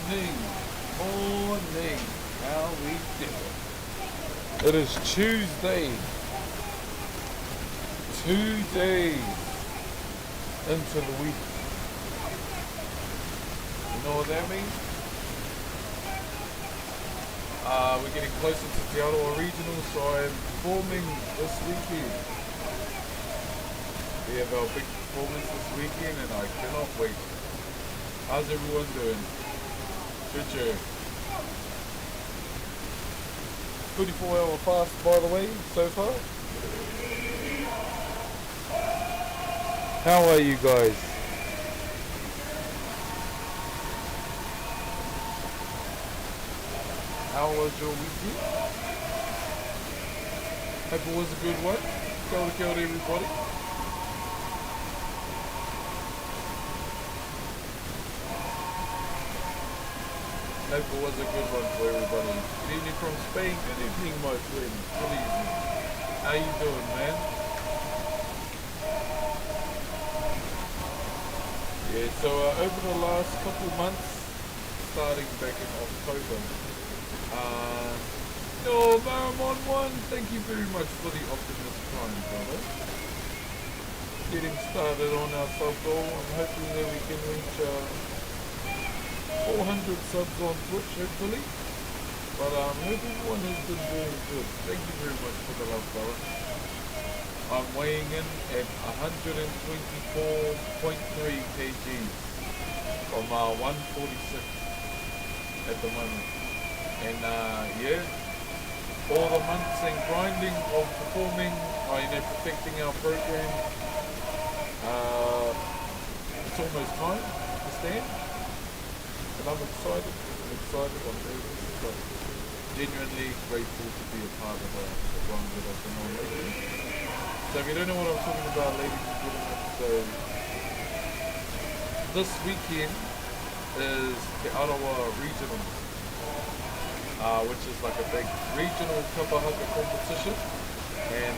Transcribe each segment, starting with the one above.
morning. Morning. How we doing? It is Tuesday. 2 days into the week. You know what that means? We're getting closer to the Aotearoa Regional, so I'm performing this weekend. We have our big performance this weekend and I cannot wait. How's everyone doing? Choo-choo. 24-hour fast, by the way, so far. How are you guys? How was your weekend? Hope it was a good one. Kia ora everybody. Hope it was a good one for everybody. Good evening from Spain. Good evening, my friend. Good evening. How you doing, man? Yeah, so over the last couple of months, starting back in October, no, Marimon 1, thank you very much for the Optimus Prime, brother. Getting started on our sub goal. I'm hoping that we can reach 400 subs on Twitch, hopefully. But I hope everyone has been doing good. Thank you very much for the love, brother. I'm weighing in at 124.3 kgs from 146 at the moment. And yeah, all the months and grinding of performing, perfecting our program. It's almost time to stand. And I'm excited. I'm very excited. Genuinely grateful to be a part of the run that I've been on lately. So if you don't know what I'm talking about, ladies and gentlemen, so this weekend is the Aotearoa Regional, which is like a big regional kapahaka competition. And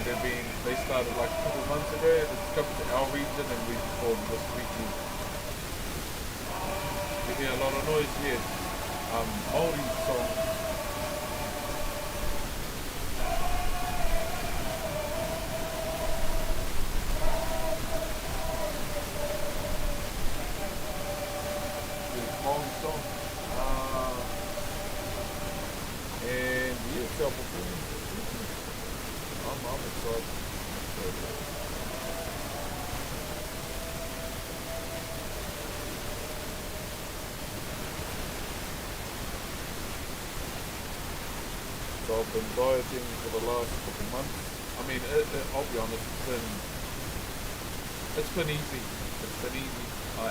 they started like a couple of months ago, and it's come to our region and we performed this weekend. You hear a lot of noise here. Maori songs. Maori songs. And yeah, it's our performance this weekend. I'm excited. So I've been dieting for the last couple of months. I mean, I'll be honest, it's been easy.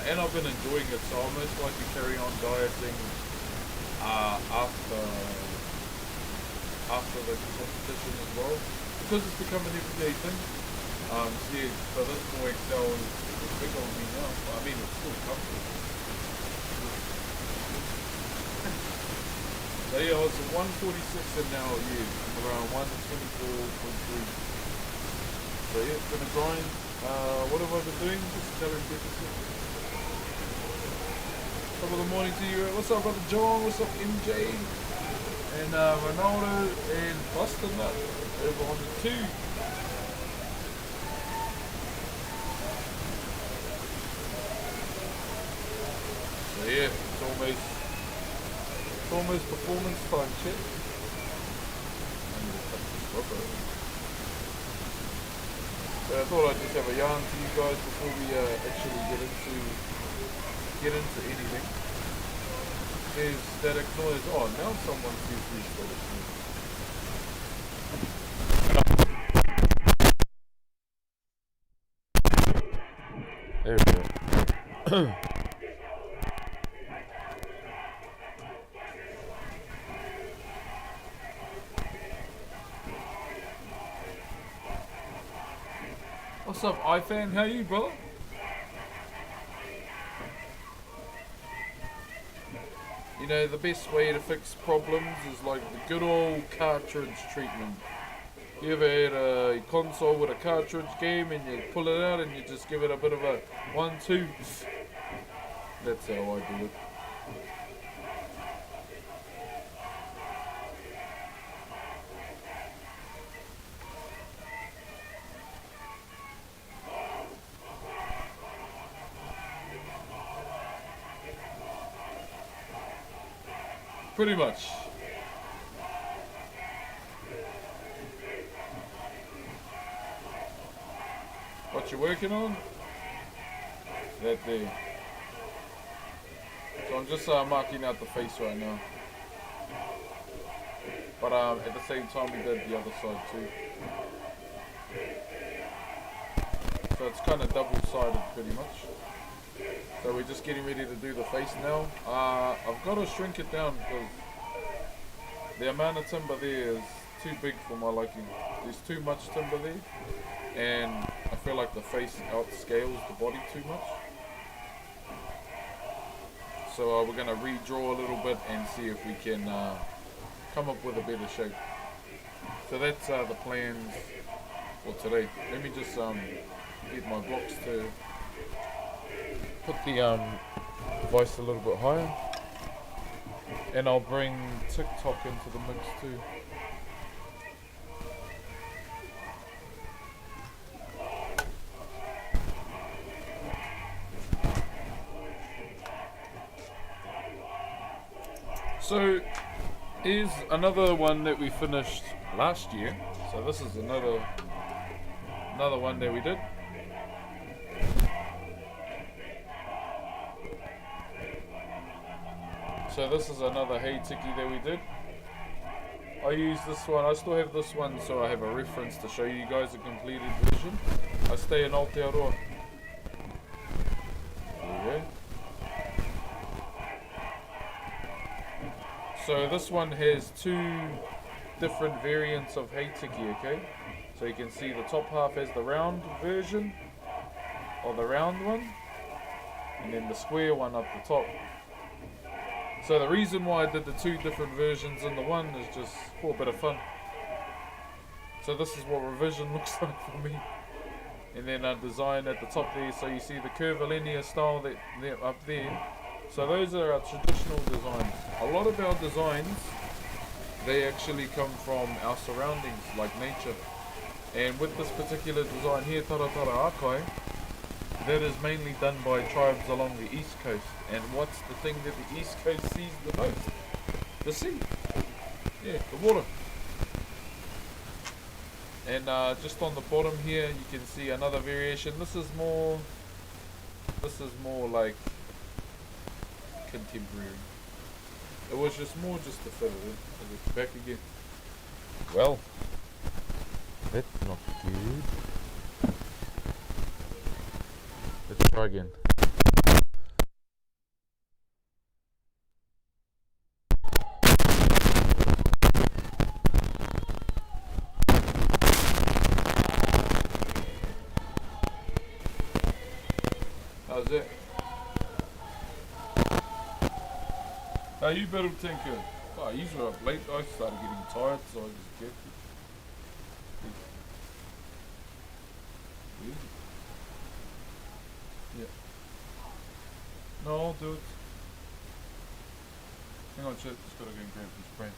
And I've been enjoying it, so I'll most likely carry on dieting after the competition as well, because it's become an everyday thing. So this more Excel is big on me now. I mean, it's still comfortable. So yeah, I was at 146 and now I'm around 124.3. So yeah, it's been a grind. What have I been doing? Just calorie deficit. Top of the morning to you. What's up, brother John? What's up, MJ? And Ronaldo and Buster Nut over on the 2. So yeah, it's almost performance time, shit. So I thought I'd just have a yarn to you guys before we actually get into anything. There's static noise. Oh, now someone sees me static noise. There we go. What's up, iFan? How are you, brother? You know, the best way to fix problems is like the good old cartridge treatment. You ever had a console with a cartridge game and you pull it out and you just give it a bit of a 1-2? That's how I do it. pretty much. What you working on? That there. So I'm just marking out the face right now. But at the same time we did the other side too. So it's kind of double-sided pretty much. So we're just getting ready to do the face now. I've got to shrink it down because the amount of timber there is too big for my liking. There's too much timber there, and I feel like the face outscales the body too much. So we're going to redraw a little bit and see if we can come up with a better shape. So that's the plans for today. Let me just get my blocks to put the voice a little bit higher, and I'll bring TikTok into the mix too. So here's another one that we finished last year. So this is another one that we did. So this is another Hei Tiki that we did. I use this one, I still have this one so I have a reference to show you guys a completed version. I stay in Aotearoa. There we go. So this one has two different variants of Hei Tiki, okay? So you can see the top half has the round version, or the round one, and then the square one up the top. So the reason why I did the two different versions in the one is just for a bit of fun. So this is what revision looks like for me. And then I designed at the top there, so you see the curvilinear style that up there. So those are our traditional designs. A lot of our designs, they actually come from our surroundings, like nature. And with this particular design here, Taratara Akai, that is mainly done by tribes along the east coast. And what's the thing that the east coast sees the most? The sea. Yeah, the water. And just on the bottom here, you can see another variation. This is more like contemporary. It was just more just to fit it in. And it's back again. Well, that's not good. Let's try again. How's it? How you better tinker? Oh, you were up late. I started getting tired, so I just kept it. Yeah. No, I'll do it. Hang on, shit. Just gotta go and grab this spray.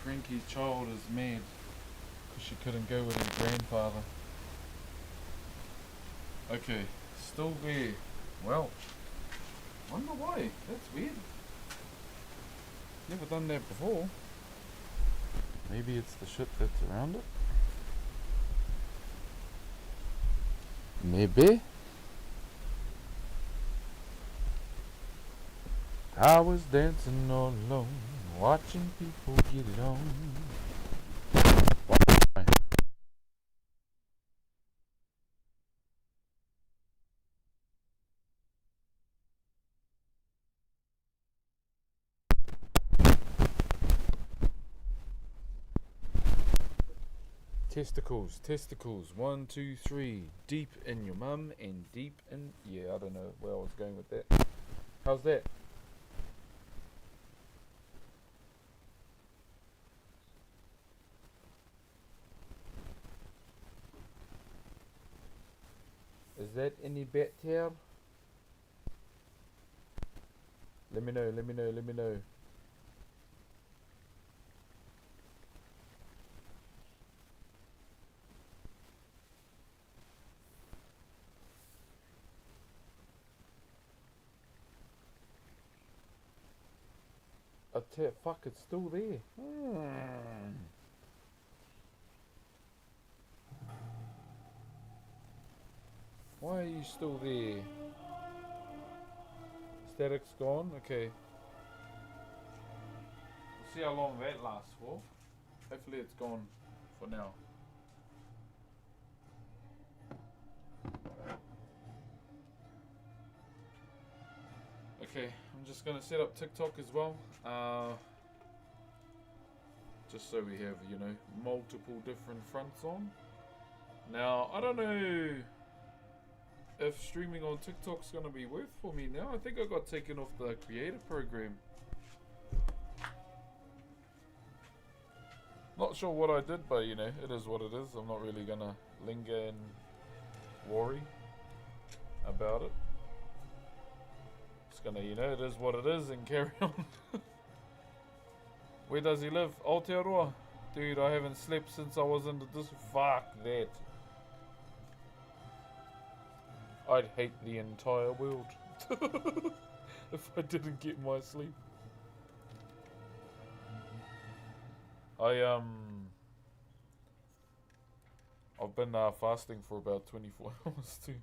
Cranky child is mad because she couldn't go with her grandfather. Okay, still there. Well, wonder why. That's weird. Never done that before. Maybe it's the shit that's around it. Maybe. I was dancing all alone, watching people get it on. Testicles, testicles, 1, 2, 3. Deep in your mum and deep in. Yeah, I don't know where I was going with that. How's that? Is that any better? Let me know, let me know, let me know. Fuck, it's still there. Why are you still there? Static's gone? Okay. We'll see how long that lasts for. Hopefully it's gone for now. Okay, I'm just gonna set up TikTok as well. Just so we have, you know, multiple different fronts on. Now, I don't know if streaming on TikTok's gonna be worth for me now. I think I got taken off the creator program. Not sure what I did, but you know, it is what it is. I'm not really gonna linger and worry about it. Just gonna, you know, it is what it is and carry on. Where does he live? Aotearoa? Dude, I haven't slept since I was into this. Fuck that. I'd hate the entire world if I didn't get my sleep. I've been fasting for about 24 hours too.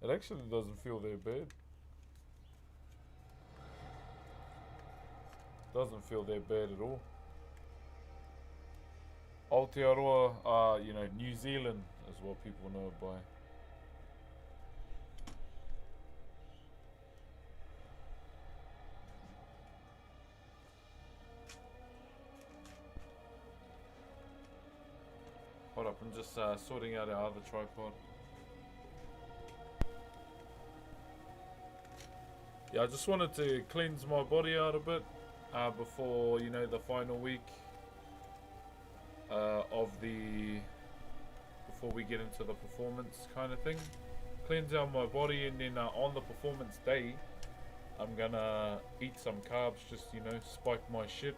It actually doesn't feel that bad. Doesn't feel that bad at all. Aotearoa, you know, New Zealand is what people know it by. Hold up, I'm just sorting out our other tripod. Yeah, I just wanted to cleanse my body out a bit before, you know, the final week before we get into the performance kind of thing. Cleanse out my body, and then on the performance day, I'm gonna eat some carbs, just, you know, spike my shit.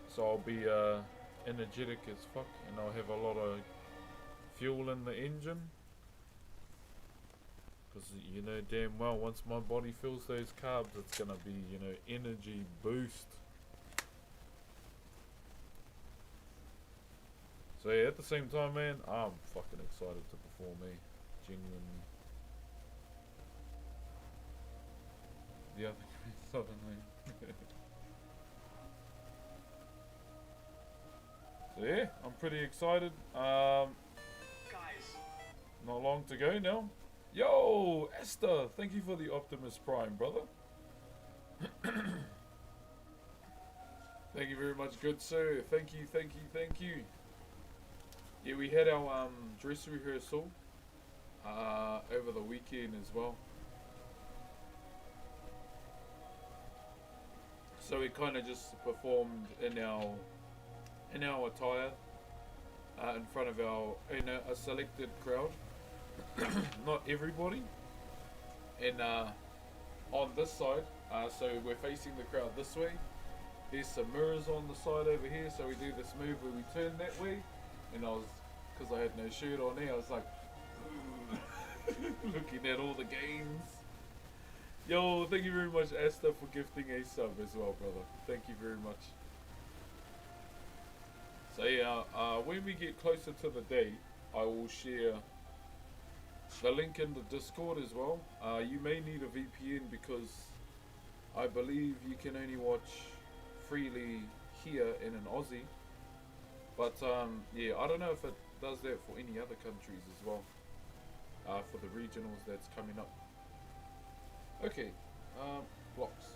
So I'll be energetic as fuck, and I'll have a lot of fuel in the engine. Because, you know, damn well, once my body fills those carbs, it's gonna be, you know, energy boost. So yeah, at the same time, man, I'm fucking excited to perform, genuine. The other suddenly. So yeah, I'm pretty excited. Guys, not long to go now. Yo, Esther, thank you for the Optimus Prime, brother. Thank you very much, good sir. Thank you, thank you, thank you. Yeah, we had our dress rehearsal over the weekend as well. So we kind of just performed in our attire in front of a selected crowd. Not everybody. And on this side, so we're facing the crowd this way. There's some mirrors on the side over here, so we do this move where we turn that way. And because I had no shirt on there, I was like looking at all the games. Yo, thank you very much, Asta, for gifting a sub as well, brother. Thank you very much. So yeah, when we get closer to the day, I will share the link in the Discord as well. You may need a VPN because I believe you can only watch freely here in an Aussie. But yeah, I don't know if it does that for any other countries as well. For the regionals that's coming up. Okay, blocks.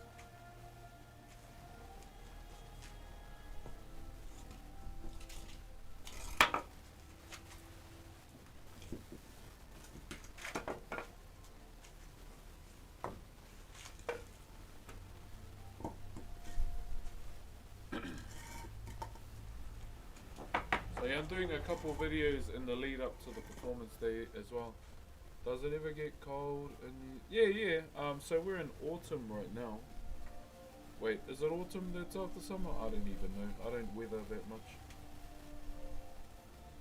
So yeah, I'm doing a couple of videos in the lead up to the performance day as well. Does it ever get cold? Yeah. So we're in autumn right now. Wait, is it autumn that's after summer? I don't even know. I don't weather that much.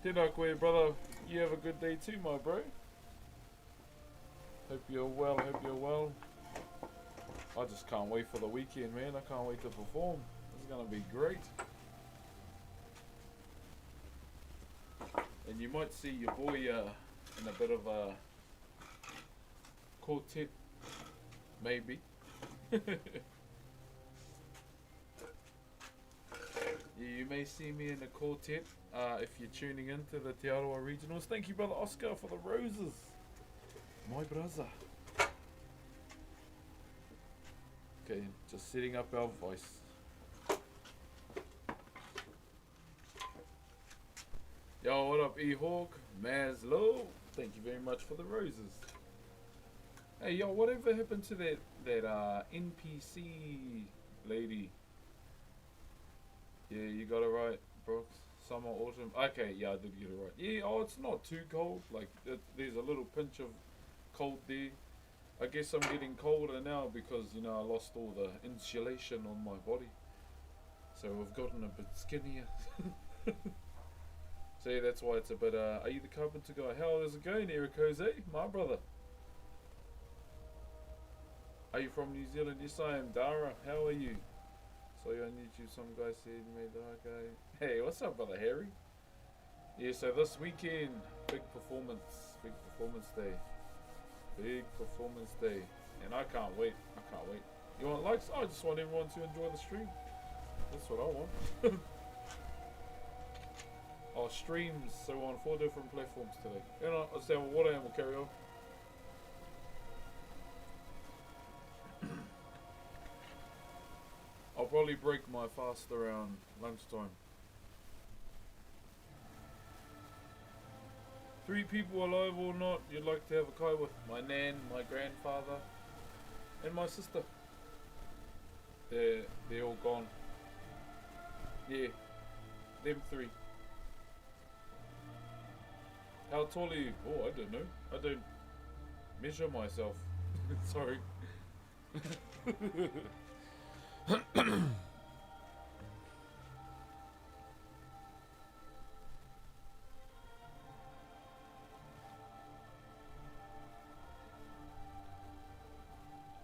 Tēnā koe, brother. You have a good day too, my bro. Hope you're well. I just can't wait for the weekend, man. I can't wait to perform. This is gonna be great. And you might see your boy in a bit of a quartet, maybe. You may see me in the quartet if you're tuning in to the Te Aroha Regionals. Thank you, brother Oscar, for the roses. My brother. Okay, just setting up our voice. Yo, what up, E-Hawk? Maslow. Thank you very much for the roses. Hey, yo, whatever happened to that NPC lady? Yeah, you got it right, Brooks. Summer, autumn. Okay, yeah, I did get it right. Yeah, oh, it's not too cold. Like, there's a little pinch of cold there. I guess I'm getting colder now because, you know, I lost all the insulation on my body. So I've gotten a bit skinnier. So yeah, that's why it's a bit, are you the carpenter guy? How is it going, Eric Jose? My brother. Are you from New Zealand? Yes, I am. Dara, how are you? Saw you on YouTube, some guy said you made the right guy. Hey, what's up, brother Harry? Yeah, so this weekend, big performance day. Big performance day. And I can't wait. You want likes? I just want everyone to enjoy the stream. That's what I want. Our streams, so we're on 4 different platforms today. You know, I'll say what I am, we'll carry on. I'll probably break my fast around lunchtime. 3 people alive or not, you'd like to have a kai with? My nan, my grandfather, and my sister. They're all gone. Yeah, them 3. How tall are you? Oh, I don't know. I don't measure myself. Sorry.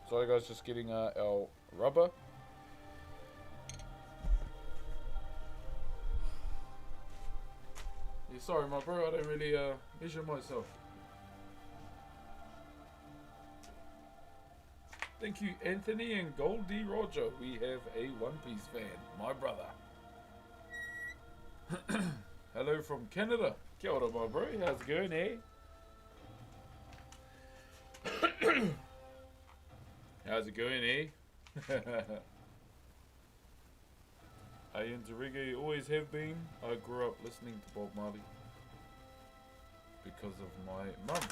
Sorry guys, just getting our rubber. Yeah, sorry my bro, I don't really measure myself. Thank you Anthony and Goldie Roger. We have a One Piece fan, my brother. Hello from Canada. Kia ora my bro, how's it going, eh? How's it going, eh? I into reggae, always have been. I grew up listening to Bob Marley because of my mum.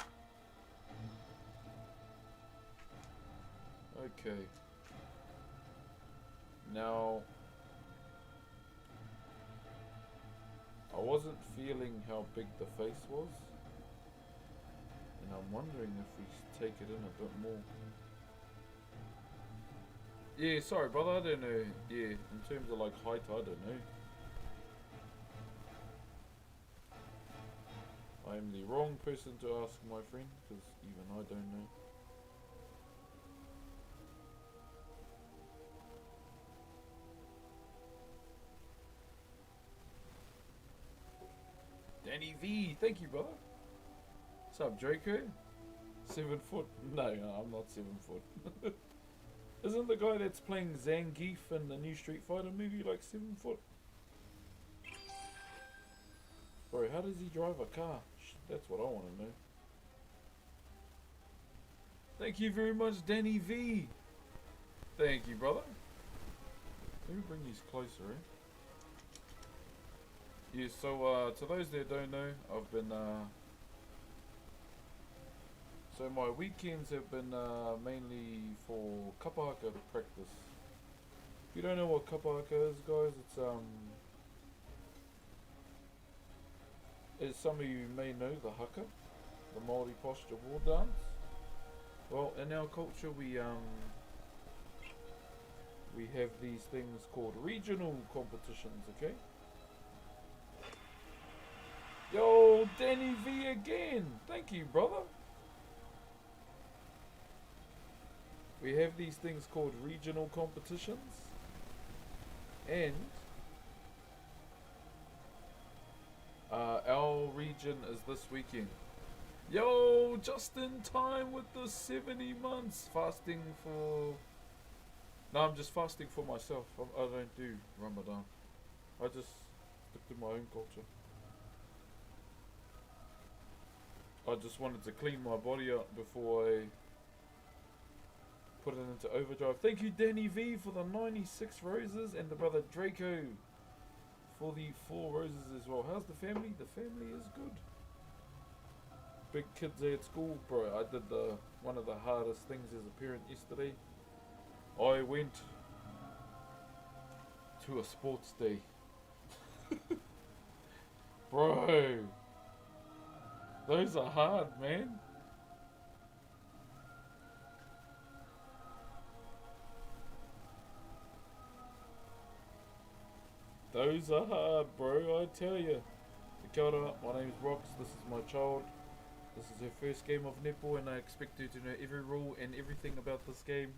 Okay. Now, I wasn't feeling how big the face was, and I'm wondering if we take it in a bit more. Yeah, sorry brother, I don't know. Yeah, in terms of like height, I don't know. I am the wrong person to ask, my friend, because even I don't know. Danny V, thank you brother. What's up Draco? 7 foot? No, I'm not 7 foot. Isn't the guy that's playing Zangief in the new Street Fighter movie like 7 foot? Bro, how does he drive a car? That's what I want to know. Thank you very much, Danny V. Thank you, brother. Let me bring these closer, eh? Yeah, so to those that don't know, I've been so my weekends have been mainly for kapahaka practice. If you don't know what kapahaka is, guys, as some of you may know, the haka, the Maori posture war dance. Well, in our culture, we have these things called regional competitions. Okay. Yo, Danny V again. Thank you, brother. We have these things called regional competitions, and our region is this weekend. Yo, just in time with the 70 months fasting for... No, I'm just fasting for myself. I don't do Ramadan. I just stick to my own culture. I just wanted to clean my body up before I put it into overdrive. Thank you, Danny V, for the 96 roses, and the brother Draco for the 4 roses as well. How's the family? The family is good. Big kids at school, bro. I did one of the hardest things as a parent yesterday. I went to a sports day. Bro, those are hard, man. Those are hard, bro, I tell you. Kia ora, my name's Rox, this is my child. This is her first game of netball, and I expect her to know every rule and everything about this game.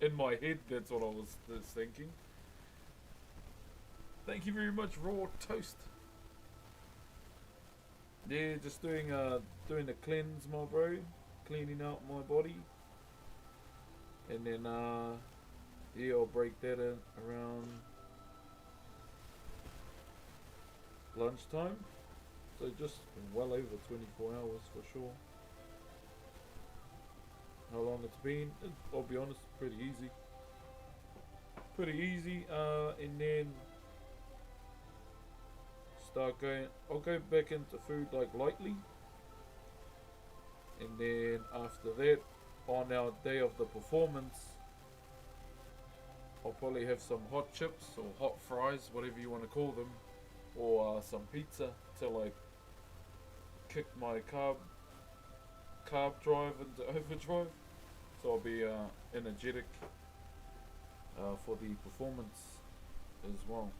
In my head, that's what I was thinking. Thank you very much, Raw Toast. Yeah, just doing a cleanse, my bro. Cleaning out my body. And then, yeah, I'll break that in around lunchtime. So just well over 24 hours for sure. How long it's been, I'll be honest, pretty easy. And then I'll go back into food like lightly. And then after that, on our day of the performance, I'll probably have some hot chips or hot fries, whatever you want to call them, or some pizza till I kick my carb drive into overdrive, so I'll be energetic for the performance as well.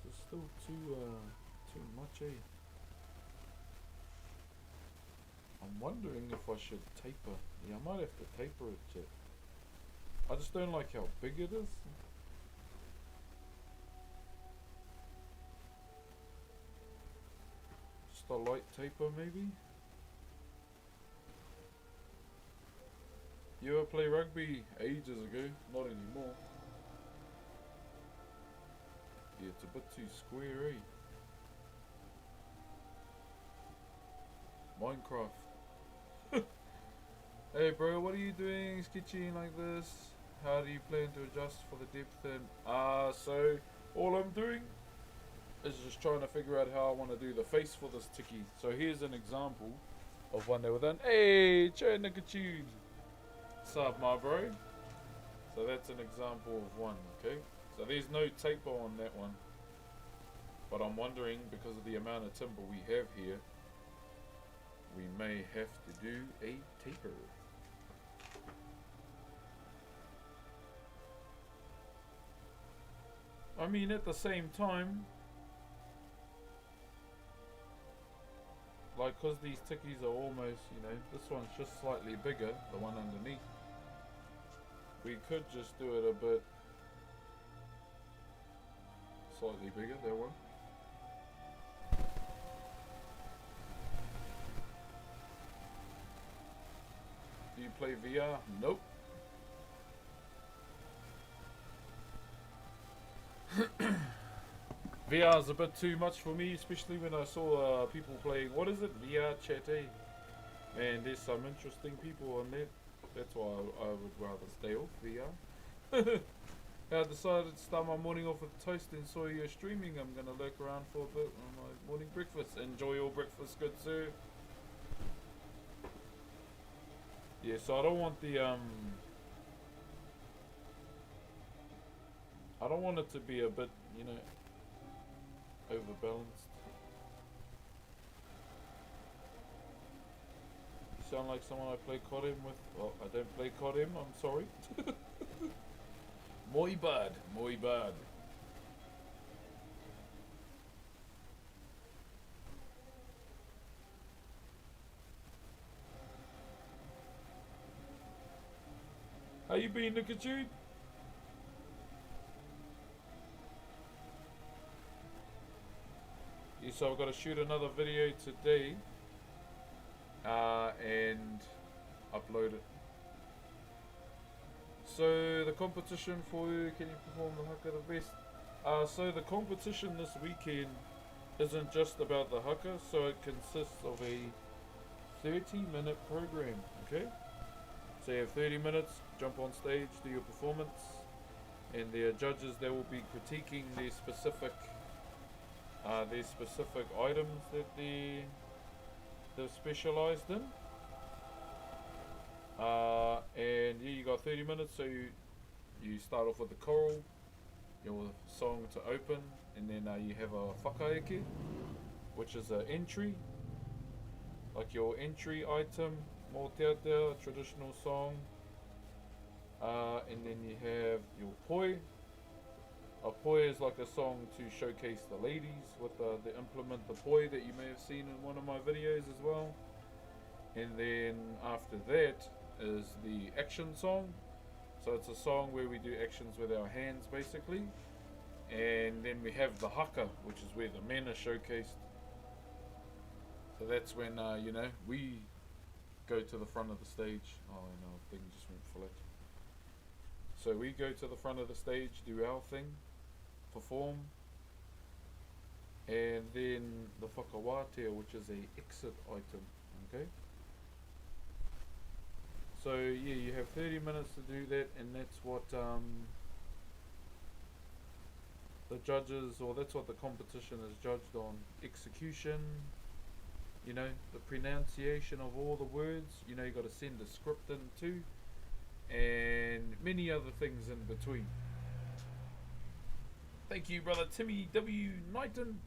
It's still too much, eh? I'm wondering if I should taper. Yeah, I might have to taper it, chat. I just don't like how big it is. Just a light taper, maybe? You ever play rugby ages ago? Not anymore. Yeah, it's a bit too square, eh? Minecraft. Hey bro, what are you doing sketching like this? How do you plan to adjust for the depth? And so all I'm doing is just trying to figure out how I want to do the face for this tiki. So here's an example of one that we're done. Hey, Chernikatude! What's up, my bro? So that's an example of one, okay? So there's no taper on that one. But I'm wondering, because of the amount of timber we have here, we may have to do a taper. I mean, at the same time, like, because these tikis are almost, you know, this one's just slightly bigger, the one underneath. We could just do it a bit slightly bigger, that one. play VR? Nope. VR is a bit too much for me, especially when I saw people playing, what is it, VR chat, eh? Man, there's some interesting people on there. That's why I would rather stay off VR. I decided to start my morning off with toast and saw you streaming. I'm going to lurk around for a bit on my morning breakfast. Enjoy your breakfast, good sir. Yeah, so I don't want the, I don't want it to be a bit, you know, overbalanced. You sound like someone I play COD with. Well, I don't play COD, I'm sorry. Muy bad, muy bad. How you been, Nickachude? Yeah, so I've got to shoot another video today and upload it. So the competition for can you perform the haka the best? So the competition this weekend isn't just about the haka, so it consists of a 30-minute program, okay? So you have 30 minutes, jump on stage, do your performance, and there are judges that will be critiquing their specific items that they've specialised in. And yeah, you got 30 minutes, so you start off with the choral, your song to open, and then you have a whakaeke, which is an entry, like your entry item, mō te atea, traditional song, and then you have your poi. A poi is like a song to showcase the ladies with the implement, the poi that you may have seen in one of my videos as well. And then after that is the action song. So it's a song where we do actions with our hands basically. And then we have the haka, which is where the men are showcased. So that's when, you know, we go to the front of the stage. Oh no, thing just went flat. So we go to the front of the stage, do our thing, perform, and then the whakawatea, which is a exit item, okay? So yeah, you have 30 minutes to do that, and that's what the judges, or that's what the competition is judged on. Execution, you know, the pronunciation of all the words, you know, you got to send a script in too, and many other things in between. Thank you, brother Timmy W. Knighton.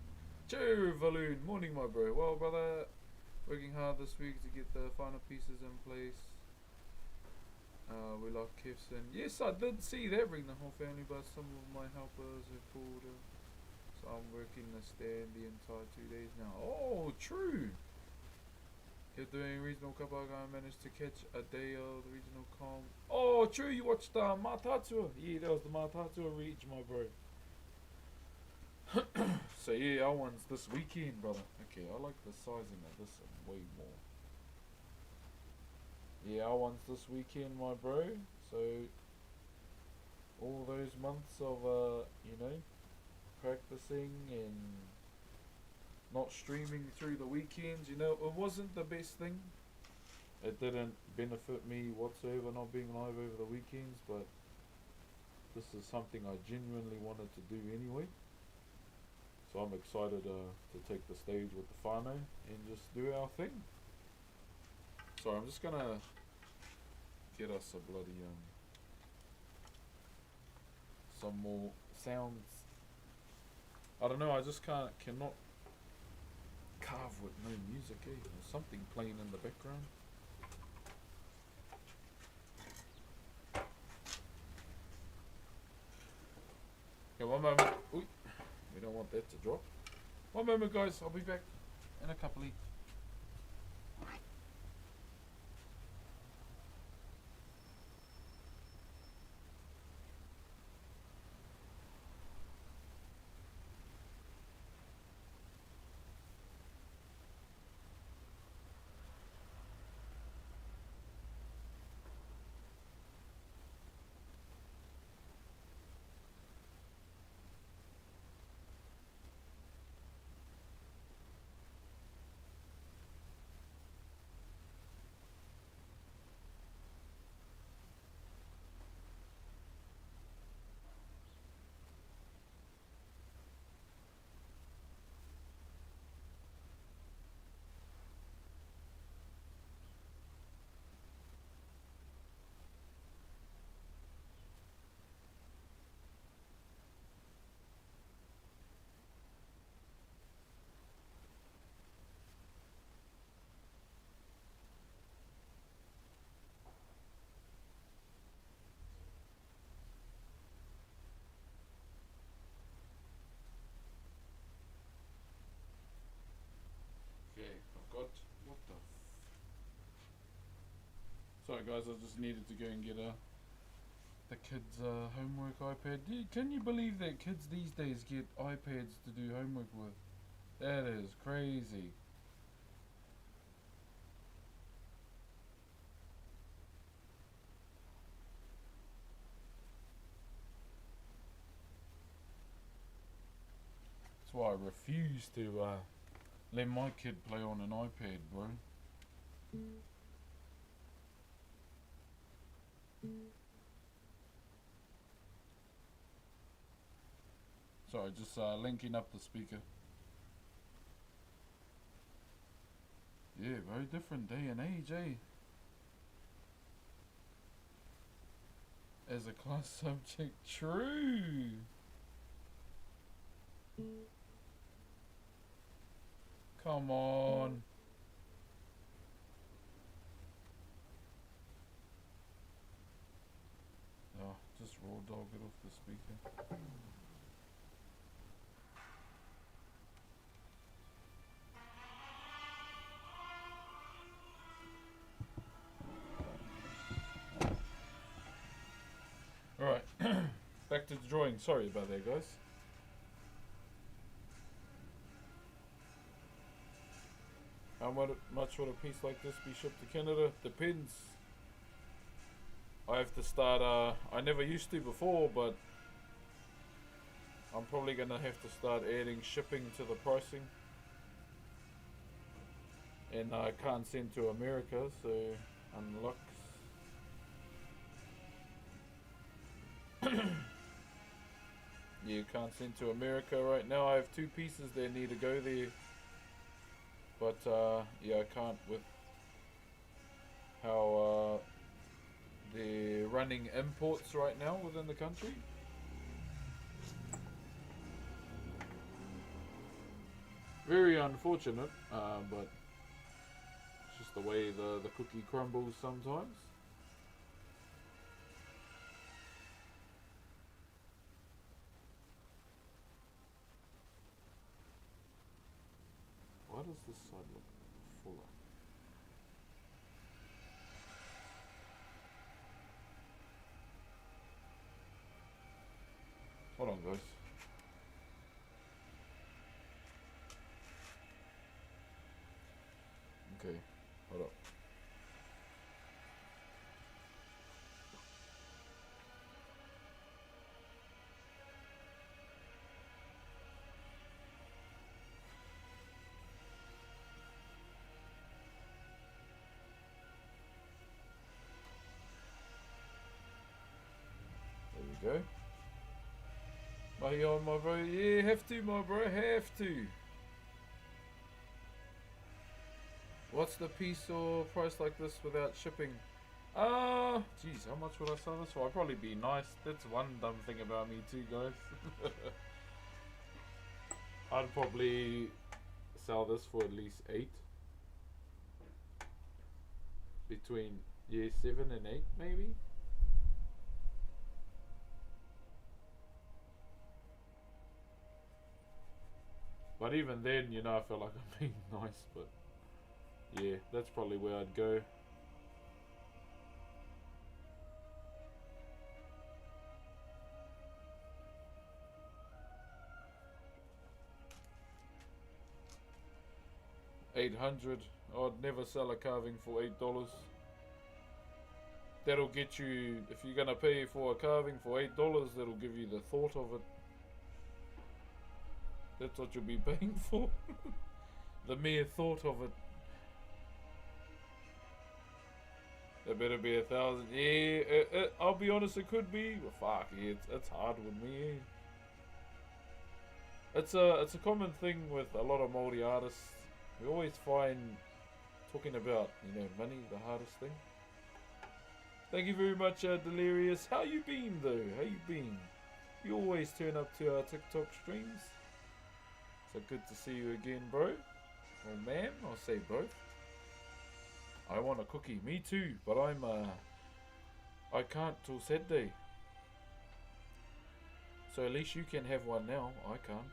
Cheer, Valoon. Morning, my bro. Well, brother, working hard this week to get the final pieces in place. We like Kevson. Yes, I did see that. Bring the whole family, but some of my helpers have called. So I'm working the stand the entire 2 days now. Oh, true. You're doing regional kapaga. I managed to catch a day of the regional comp. Oh, true. You watched Matatua. Yeah, that was the Matatua reach, my bro. So yeah, our one's this weekend, brother. Okay, I like the sizing of this one way more. Yeah, our one's this weekend, my bro. So all those months of you know, practicing and not streaming through the weekends, you know, it wasn't the best thing. It didn't benefit me whatsoever not being live over the weekends, but this is something I genuinely wanted to do anyway. So I'm excited to take the stage with the whānau and just do our thing. So I'm just gonna get us a bloody some more sounds. I don't know, I just cannot carve with no music, eh? There's something playing in the background. Okay, one moment. Ooh. We don't want that to drop. One moment, guys. I'll be back in a couple of... Alright guys, I just needed to go and get the kids' homework iPad. Can you believe that kids these days get iPads to do homework with? That is crazy. That's why I refuse to let my kid play on an iPad, bro. Sorry, just linking up the speaker. Yeah, very different day and age, eh? As a class subject, true. Come on. Oh, just raw dog it off the speaker. Alright, back to the drawing. Sorry about that, guys. How much would a piece like this be shipped to Canada? Depends. I have to start, I never used to before, but I'm probably going to have to start adding shipping to the pricing. And I can't send to America, so unlock. You can't send to America right now. I have 2 pieces that need to go there. But yeah, I can't with how they're running imports right now within the country. Very unfortunate, but it's just the way the cookie crumbles sometimes. Why does this side look fuller? Hold on, guys. Okay, hold up. There we go. Oh, my bro. Yeah, have to, my bro. Have to. What's the piece or price like this without shipping? Geez, how much would I sell this for? I'd probably be nice. That's one dumb thing about me too, guys. I'd probably sell this for at least 8. Between, yeah, 7 and 8 maybe. But even then, you know, I feel like I'm being nice, but yeah, that's probably where I'd go. $800. I'd never sell a carving for $8. That'll get you, if you're gonna pay for a carving for $8, that'll give you the thought of it. That's what you'll be paying for. The mere thought of it. There better be 1,000. Yeah, I'll be honest, it could be. Well, fuck, yeah, it's hard with me. It's a common thing with a lot of Maori artists. We always find talking about, you know, money the hardest thing. Thank you very much, Delirious. How you been though? How you been? You always turn up to our TikTok streams. So good to see you again, bro. Or ma'am, I'll say both. I want a cookie. Me too, but I can't till Saturday. So at least you can have one now. I can't.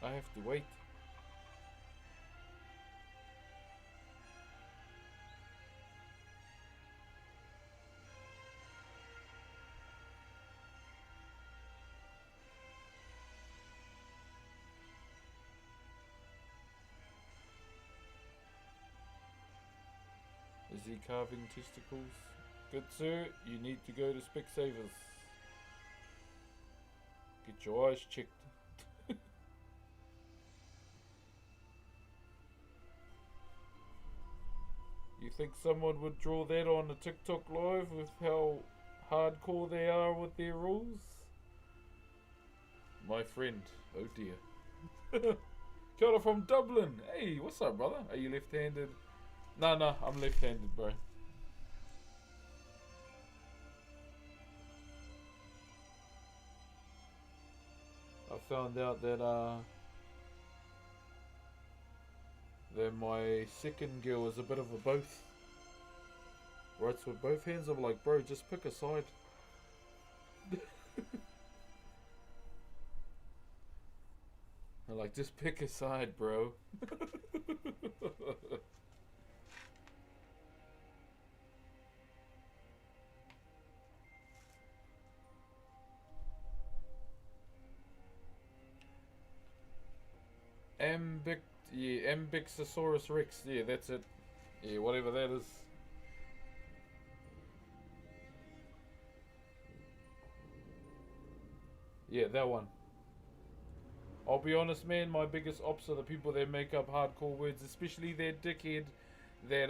I have to wait. Is he carving testicles? Good sir, you need to go to Specsavers. Get your eyes checked. You think someone would draw that on a TikTok live with how hardcore they are with their rules? My friend, oh dear. Kia ora from Dublin. Hey, what's up, brother? Are you left-handed? No, I'm left-handed, bro. I found out that my second girl is a bit of a both. Writes with both hands. I'm like, bro, just pick a side. I'm like, just pick a side, bro. Ambixosaurus Rex. Yeah, that's it. Yeah, whatever that is. Yeah, that one. I'll be honest, man, my biggest ops are the people that make up hardcore words, especially that dickhead that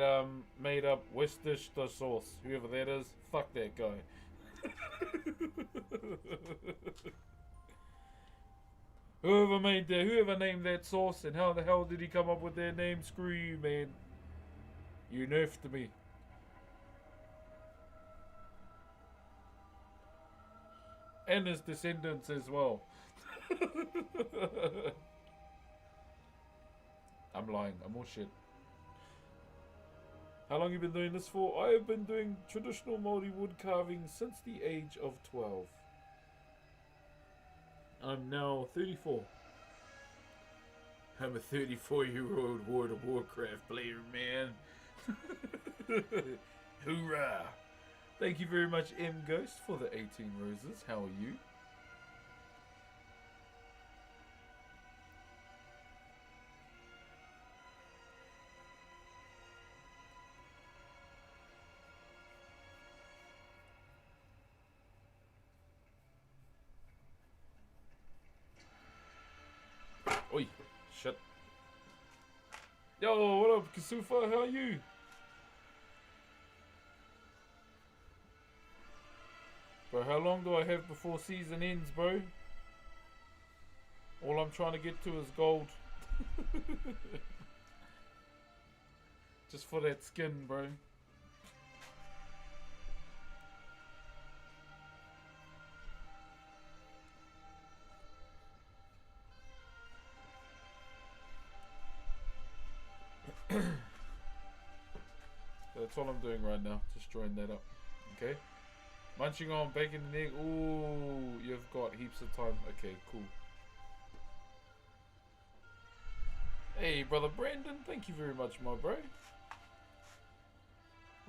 made up Worcestershire sauce. Whoever that is, fuck that guy. Whoever named that sauce, and how the hell did he come up with that name? Screw you, man. You nerfed me. And his descendants as well. I'm lying, I'm all shit. How long have you been doing this for? I have been doing traditional Maori wood carving since the age of 12. I'm now 34. I'm a 34-year-old World of Warcraft player, man. Hoorah! Thank you very much, M Ghost, for the 18 roses. How are you? Oi, shit. Yo, what up, Kasufa? How are you? Bro, how long do I have before season ends, bro? All I'm trying to get to is gold. Just for that skin, bro. That's all I'm doing right now. Just drawing that up. Okay? Munching on bacon and egg. Ooh, you've got heaps of time. Okay, cool. Hey, brother Brandon. Thank you very much, my bro.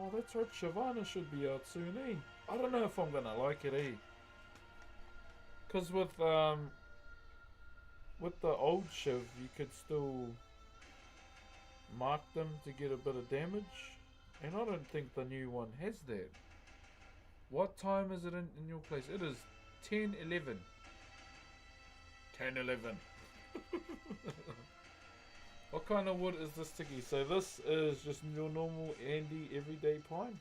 Oh, that's right. Shavana should be out soon, eh? I don't know if I'm gonna like it, eh? Because with the old Shiv, you could still mark them to get a bit of damage. And I don't think the new one has that. What time is it in your place? It is 10:11. 10:11. What kind of wood is this, Tiki? So this is just your normal Andy everyday pine.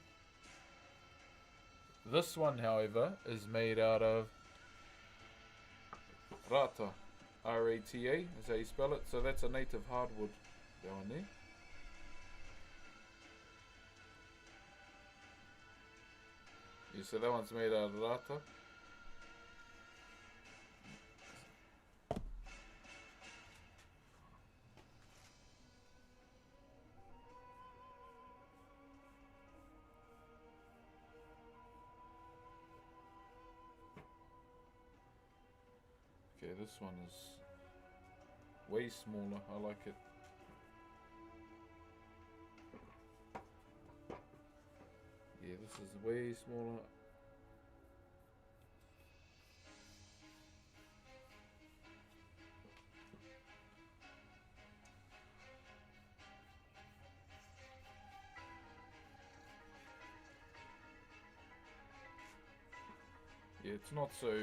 This one, however, is made out of rata. R-A-T-A is how you spell it. So that's a native hardwood down there. Yeah, so that one's made out of rata. Okay, this one is way smaller. I like it. Yeah, this is way smaller. Yeah, it's not so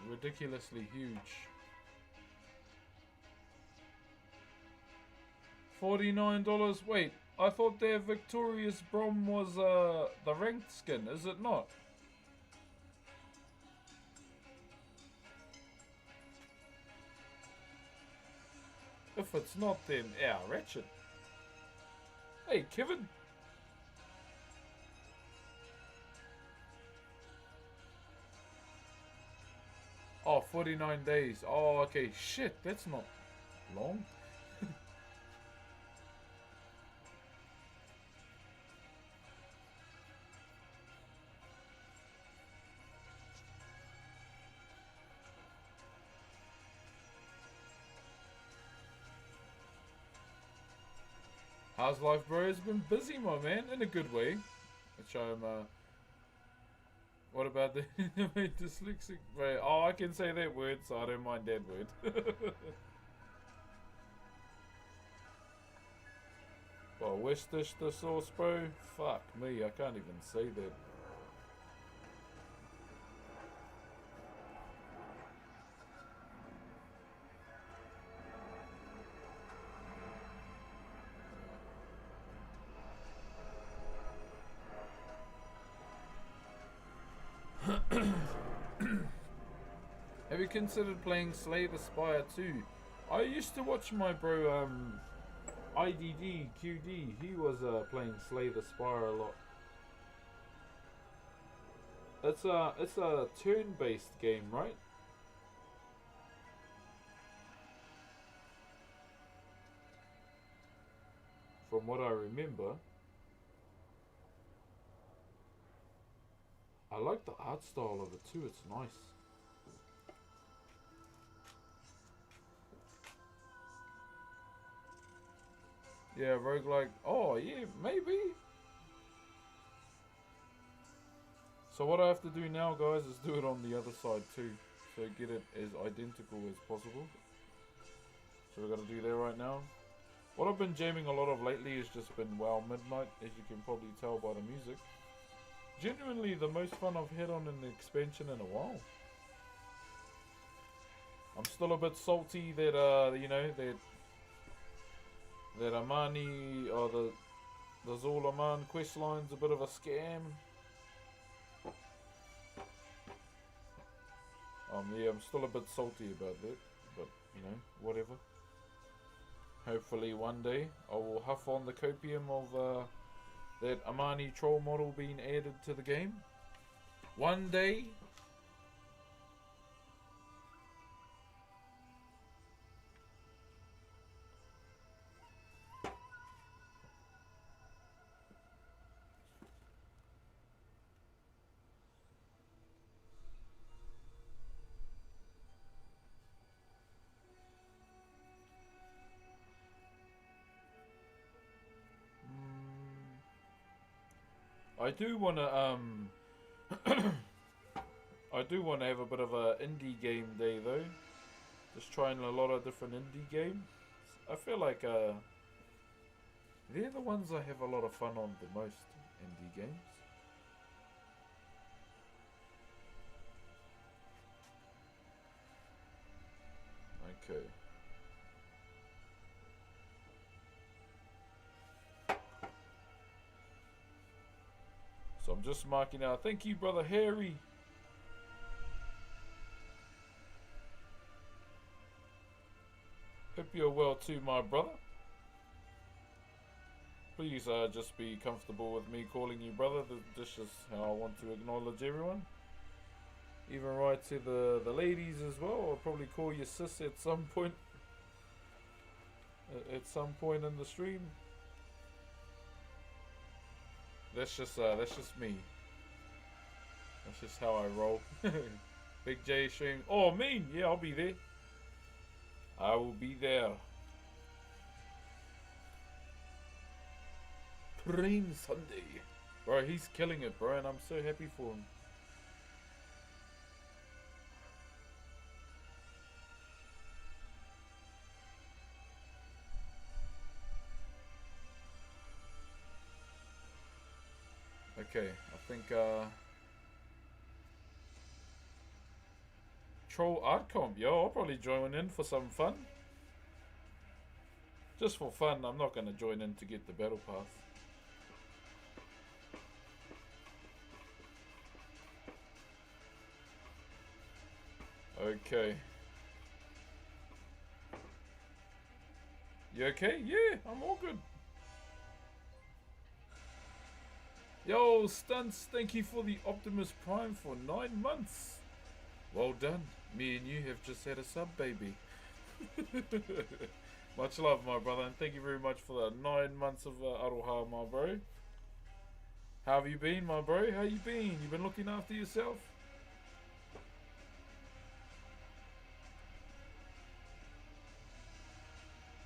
ridiculously huge. $49. Wait, I thought their Victorious Brom was the ranked skin. Is it not? If it's not, then wretched. Hey, Kevin. Oh, 49 days. Oh, okay. Shit, that's not long. How's life, bro? It's been busy, my man, in a good way. Which I'm, what about the dyslexic? Right. Oh, I can say that word, so I don't mind that word. Oh, Westish the sauce, bro? Fuck me, I can't even say that. Have you considered playing Slay the Spire 2? I used to watch my bro, IDD QD. He was playing Slay the Spire a lot. It's a turn-based game, right? From what I remember. I like the art style of it too, it's nice. Yeah, roguelike. Oh, yeah, maybe. So what I have to do now, guys, is do it on the other side too. So get it as identical as possible. So we're going to do that right now. What I've been jamming a lot of lately has just been WoW Midnight, as you can probably tell by the music. Genuinely the most fun I've had on an expansion in a while. I'm still a bit salty that, you know, that Amani, or the Zulaman questline's a bit of a scam. Yeah, I'm still a bit salty about that, but, you know, whatever. Hopefully one day I will huff on the copium of that Amani troll model being added to the game. One day. I do wanna I do wanna have a bit of a indie game day though. Just trying a lot of different indie games. I feel like they're the ones I have a lot of fun on the most, indie games. Okay. So I'm just marking out. Thank you, brother Harry. Hope you're well too, my brother. Please just be comfortable with me calling you brother. This is how I want to acknowledge everyone. Even right to the ladies as well. I'll probably call you sis at some point. At some point in the stream. That's just me. That's just how I roll. Big J stream. Oh, mean. Yeah, I'll be there. I will be there. Prime Sunday. Bro, he's killing it, bro, and I'm so happy for him. Okay, I think Patrol Art Comp. Yo, I'll probably join in for some fun. Just for fun, I'm not going to join in to get the battle pass. Okay. You okay? Yeah, I'm all good. Yo, Stunts, thank you for the Optimus Prime for 9 months. Well done. Me and you have just had a sub, baby. Much love, my brother, and thank you very much for the 9 months of Aroha, my bro. How have you been, my bro? How you been? You been looking after yourself?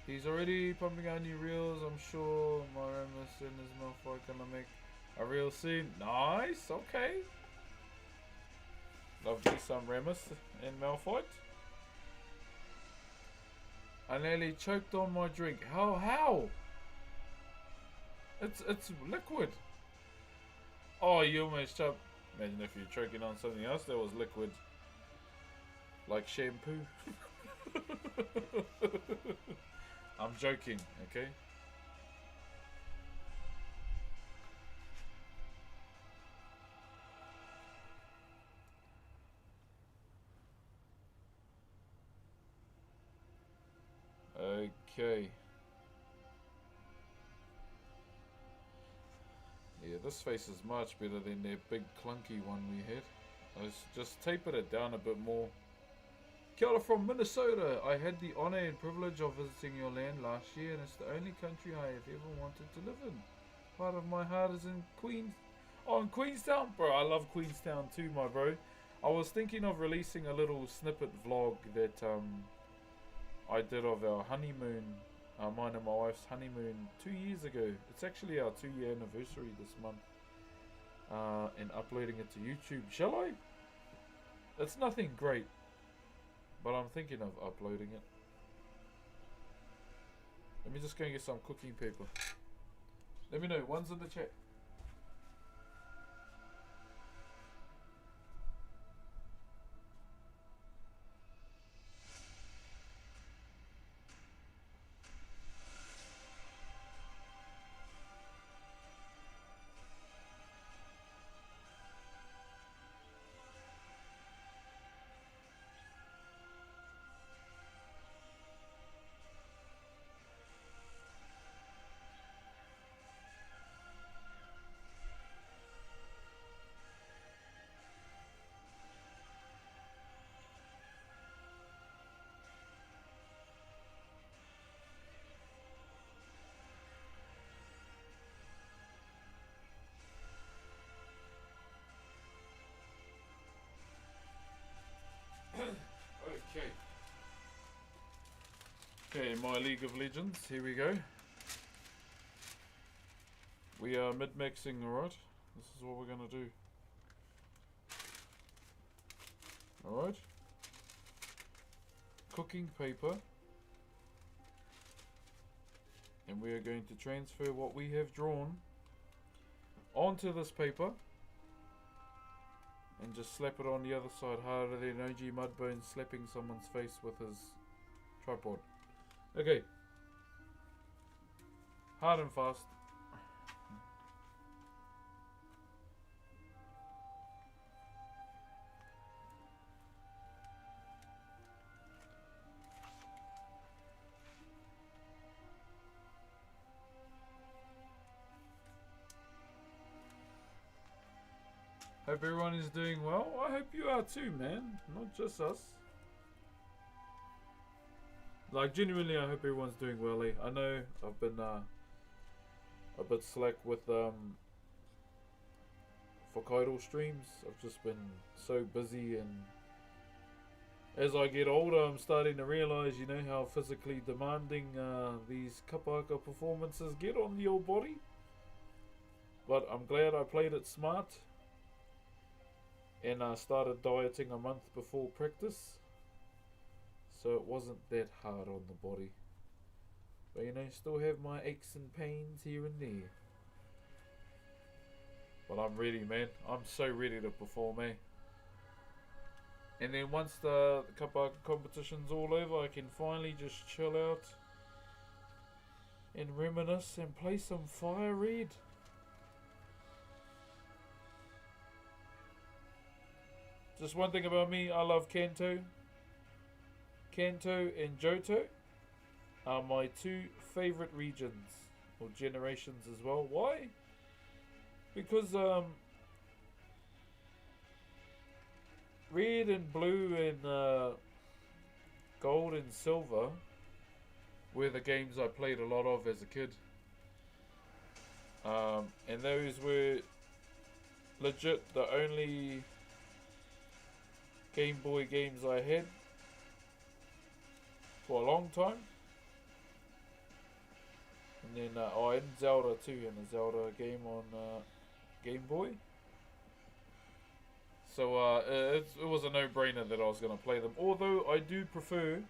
He's already pumping out new reels, I'm sure. My Ramos and his Malfoy gonna make a reel soon. Nice, okay. Lovely, some Remus and Malfoy. I nearly choked on my drink. How? It's liquid. Oh, you almost choked. Imagine if you're choking on something else that was liquid. Like shampoo. I'm joking, okay? Okay. Yeah, this face is much better than that big clunky one we had. Let's just tapered it down a bit more. Kia ora from Minnesota. I had the honour and privilege of visiting your land last year, and it's the only country I have ever wanted to live in. Part of my heart is in Queens. Oh, in Queenstown? Bro, I love Queenstown too, my bro. I was thinking of releasing a little snippet vlog that I did of our honeymoon, mine and my wife's honeymoon 2 years ago. It's actually our 2-year anniversary this month. And uploading it to YouTube. Shall I? It's nothing great, but I'm thinking of uploading it. Let me just go and get some cooking paper. Let me know, one's in the chat. Okay. Okay, my League of Legends, here we go. We are mid-maxing, alright? This is what we're gonna do. Alright? Cooking paper. And we are going to transfer what we have drawn onto this paper. And just slap it on the other side harder than OG Mudbone slapping someone's face with his tripod. Okay. Hard and fast. Hope everyone is doing well. I hope you are too, man. Not just us. Like, genuinely, I hope everyone's doing well. I know I've been a bit slack with Whakairo streams. I've just been so busy, and as I get older, I'm starting to realise, you know, how physically demanding these kapaka performances get on your body. But I'm glad I played it smart. And I started dieting a month before practice, so it wasn't that hard on the body. But you know, still have my aches and pains here and there. But I'm ready, man. I'm so ready to perform, eh? And then once the kapa competition's all over, I can finally just chill out and reminisce and play some Fire Red. Just one thing about me, I love Kanto. Kanto and Johto are my two favourite regions, or generations as well. Why? Because red and blue and gold and silver were the games I played a lot of as a kid. And those were legit the only Game Boy games I had for a long time. And then I had Zelda too, and a Zelda game on Game Boy. So it was a no-brainer that I was going to play them. Although I do prefer,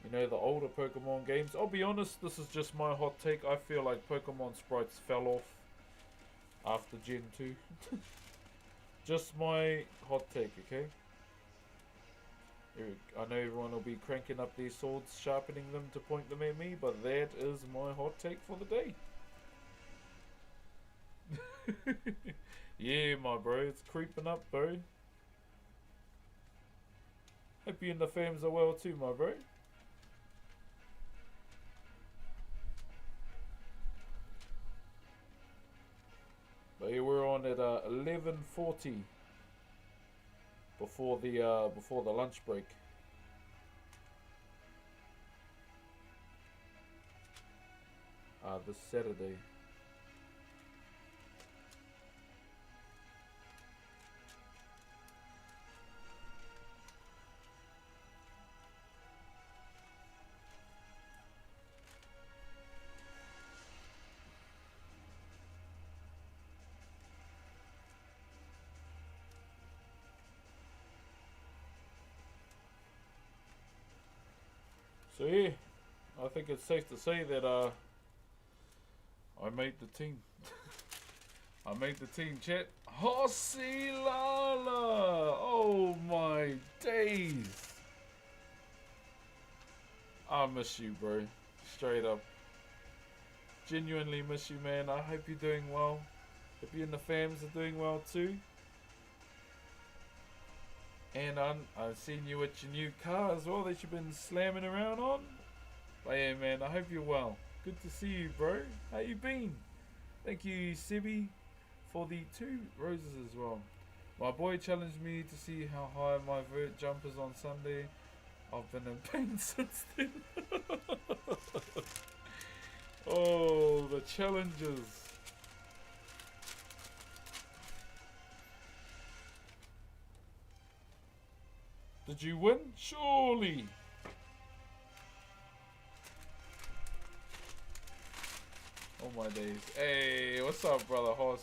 you know, the older Pokemon games. I'll be honest, this is just my hot take. I feel like Pokemon sprites fell off after Gen 2. Just my hot take, okay? I know everyone will be cranking up their swords, sharpening them to point them at me, but that is my hot take for the day. Yeah, my bro, it's creeping up, bro. Hope you and the fams are well too, my bro. But yeah, we're on at 11:40 before the lunch break. This Saturday. So yeah, I think it's safe to say that I made the team. I made the team, chat. Hosilala! Oh my days! I miss you, bro. Straight up. Genuinely miss you, man. I hope you're doing well. Hope you and the fams are doing well too. And I've seen you with your new car as well that you've been slamming around on. But yeah, man, I hope you're well. Good to see you, bro. How you been? Thank you, Sibby, for the 2 roses as well. My boy challenged me to see how high my vert jump is on Sunday. I've been in pain since then. Oh, the challenges. Did you win? Surely. Oh my days. Hey, what's up, brother Horse?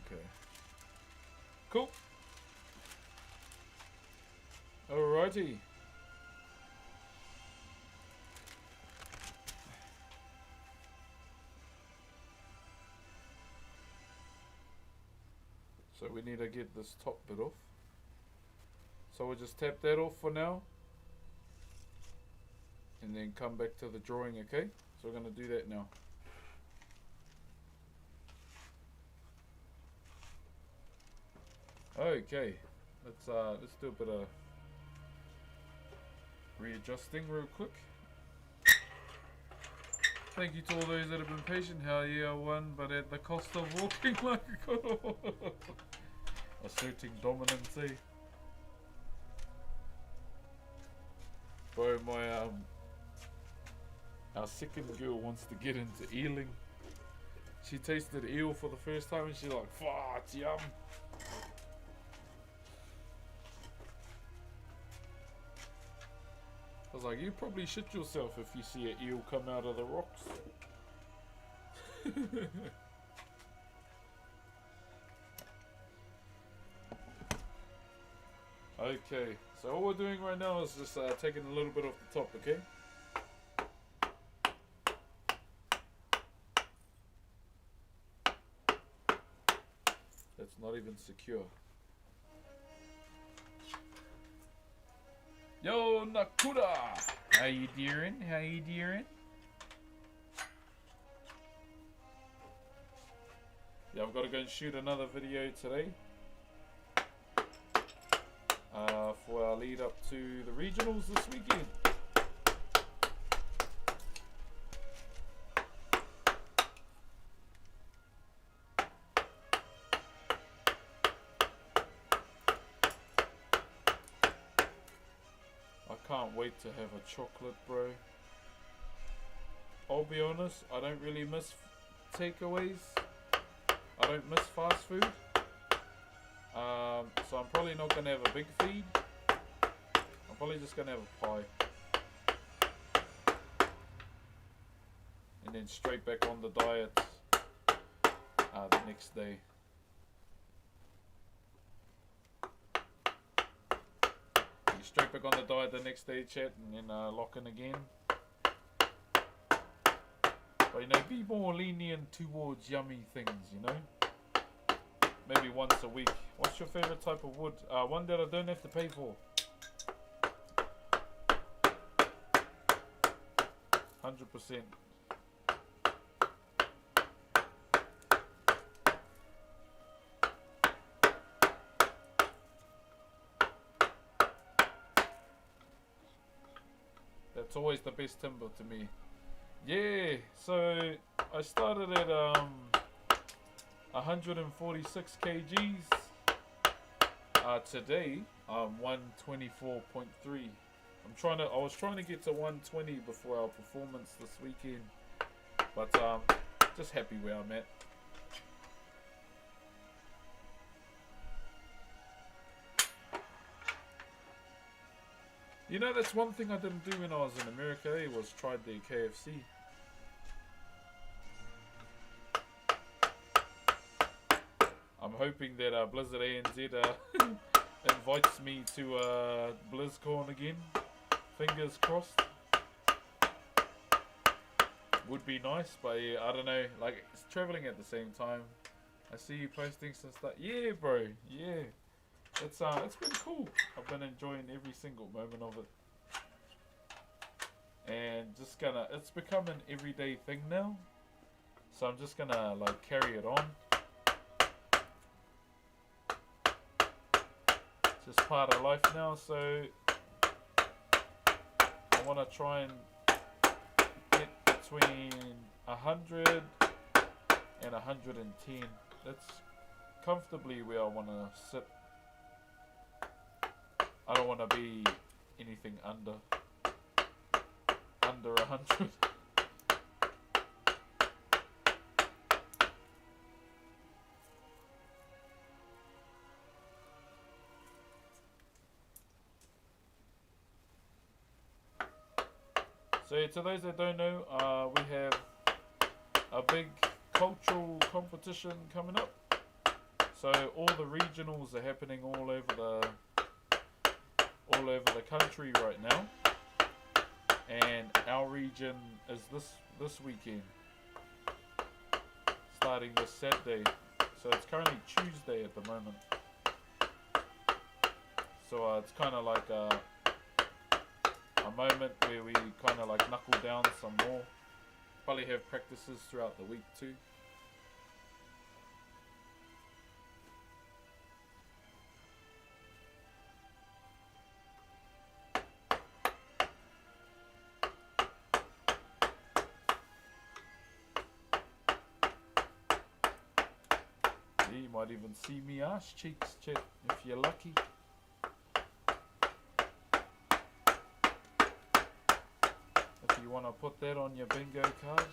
Okay. Cool. Alrighty. So we need to get this top bit off. So we'll just tap that off for now. And then come back to the drawing, okay? So we're going to do that now. Okay. Let's do a bit of readjusting real quick. Thank you to all those that have been patient. Hell yeah, I won, but at the cost of walking like a good. Asserting dominance, eh? Bro, our second girl wants to get into eeling. She tasted eel for the first time and she's like, "Fuck, it's yum." I was like, you probably shit yourself if you see an eel come out of the rocks. Okay, so all we're doing right now is just taking a little bit off the top, okay? That's not even secure. Yo, Nakura! How you doing? How you doing? Yeah, I've got to go and shoot another video today. For our lead up to the regionals this weekend. I can't wait to have a chocolate, bro. I'll be honest, I don't really miss takeaways. I don't miss fast food. So I'm probably not going to have a big feed. I'm probably just going to have a pie. And then straight back on the diet the next day. Straight back on the diet the next day, chat, and then lock in again. But you know, be more lenient towards yummy things, you know. Maybe once a week. What's your favorite type of wood? One that I don't have to pay for. 100%. That's always the best timber to me. Yeah, so I started at 146 kgs. Today I'm 124.3. I was trying to get to 120 before our performance this weekend, but just happy where I'm at. You know, that's one thing I didn't do when I was in America, was tried the KFC. I'm hoping that Blizzard ANZ invites me to BlizzCon again. Fingers crossed. Would be nice, but yeah, I don't know. Like, it's traveling at the same time. I see you posting some stuff. Yeah, bro. Yeah. It's been cool. I've been enjoying every single moment of it. And just it's become an everyday thing now. So I'm just gonna like carry it on. It's just part of life now, so I wanna try and get between 100 and 110. That's comfortably where I wanna sit. I don't want to be anything under 100. So to those that don't know, we have a big cultural competition coming up. So all the regionals are happening all over the country right now, and our region is this weekend, starting this Saturday. So it's currently Tuesday at the moment. So it's kind of like a moment where we kind of like knuckle down some more. Probably have practices throughout the week too. You might even see me ass cheeks, chat, if you're lucky. If you want to put that on your bingo card.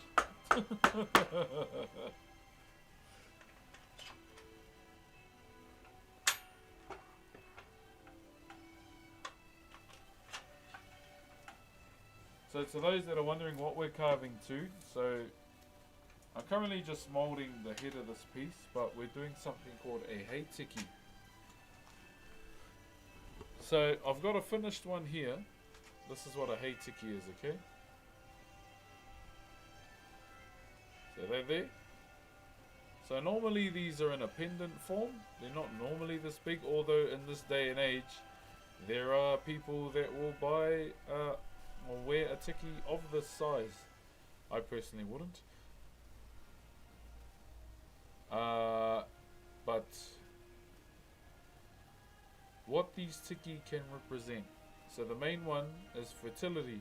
So to those that are wondering what we're carving to, so I'm currently just moulding the head of this piece, but we're doing something called a heitiki. So I've got a finished one here. This is what a hei tiki is, okay? So they're there. So normally these are in a pendant form. They're not normally this big, although in this day and age, there are people that will buy or wear a tiki of this size. I personally wouldn't. But what these tiki can represent. So the main one is fertility.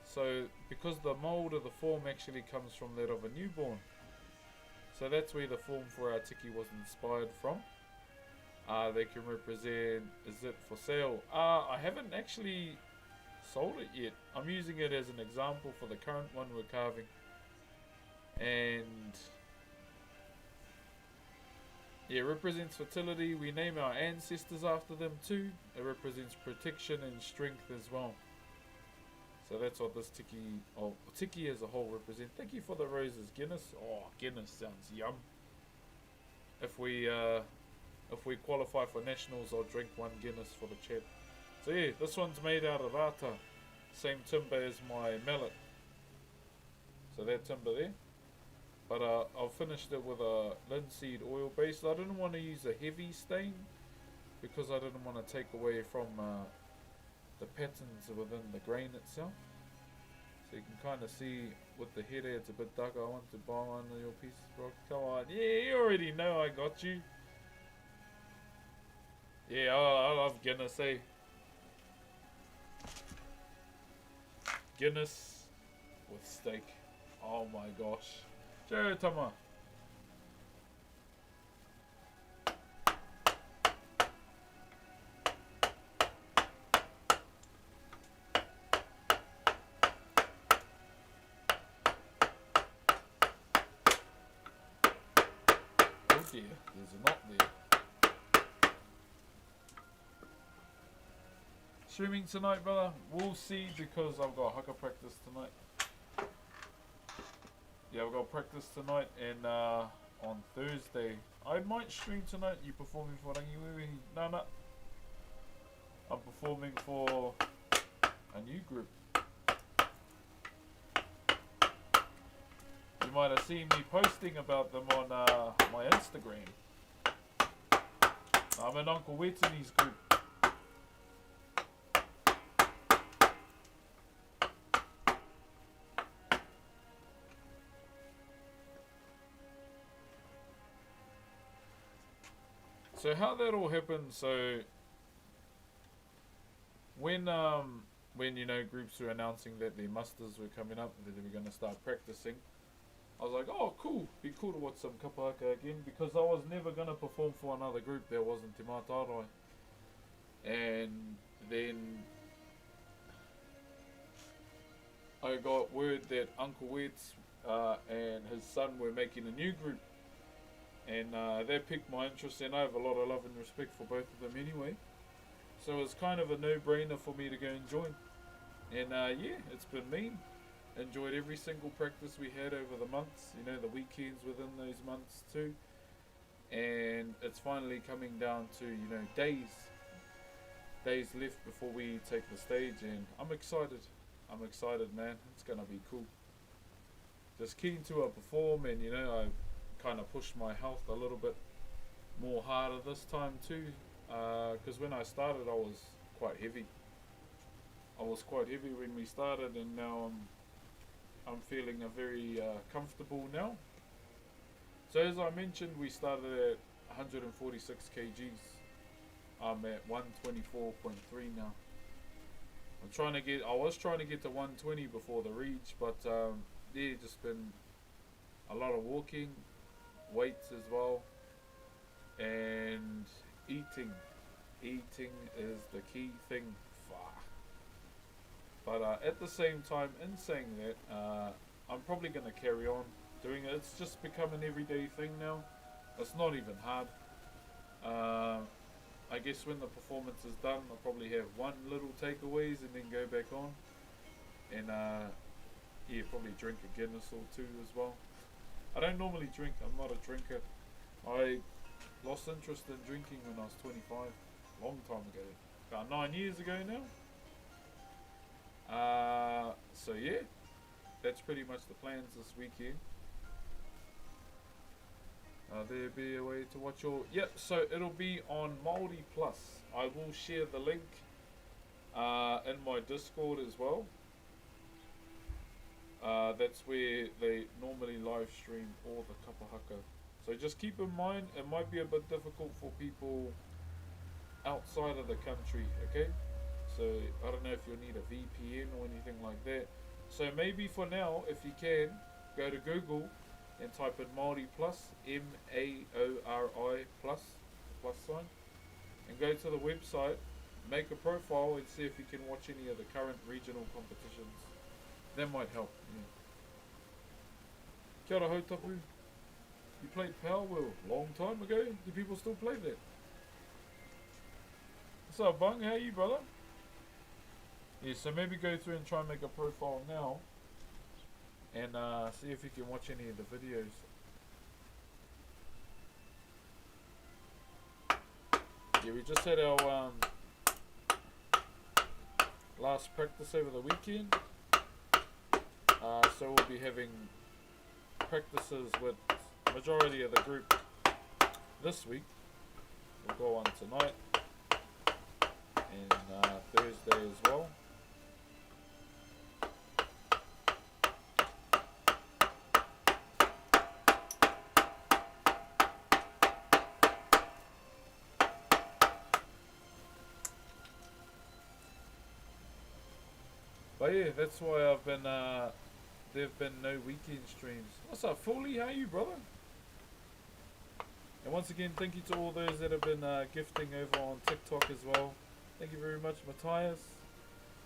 So because the mold of the form actually comes from that of a newborn. So that's where the form for our tiki was inspired from. They can represent, is it for sale? I haven't actually sold it yet. I'm using it as an example for the current one we're carving. And yeah, it represents fertility. We name our ancestors after them too. It represents protection and strength as well. So that's what this tiki, or tiki as a whole, represents. Thank you for the roses, Guinness. Oh, Guinness sounds yum. If we qualify for nationals, I'll drink one Guinness for the chat. So yeah, this one's made out of rata, same timber as my mallet. So that timber there. But I've finished it with a linseed oil base. I didn't want to use a heavy stain because I didn't want to take away from the patterns within the grain itself. So you can kind of see with the header it's a bit darker. I want to buy one of your pieces, bro. Come on. Yeah, you already know I got you. Yeah, I love Guinness, eh? Guinness with steak. Oh my gosh. Sure, Tama. Oh dear, there's a knot there. Streaming tonight, brother? We'll see because I've got haka practice tonight. Yeah, I've got practice tonight and on Thursday. I might stream tonight. You performing for Rangiwewe? No. I'm performing for a new group. You might have seen me posting about them on my Instagram. I'm in Uncle Wetini's group. So how that all happened, so when you know groups were announcing that their musters were coming up, that they were going to start practicing, I was like, oh cool, be cool to watch some kapahaka again, because I was never going to perform for another group that wasn't Te Mātauroi. And then I got word that Uncle Wets and his son were making a new group. And that piqued my interest, and I have a lot of love and respect for both of them anyway. So it was kind of a no-brainer for me to go and join. And yeah, it's been mean. Enjoyed every single practice we had over the months, you know, the weekends within those months too. And it's finally coming down to, you know, days left before we take the stage, and I'm excited. I'm excited, man. It's gonna be cool. Just keen to perform, and you know, I kind of pushed my health a little bit more harder this time too, because when I started I was quite heavy. I was quite heavy when we started, and now I'm feeling very comfortable now. So as I mentioned, we started at 146 kgs. I'm at 124.3 now. I was trying to get to 120 before the reach, but yeah, just been a lot of walking, weights as well, and eating. Eating is the key thing. But at the same time, in saying that, I'm probably going to carry on doing it. It's just become an everyday thing now. It's not even hard. I guess when the performance is done, I'll probably have one little takeaways and then go back on. And yeah, probably drink a Guinness or two as well. I don't normally drink. I'm not a drinker. I lost interest in drinking when I was 25. long time ago, about 9 years ago now. So yeah, that's pretty much the plans this weekend. There be a way to watch your... Yep, so it'll be on Maori Plus. I will share the link in my Discord as well. That's where they normally live stream all the kapahaka. So just keep in mind, it might be a bit difficult for people outside of the country, okay? So I don't know if you'll need a VPN or anything like that. So maybe for now, if you can, go to Google and type in Maori Plus, MAORI plus, plus sign, and go to the website, make a profile and see if you can watch any of the current regional competitions. That might help. Yeah. Kia ora hautapu. You played Power Wheel a long time ago. Do people still play that? What's up, Bung? How are you, brother? Yeah, so maybe go through and try and make a profile now and see if you can watch any of the videos. Yeah, we just had our last practice over the weekend. So we'll be having practices with majority of the group this week. We'll go on tonight and Thursday as well. But yeah, that's why I've been, there've been no weekend streams. What's up, Foley? How are you, brother? And once again, thank you to all those that have been gifting over on TikTok as well. Thank you very much, Matthias.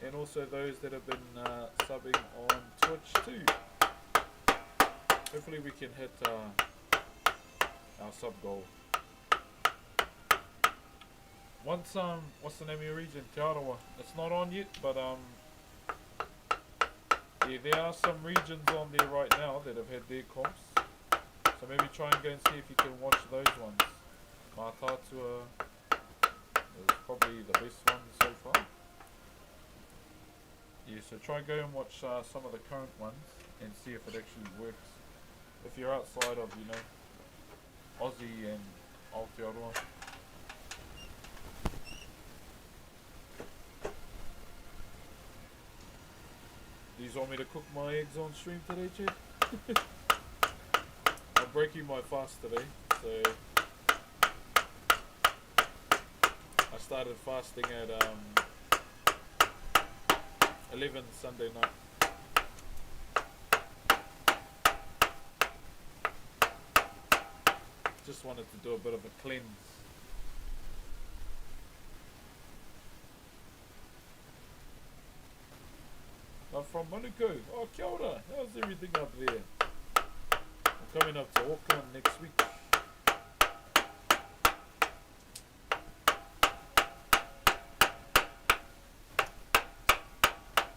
And also those that have been subbing on Twitch too. Hopefully we can hit our sub goal. Once, what's the name of your region? Te Arawa. It's not on yet, but yeah, there are some regions on there right now that have had their comps. So maybe try and go and see if you can watch those ones. Matatua is probably the best one so far. Yeah, so try and go and watch some of the current ones and see if it actually works. If you're outside of, you know, Aussie and Aotearoa. Do you want me to cook my eggs on stream today, Chad? I'm breaking my fast today, so I started fasting at 11 Sunday night. Just wanted to do a bit of a cleanse. I'm from Manukau. Oh, kia ora. How's everything up there? I'm coming up to Auckland next week.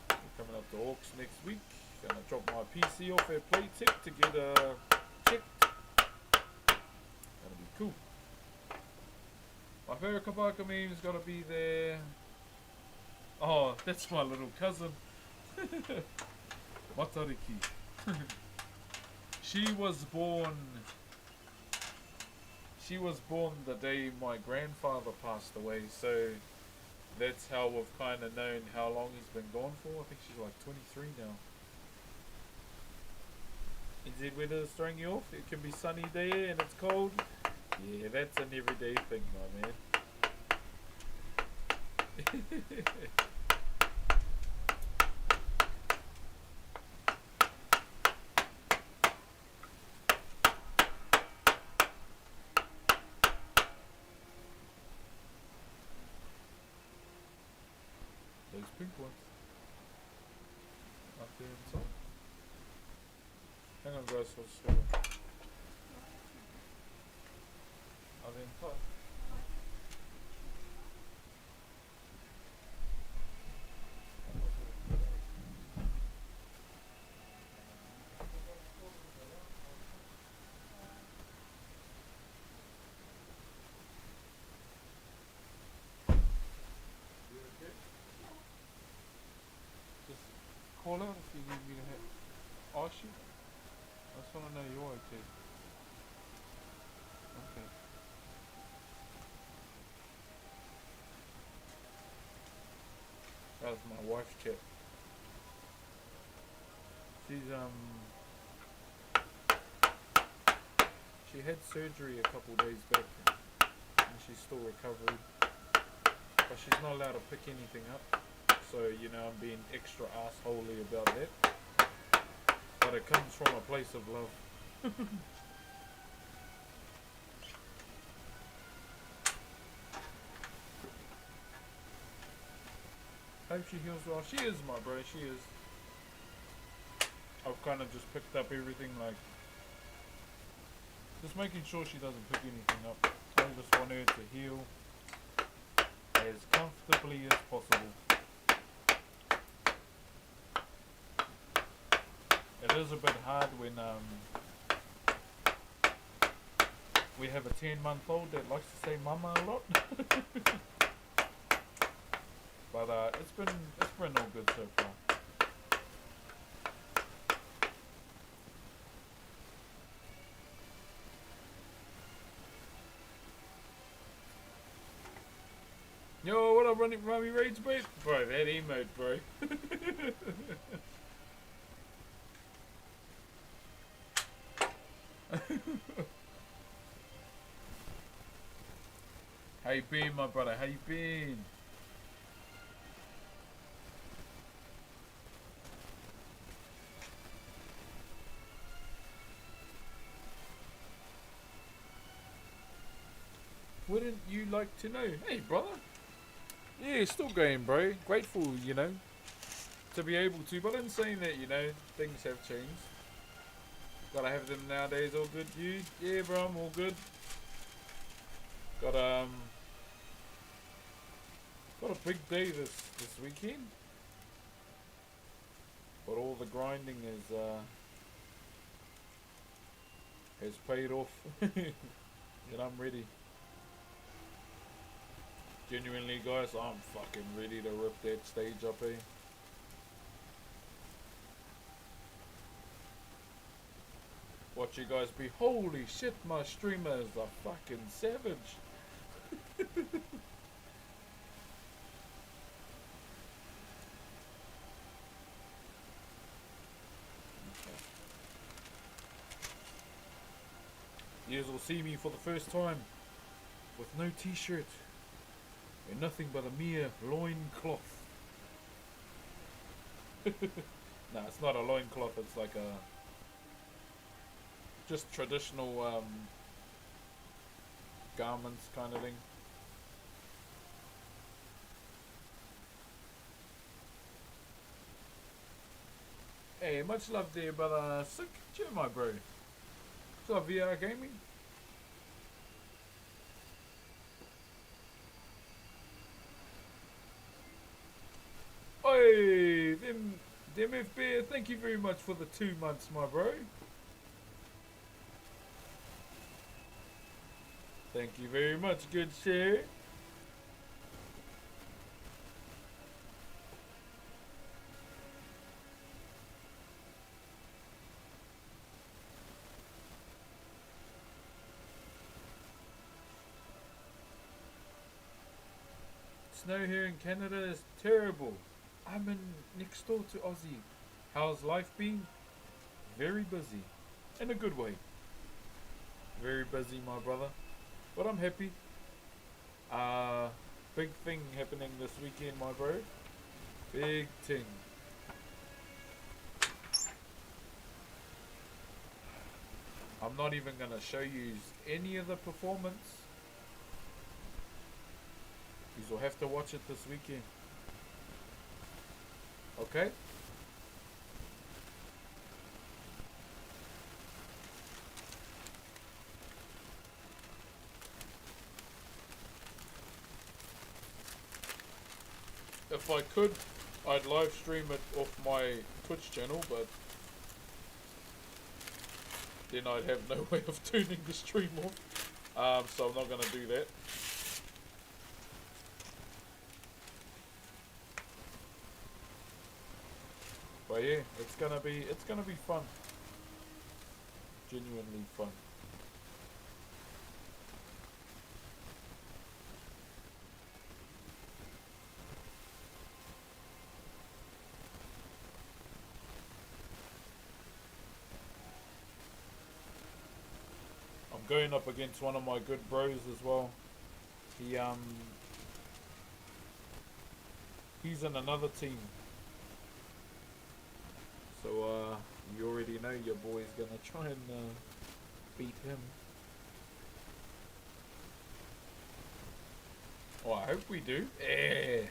I'm coming up to Auckland next week. Gonna drop my PC off at Playtech to get checked. That'll be cool. My favourite kapaka meme's gotta be there. Oh, that's my little cousin. Matariki. She was born the day my grandfather passed away, so that's how we've kind of known how long he's been gone for. I think she's like 23 now. Is it weather throwing you off? It can be sunny there and it's cold. Yeah, that's an everyday thing, my man. Those pink ones. Up there inside. Hang on guys, we'll just go. Are they inside? How's my wife's chat? She's she had surgery a couple days back, and she's still recovering. But she's not allowed to pick anything up. So, I'm being extra assholey about that. But it comes from a place of love. Hope she heals well. She is, my bro, she is. I've kind of just picked up everything, like, just making sure she doesn't pick anything up. I just want her to heal as comfortably as possible. It is a bit hard when we have a 10-month-old that likes to say mama a lot. But it's been all good so far. Yo, what up, Rummy Rage, bro? Bro, that emote, bro. How you been, my brother? How you been? Wouldn't you like to know? Hey, brother. Yeah, still going, bro. Grateful, to be able to. But in saying that, things have changed. Gotta have them nowadays. All good, you? Yeah, bro, I'm all good. Got a big day this weekend. But all the grinding has paid off. And I'm ready. Genuinely, guys, I'm fucking ready to rip that stage up, eh? Watch you guys be, holy shit, my streamer is a fucking savage. You will see me for the first time with no t-shirt and nothing but a mere loin cloth. Nah, it's not a loin cloth, it's like a just traditional garments kind of thing. Hey, much love there, brother. Sick. Cheer, my bro. What's up, VR Gaming? Oi, them FB, thank you very much for the 2 months, my bro. Thank you very much, good share. Snow here in Canada is terrible. I'm in next door to Aussie. How's life been? Very busy. In a good way. Very busy, my brother. But I'm happy. Big thing happening this weekend, my bro. Big thing. I'm not even gonna show you any of the performance. You'll have to watch it this weekend. Okay? If I could, I'd live stream it off my Twitch channel, but then I'd have no way of turning the stream off. So I'm not gonna do that. But yeah, it's gonna be fun. Genuinely fun. going up against one of my good bros as well. He he's in another team. So you already know your boy's gonna try and beat him. Oh, I hope we do. Eh.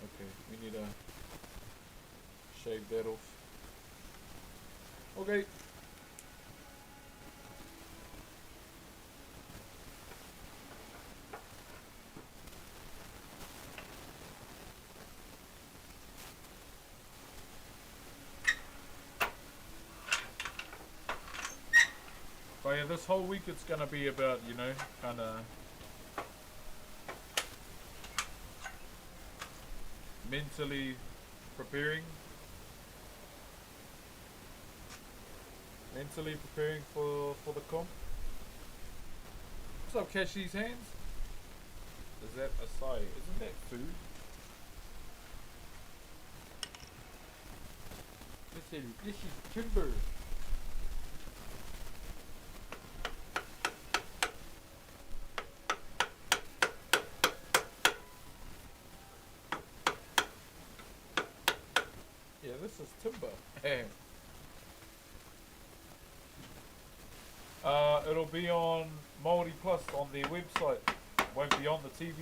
Okay, we need to shave that off. Okay. But yeah, this whole week it's gonna be about, you know, kinda mentally preparing. Mentally preparing for the comp. What's up, Cashy's hands? Is that acai? Isn't that food? This is timber. Yeah, this is timber. It'll be on Maori Plus on their website. Won't be on the TV.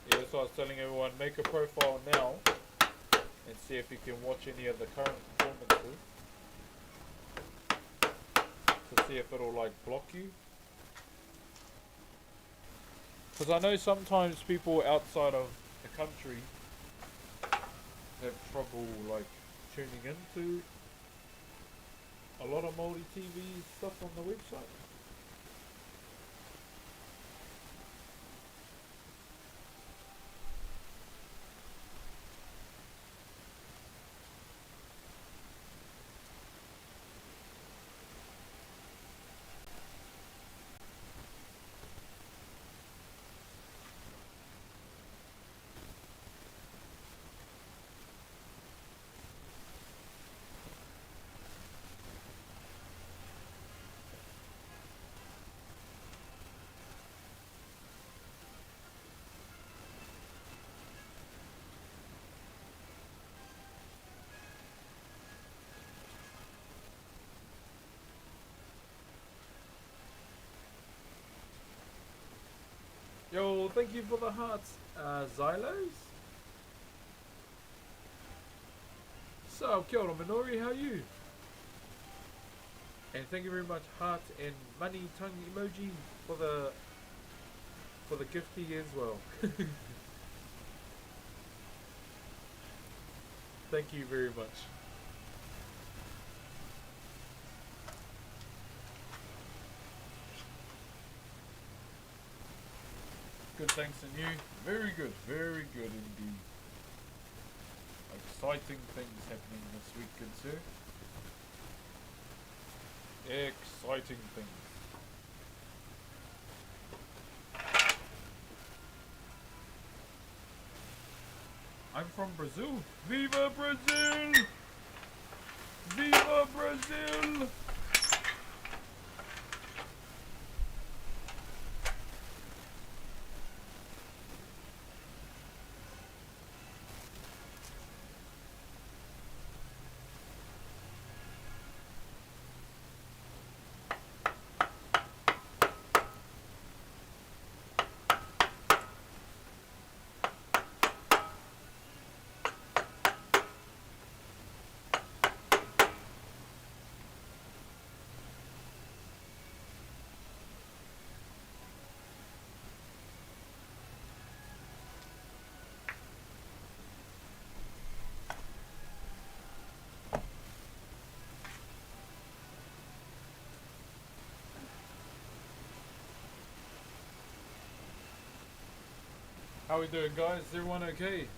Yeah, so I was telling everyone, make a profile now and see if you can watch any of the current performances to see if it'll like block you. Because I know sometimes people outside of the country have trouble like tuning into a lot of Maori TV stuff on the website. Yo, thank you for the hearts, Xylos. So, kia ora Minori, how are you? And thank you very much, heart and money tongue emoji for the gifty as well. Thank you very much. Good, thanks and you. Very good indeed. Exciting things happening this week, good sir. Exciting things. I'm from Brazil. Viva Brazil! Viva Brazil! How we doing, guys? Is everyone okay?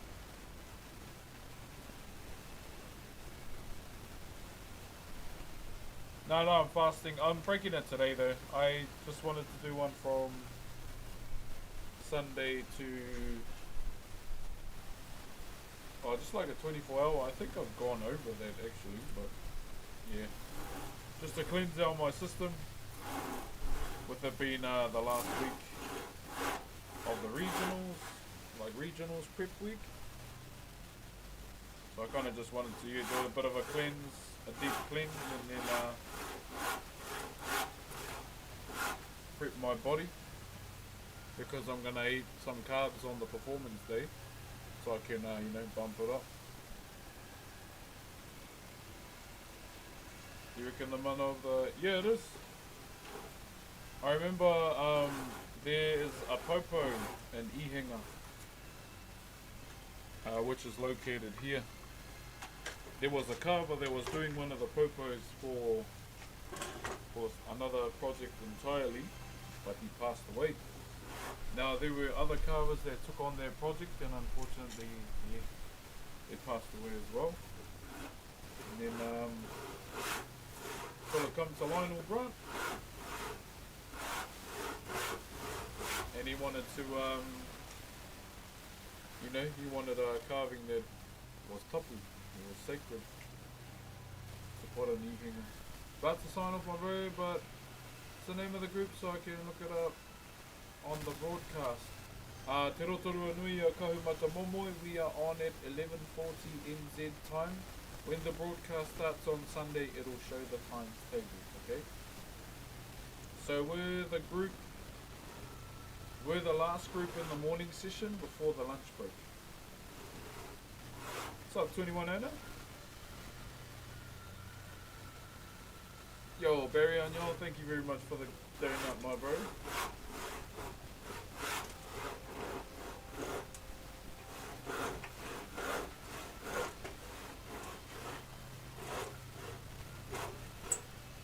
No, I'm fasting. I'm breaking it today though. I just wanted to do one from Sunday to just like a 24-hour. I think I've gone over that actually, but yeah, just to cleanse out my system. With it being the last week of the regionals, like regionals prep week. So I kind of just wanted to do a bit of a cleanse, a deep cleanse, and then prep my body. Because I'm going to eat some carbs on the performance day. So I can, bump it up. You reckon the man of the... Yeah, it is. I remember there is a popo in Ihinga, which is located here. There was a carver that was doing one of the popos for another project entirely, but he passed away. Now there were other carvers that took on their project, and unfortunately, they passed away as well. And then so it comes to Lionel Grant. And he wanted to, he wanted a carving that was tapu, it was sacred to put on Ihinga. About to sign off my bro, but it's the name of the group so I can look it up on the broadcast. Te Rotorua Nui a Kahumata Momoi, we are on at 11:40 NZ time. When the broadcast starts on Sunday, it'll show the times table, okay? So we're the last group in the morning session before the lunch break. What's up, 21 Owner? Yo, Barry Anyo, thank you very much for the donut, my bro.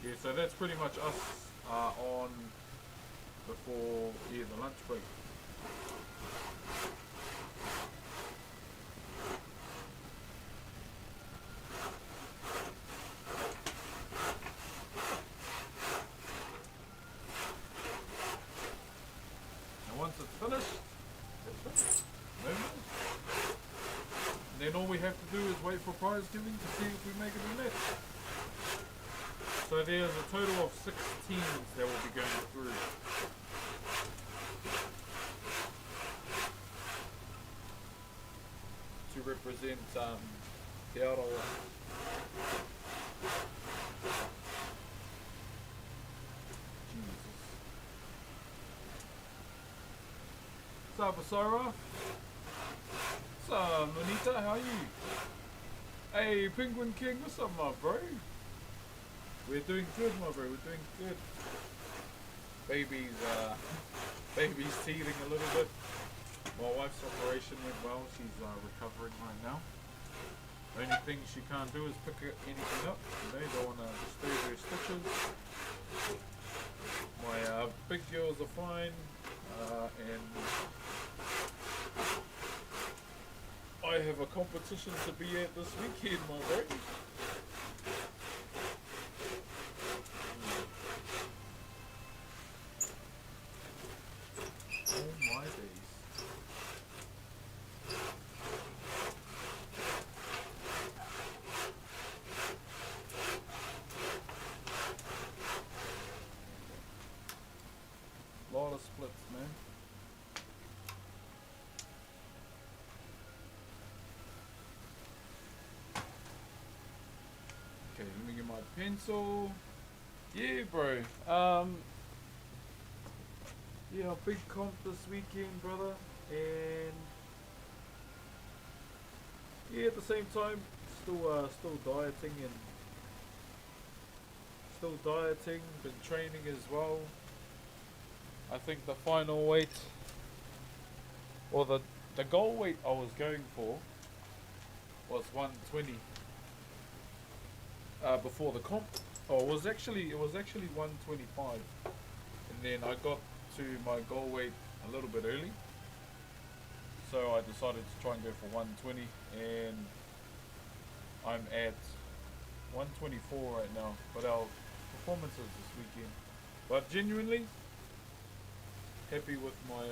Yeah, so that's pretty much us on before the lunch break. And once it's finished, it's finished. No more. And then all we have to do is wait for prize giving to see if we make it in there. So there's a total of 6 teams that will be going through. To represent Te Arawa. Jesus. What's up, Asara? What's up, Monita? How are you? Hey, Penguin King, what's up, my bro? We're doing good, my bro. We're doing good. Baby's teething a little bit. My wife's operation went well. She's recovering right now. The only thing she can't do is pick anything up. Don't want to disturb her stitches. My big girls are fine, and I have a competition to be at this weekend, my bro. Oh my days. Lot of splits, man. Okay, let me get my pencil. Yeah, bro. Yeah, big comp this weekend, brother. And yeah, at the same time, still dieting, been training as well. I think the final weight, or the goal weight I was going for was 120 before the comp. Oh, it was actually 125, and then I got to my goal weight a little bit early, so I decided to try and go for 120, and I'm at 124 right now. But our performances this weekend. But genuinely happy with my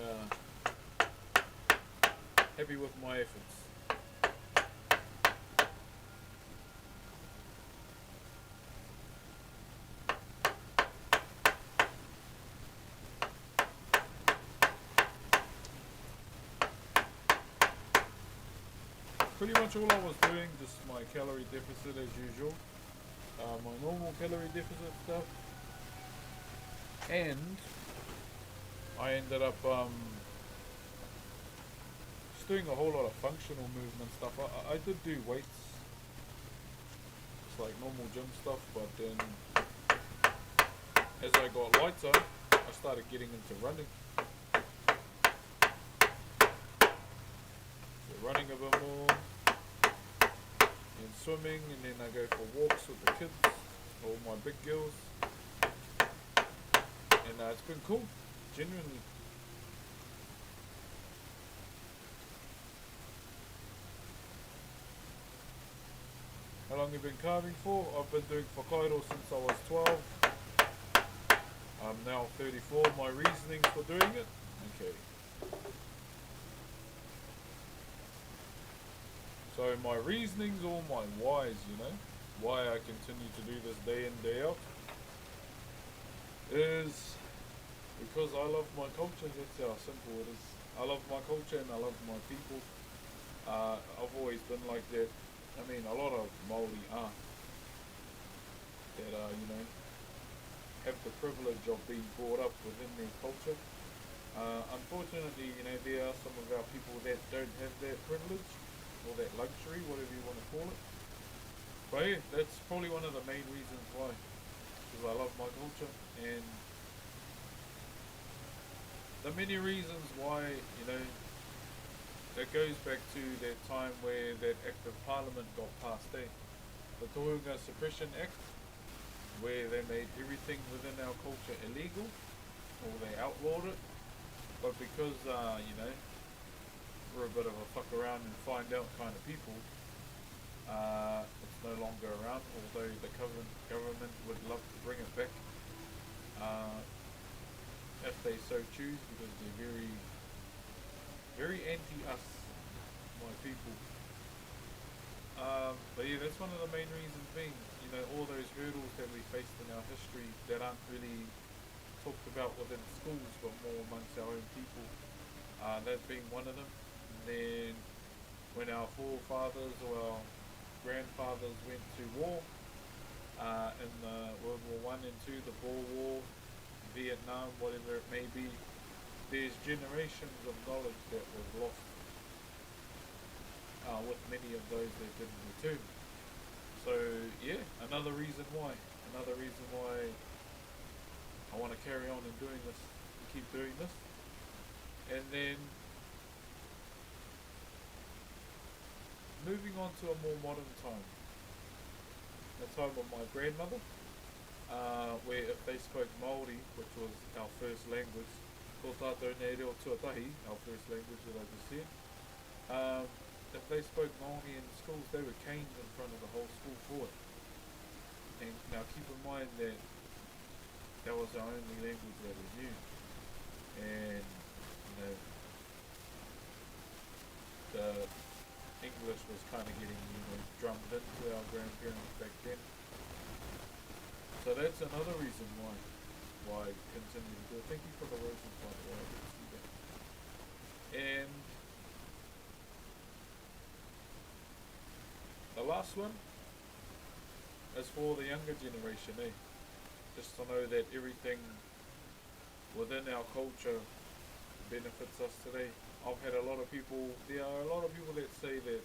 efforts. Pretty much all I was doing, just my calorie deficit as usual, my normal calorie deficit stuff, and I ended up just doing a whole lot of functional movement stuff. I did do weights, just like normal gym stuff, but then as I got lighter, I started getting into running. So running a bit more, and swimming, and then I go for walks with the kids, all my big girls, and it's been cool, genuinely. How long have you been carving for? I've been doing Whakairo since I was 12. I'm now 34. My reasonings for doing it? Okay. So my reasonings or my whys, why I continue to do this day in, day out, is because I love my culture. That's how simple it is. I love my culture and I love my people. I've always been like that. I mean, a lot of Maori are that have the privilege of being brought up within their culture. Unfortunately, there are some of our people that don't have that privilege or that luxury, whatever you want to call it. But yeah, that's probably one of the main reasons why, because I love my culture, and the many reasons why, that goes back to that time where that Act of Parliament got passed, the Tohunga Suppression Act, where they made everything within our culture illegal, or they outlawed it. But because, we're a bit of a fuck around and find out kind of people, it's no longer around, although the government would love to bring it back, if they so choose, because they're very, very anti-us, my people. But yeah, that's one of the main reasons being, all those hurdles that we faced in our history that aren't really talked about within schools, but more amongst our own people. That being one of them. And then when our forefathers or our grandfathers went to war, in the World War I and II, the Boer War, Vietnam, whatever it may be, there's generations of knowledge that was lost, with many of those that didn't return. So yeah, another reason why I want to carry on and doing this, keep doing this. And then moving on to a more modern time, the time of my grandmother, where if they spoke Maori, which was our first language, ko tātou nei reo tuatahi, our first language that I just said, if they spoke Maori in schools, they were caned in front of the whole school for it. And now keep in mind that that was the only language that we knew. And, the English was kind of getting, drummed into our grandparents back then. So that's another reason why I continue to do it. Thank you for the roses, by the way. I didn't see that. And the last one is for the younger generation, just to know that everything within our culture benefits us today. I've had there are a lot of people that say that,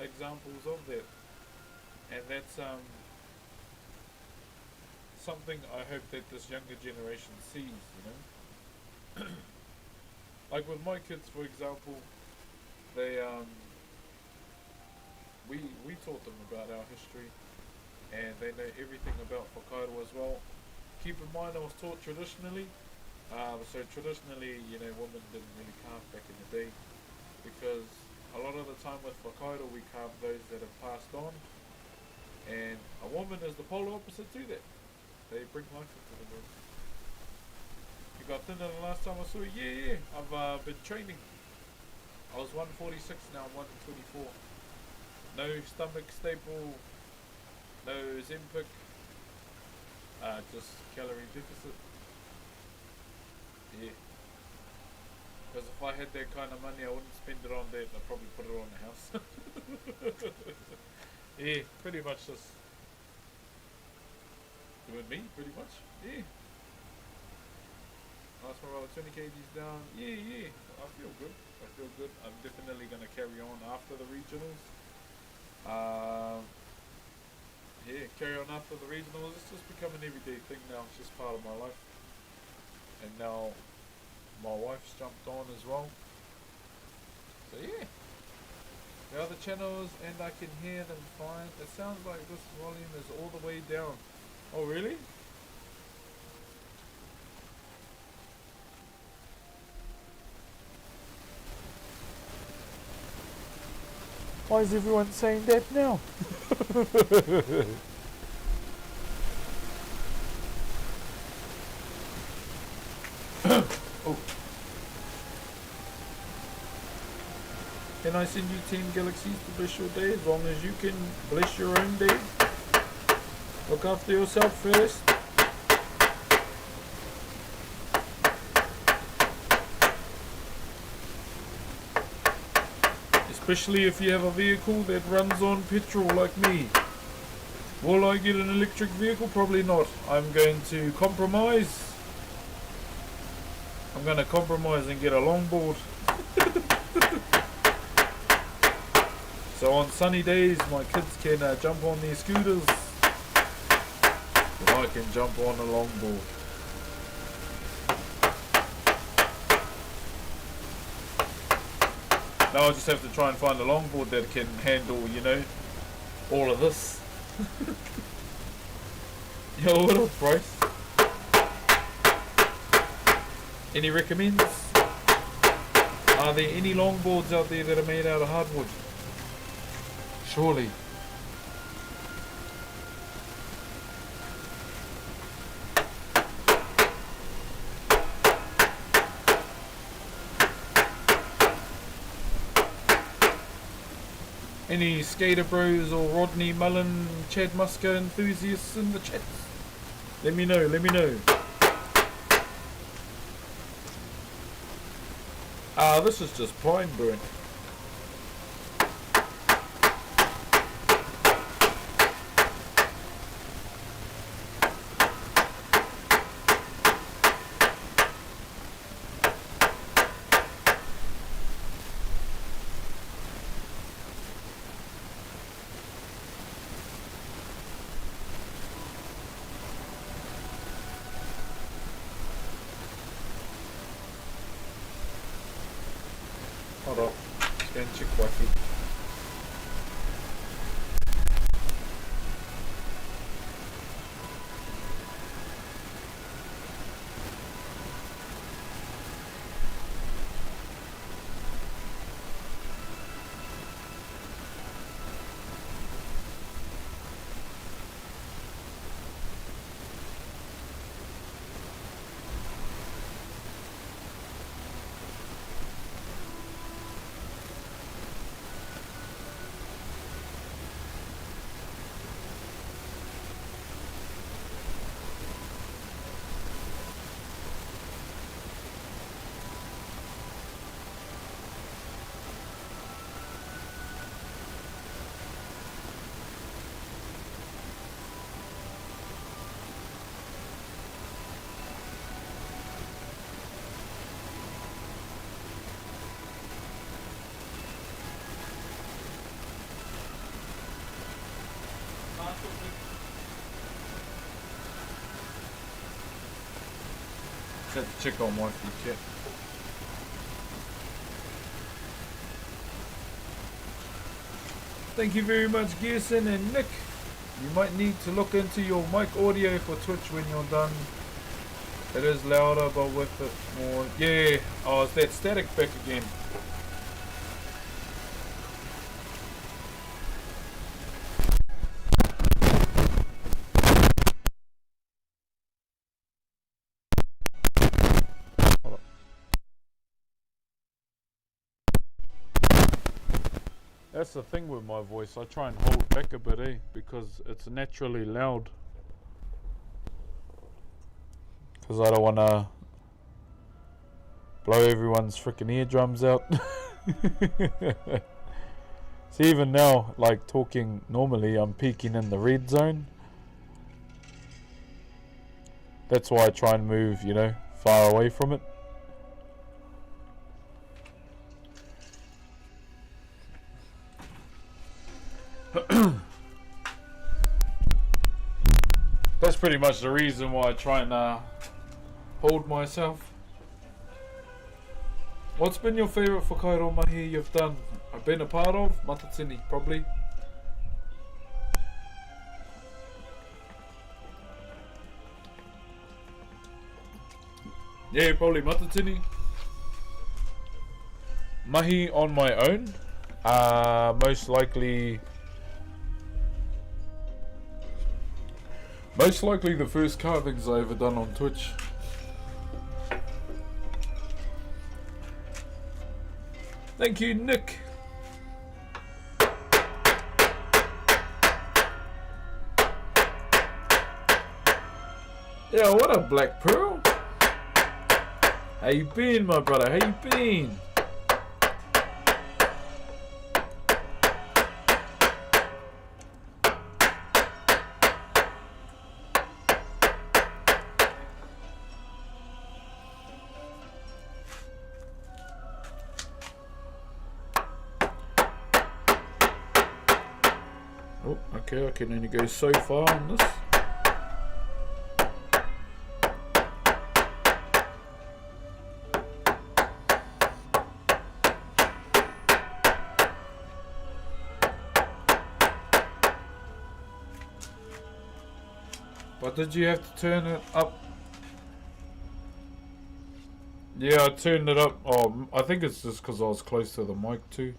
examples of that. And that's something I hope that this younger generation sees, Like with my kids, for example, they we taught them about our history, and they know everything about Whakairo as well. Keep in mind I was taught traditionally, so traditionally, women didn't really carve back in the day, because a lot of the time with Whakairo we carve those that have passed on, and a woman is the polar opposite to that. They bring life into the world. You got thinner the last time I saw you? Yeah. I've been training. I was 146, now I'm 124. No stomach staple, no Zempic, just calorie deficit. Yeah. Because if I had that kind of money, I wouldn't spend it on that. I'd probably put it on the house. Yeah, pretty much just doing me, pretty much. Yeah. Last one, about 20 kgs down. Yeah. I feel good. I'm definitely going to carry on after the regionals. Yeah, carry on after the regionals. It's just become an everyday thing now. It's just part of my life. And now my wife's jumped on as well. So yeah. The other channels, and I can hear them fine. It sounds like this volume is all the way down. Oh really? Why is everyone saying that now? Oh. Can I send you 10 galaxies to bless your day? As long as you can bless your own day. Look after yourself first. Especially if you have a vehicle that runs on petrol like me. Will I get an electric vehicle? Probably not. I'm going to compromise. I'm going to compromise and get a longboard. So on sunny days my kids can jump on their scooters. And I can jump on a longboard. Now I just have to try and find a longboard that can handle, you know, all of this. Yo, what up, Bryce? Any recommends? Are there any longboards out there that are made out of hardwood? Surely. Any Skater Bros or Rodney Mullen, Chad Musker enthusiasts in the chat? Let me know. This is just pine burn. Hold up, it's getting too quacky. Set the chick on one for kit. Thank you very much, Gearson and Nick. You might need to look into your mic audio for Twitch when you're done. It is louder, but with it more. Yeah, oh, it's that static back again. That's the thing with my voice. I try and hold back a bit, because it's naturally loud. Because I don't want to blow everyone's freaking eardrums out. See, even now, like talking normally, I'm peaking in the red zone. That's why I try and move, far away from it. That's pretty much the reason why I try and hold myself. What's been your favourite Whakairo mahi you've done? I've been a part of? Matatini, probably. Yeah, probably Matatini. Mahi on my own. Most likely the first carvings I ever done on Twitch. Thank you, Nick. Yeah, what up, Black Pearl? How you been, my brother? How you been? Oh, okay, I can only go so far on this. But did you have to turn it up? Yeah, I turned it up. Oh, I think it's just because I was close to the mic too.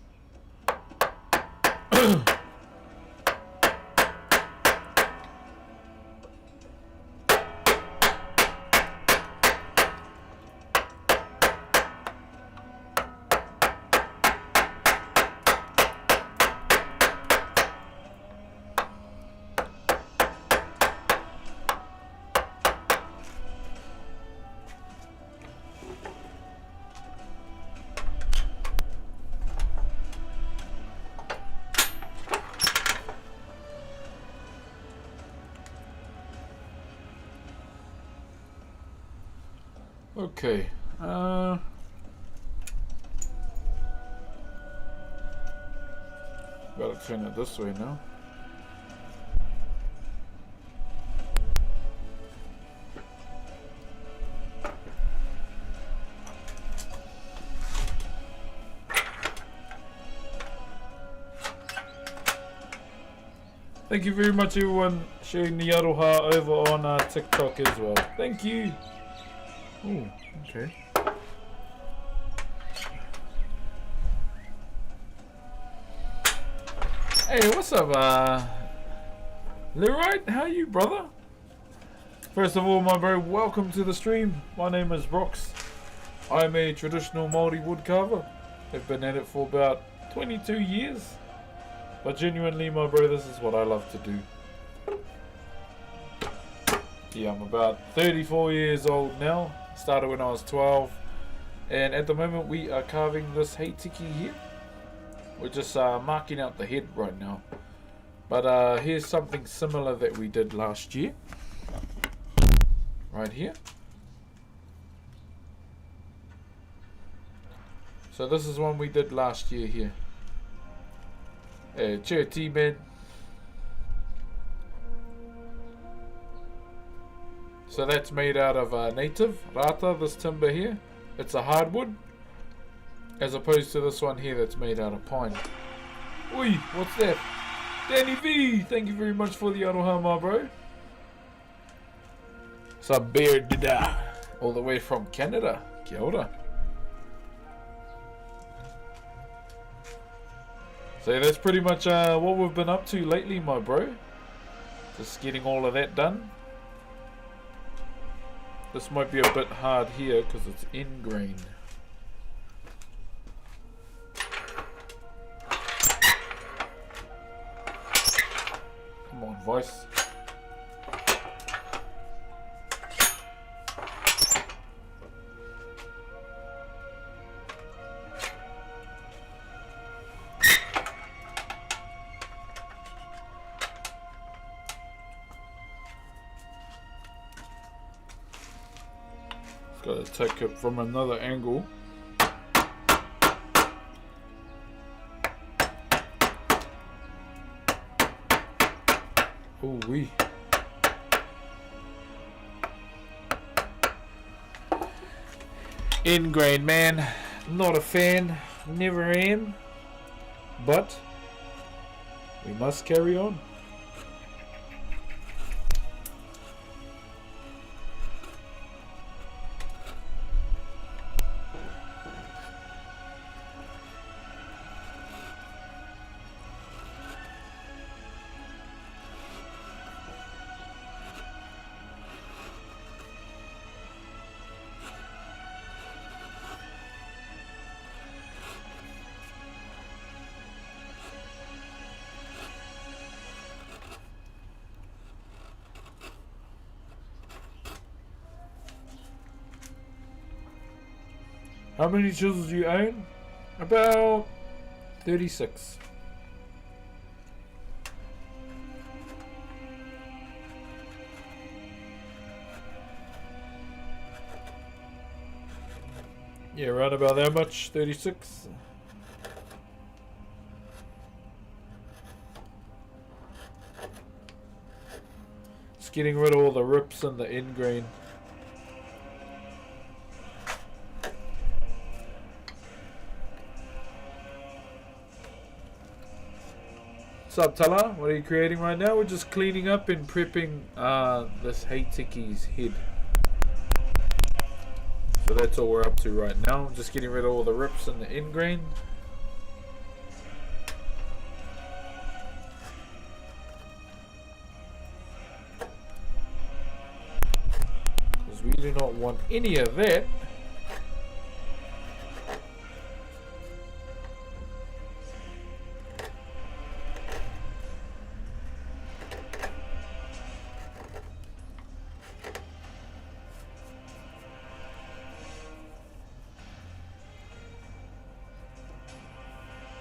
Okay, gotta turn it this way now. Thank you very much, everyone, sharing the aroha over on TikTok as well. Thank you. Oh, okay. Hey, what's up, Leroy? How are you, brother? First of all, my bro, welcome to the stream. My name is Brox. I'm a traditional Maori woodcarver. I've been at it for about 22 years. But genuinely, my bro, this is what I love to do. Yeah, I'm about 34 years old now. Started when I was 12, and at the moment we are carving this heitiki here. We're just marking out the head right now, but here's something similar that we did last year, right here. So this is one we did last year here. Cheer T-Man. So that's made out of native rata, this timber here. It's a hardwood, as opposed to this one here that's made out of pine. Oi, what's that? Danny V, thank you very much for the aroha, my bro. Some bear dida, all the way from Canada. Kia ora. So that's pretty much what we've been up to lately, my bro. Just getting all of that done. This might be a bit hard here because it's ingrained. vice. Got to take it from another angle. Ooh wee. Ingrain, man. Not a fan. Never am. But we must carry on. How many chisels do you own? About 36. Yeah, around about that much, 36. Just getting rid of all the rips and the end grain. What's up, Tala? What are you creating right now? We're just cleaning up and prepping this Heitiki's head. So that's all we're up to right now. Just getting rid of all the rips and the end grain. Because we do not want any of that.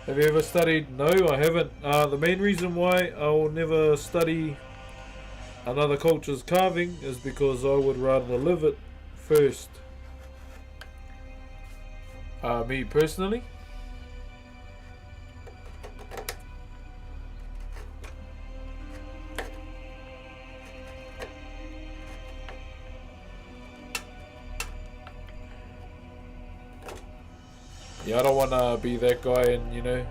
Have you ever studied? No, I haven't. The main reason why I will never study another culture's carving is because I would rather live it first. Me personally. Yeah, I don't want to be that guy and, you know,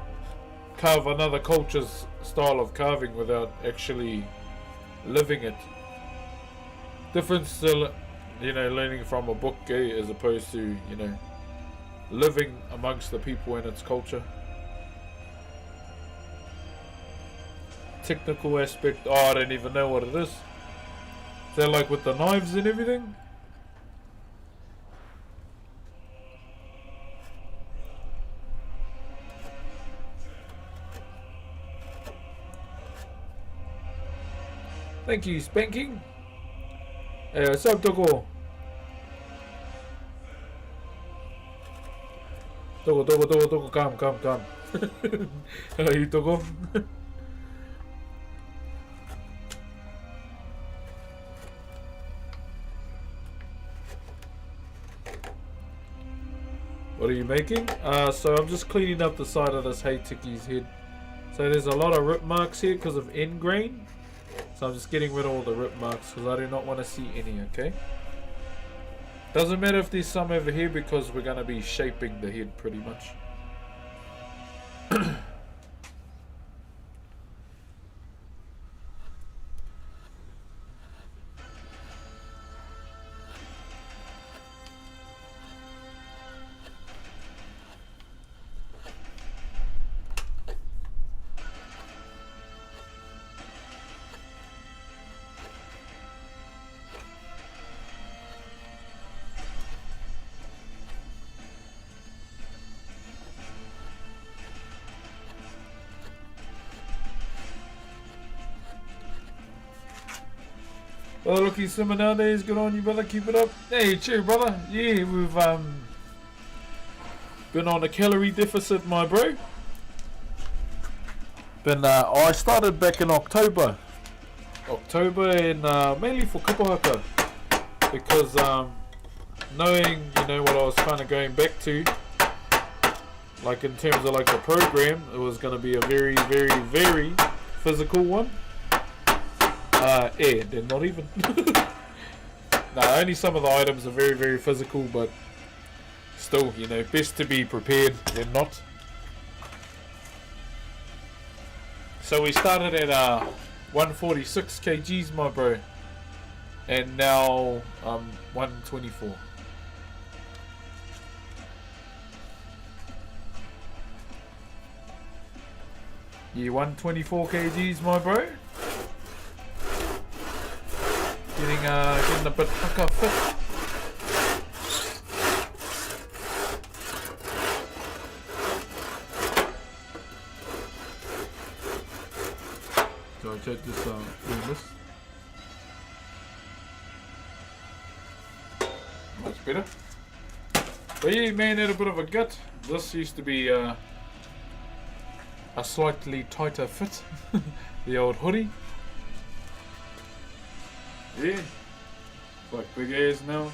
carve another culture's style of carving without actually living it. Difference to, you know, learning from a book, as opposed to, you know, living amongst the people in its culture. Technical aspect, oh, I don't even know what it is. Is that like with the knives and everything? Thank you, Spanking. Hey, what's up, Toko? Toko, come. How are you, Toko? What are you making? So I'm just cleaning up the side of this Heitiki's head. So there's a lot of rip marks here because of end grain. So I'm just getting rid of all the rip marks because I do not want to see any, okay? Doesn't matter if there's some over here because we're going to be shaping the head pretty much. Brother looking slimmer nowadays. Good on you, brother. Keep it up. Hey, cheer, brother. Yeah, we've been on a calorie deficit, my bro. I started back in October, and mainly for kupahaka, because knowing what I was kind of going back to, like in terms of like the program, it was going to be a very, very, very physical one. Then not even. No, only some of the items are very, very physical, but still, best to be prepared than not. So we started at 146 kgs, my bro, and now 124. Yeah, 124 kgs, my bro. Getting a bit haka fit. So I check this list. Much better. But yeah, man, had a bit of a gut. This used to be a slightly tighter fit. The old hoodie. Yeah, it's like big ears now.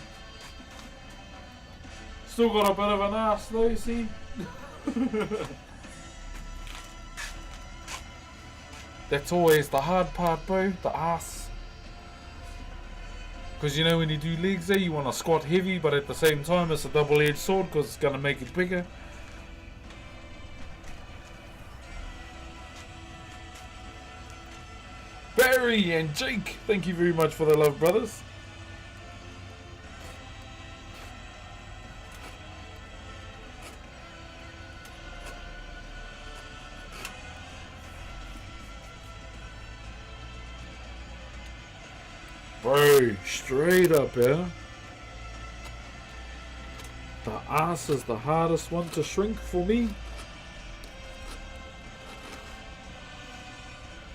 Still got a bit of an ass though, see? That's always the hard part, bro, the ass. Because when you do legs there, you want to squat heavy, but at the same time it's a double-edged sword because it's going to make it bigger. Barry and Jake, thank you very much for the love, brothers. Bro, straight up, yeah. The ass is the hardest one to shrink for me.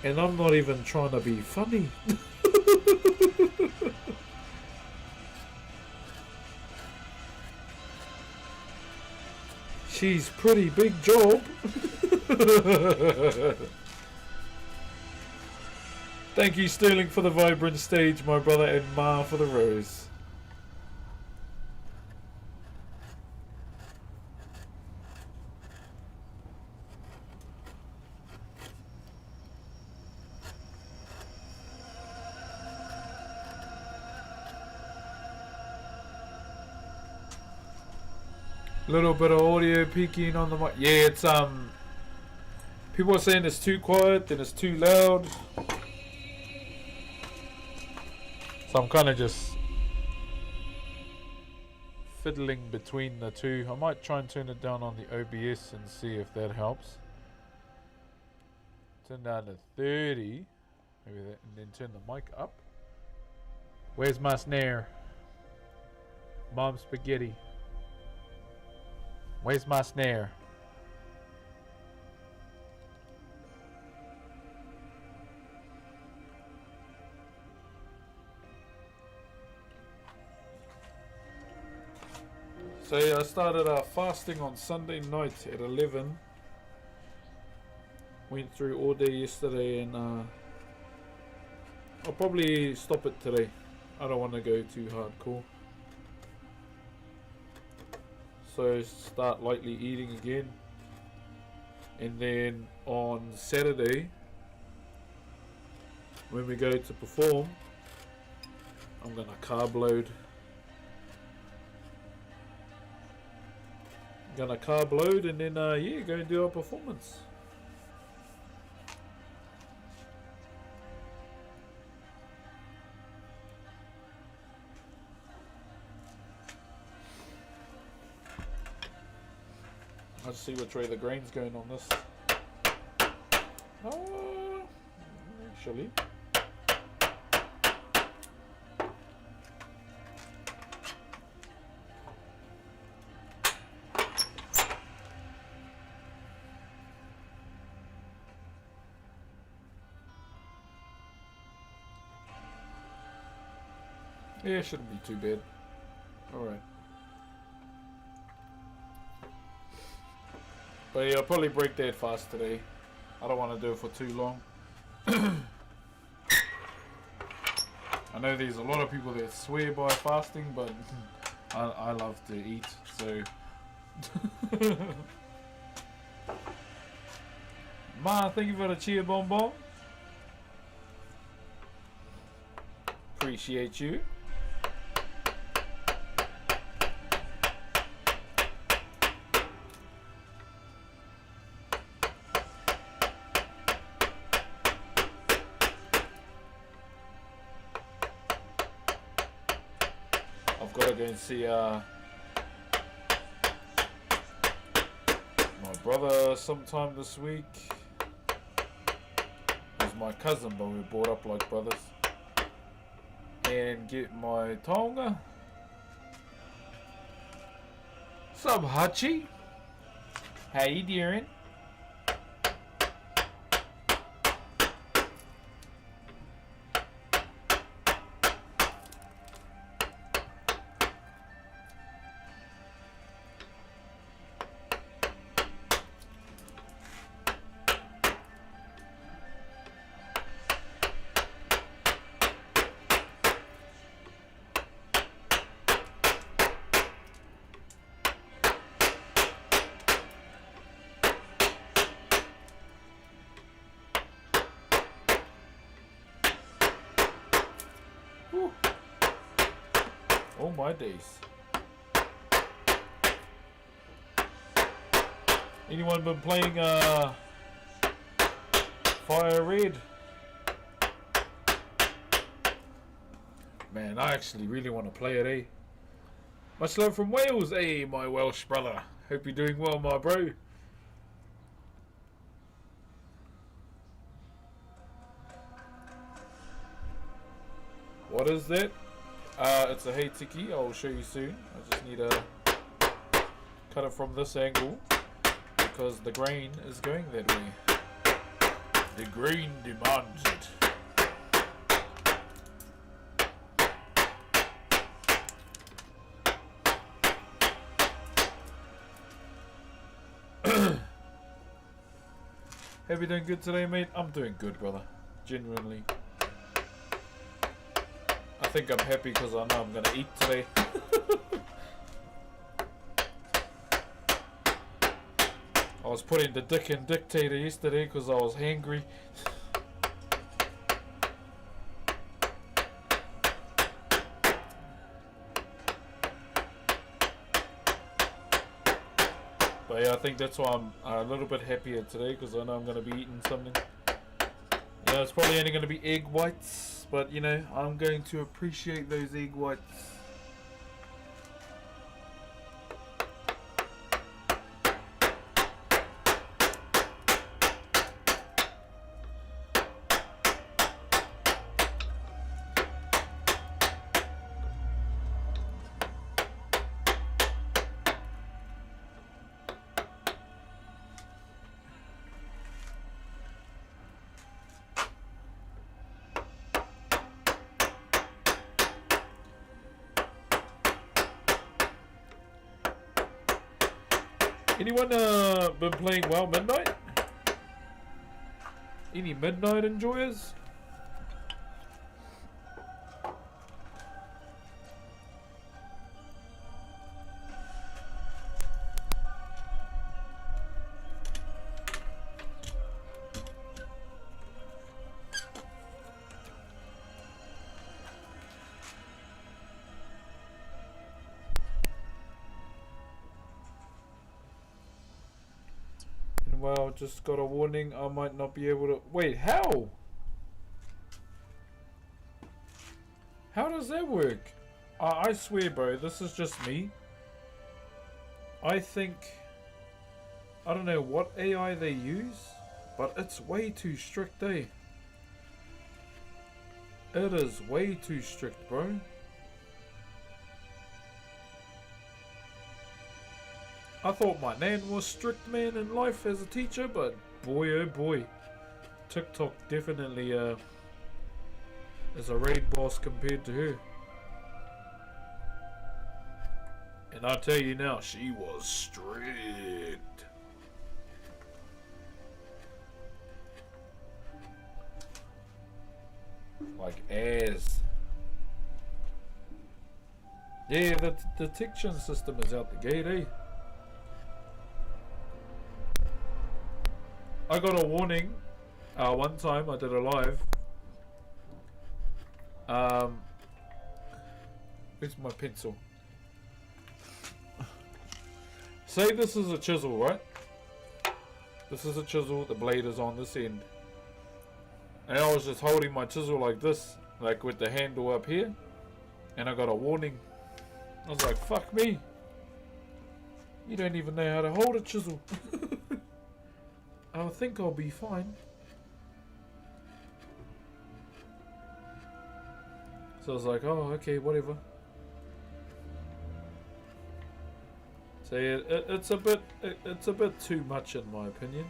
And I'm not even trying to be funny. She's pretty big job. Thank you, Sterling, for the vibrant stage, my brother, and Ma for the rose. Little bit of audio peaking on the mic. Yeah, it's people are saying it's too quiet, then it's too loud. So I'm kind of just fiddling between the two. I might try and turn it down on the OBS and see if that helps. Turn down to 30, maybe that, and then turn the mic up. Where's my snare? Mom spaghetti. Where's my snare? So yeah, I started fasting on Sunday night at 11. Went through all day yesterday, and I'll probably stop it today. I don't want to go too hardcore. So start lightly eating again, and then on Saturday when we go to perform, I'm gonna carb load. And then yeah, go and do our performance. Let's see which way the grain's going on this. Actually. Yeah, shouldn't be too bad. Alright. But yeah, I'll probably break that fast today. I don't want to do it for too long. I know there's a lot of people that swear by fasting, but I love to eat, so... Ma, thank you for the cheer, bonbon. Appreciate you. I've got to go and see my brother sometime this week. He's my cousin, but we brought up like brothers. And get my taonga. Sup, Hachi? How you doing? Whew. Oh my days. Anyone been playing Fire Red? Man, I actually really want to play it, eh? Much love from Wales, eh, my Welsh brother. Hope you're doing well, my bro. What is that? It's a heitiki. I'll show you soon. I just need to cut it from this angle because the grain is going that way. The grain demands it. Have you done good today, mate? I'm doing good, brother. Genuinely. I think I'm happy because I know I'm going to eat today. I was putting the dick in dictator yesterday because I was hangry. But yeah, I think that's why I'm a little bit happier today because I know I'm going to be eating something. You know, it's probably only going to be egg whites, but you know, I'm going to appreciate those egg whites. Anyone been playing WoW Midnight? Any Midnight enjoyers? Well, just got a warning. I might not be able to... Wait, how? How does that work? I swear, bro, this is just me. I think... I don't know what AI they use, but it's way too strict, eh? It is way too strict, bro. I thought my nan was strict, man, in life as a teacher, but boy oh boy, TikTok definitely is a raid boss compared to her. And I tell you now, she was strict. Like as. Yeah, the detection system is out the gate, eh? I got a warning. One time I did a live. Where's my pencil? Say this is a chisel, right? This is a chisel, the blade is on this end. And I was just holding my chisel like this, like with the handle up here. And I got a warning. I was like, fuck me. You don't even know how to hold a chisel. I think I'll be fine. So I was like, oh, okay, whatever. So yeah, it's a bit too much in my opinion.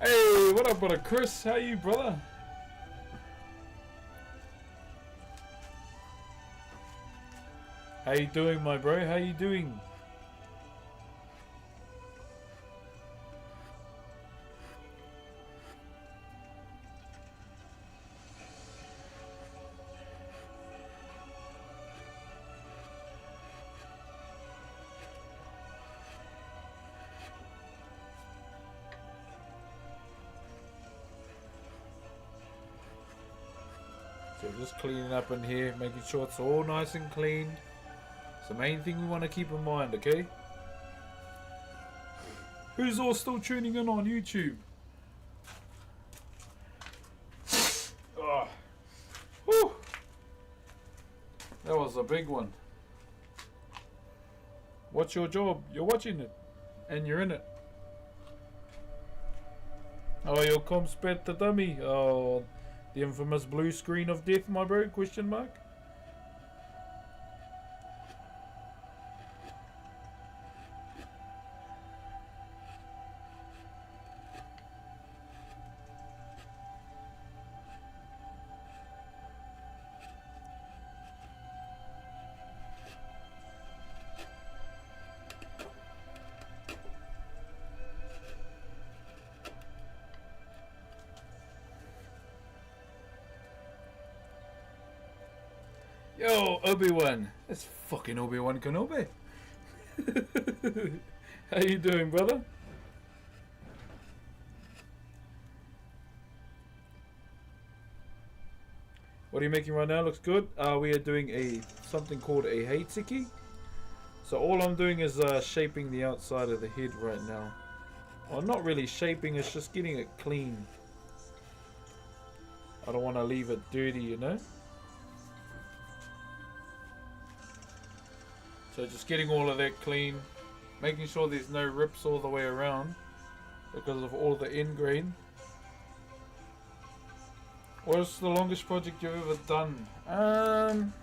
Hey, what up, brother Chris? How you, brother? How you doing, my bro? How you doing? So just cleaning up in here, making sure it's all nice and clean. It's the main thing we want to keep in mind, okay? Who's all still tuning in on YouTube? Oh. Whew. That was a big one. What's your job? You're watching it. And you're in it. Oh, your comp's bet the dummy. Oh, the infamous blue screen of death, my bro? Question mark. Yo, Obi-Wan. That's fucking Obi-Wan Kenobi. How you doing, brother? What are you making right now? Looks good. We are doing something called a heiteki. So all I'm doing is shaping the outside of the head right now. Well, not really shaping, it's just getting it clean. I don't want to leave it dirty, you know? So just getting all of that clean, making sure there's no rips all the way around because of all the end grain. What's the longest project you've ever done? On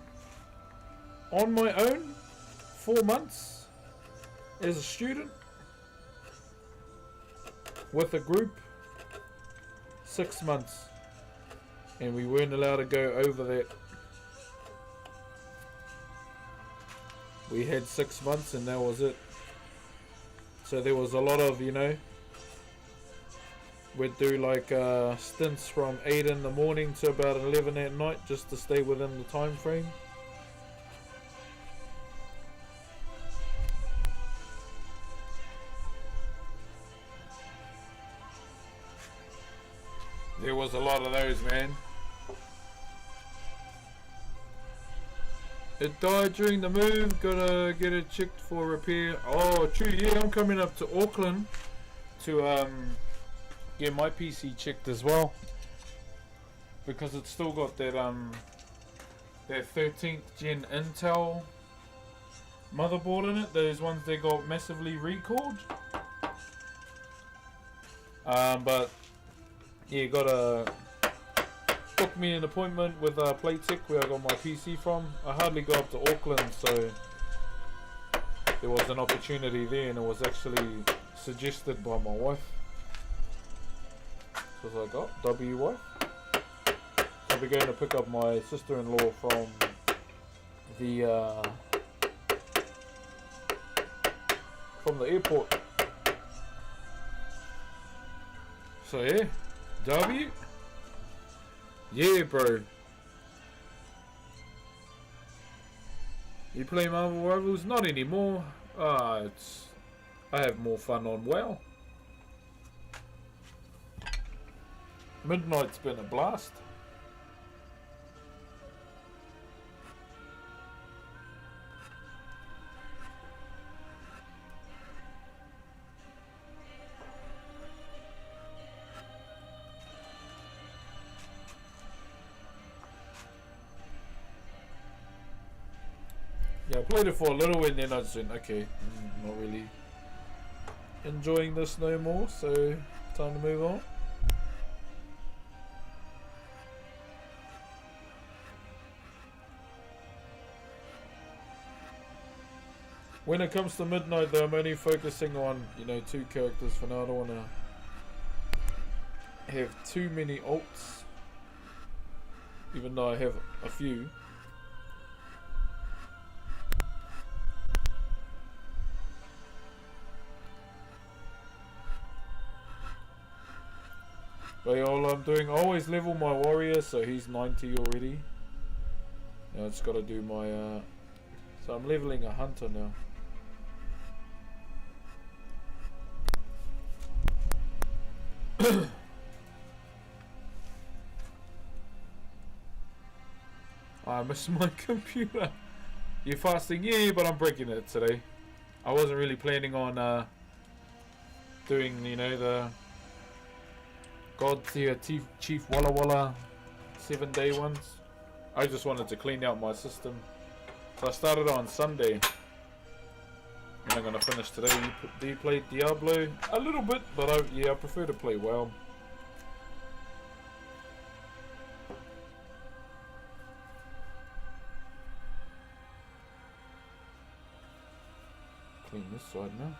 my own, 4 months as a student. With a group, 6 months. And we weren't allowed to go over that. We had 6 months and that was it. So there was a lot of, you know, we'd do like stints from 8 in the morning to about 11 at night just to stay within the time frame. There was a lot of those, man. It died during the move. Gotta get it checked for repair. Oh, true. Yeah, I'm coming up to Auckland to get my PC checked as well, because it's still got that that 13th gen Intel motherboard in it. Those ones that got massively recalled. But yeah, gotta book me an appointment with Playtech where I got my PC from. I hardly go up to Auckland, so there was an opportunity there, and it was actually suggested by my wife. So I was like, oh, W wife. So I'll be going to pick up my sister-in-law from the airport. So yeah, W. Yeah, bro. You play Marvel Rivals? Not anymore. I have more fun on WoW. Midnight's been a blast. Yeah, I played it for a little and then I just went, okay, not really enjoying this no more, so time to move on. When it comes to Midnight though, I'm only focusing on, 2 characters for now. I don't want to have too many alts, even though I have a few. But all I'm doing, I always level my warrior, so he's 90 already. Now I just got to do my, so I'm leveling a hunter now. I miss my computer. You fasting? Yeah, but I'm breaking it today. I wasn't really planning on doing, the God tier Chief Walla Walla 7-day ones. I just wanted to clean out my system. So I started on Sunday. And I'm going to finish today. Do you play Diablo? A little bit, but I prefer to play WoW. Clean this side now.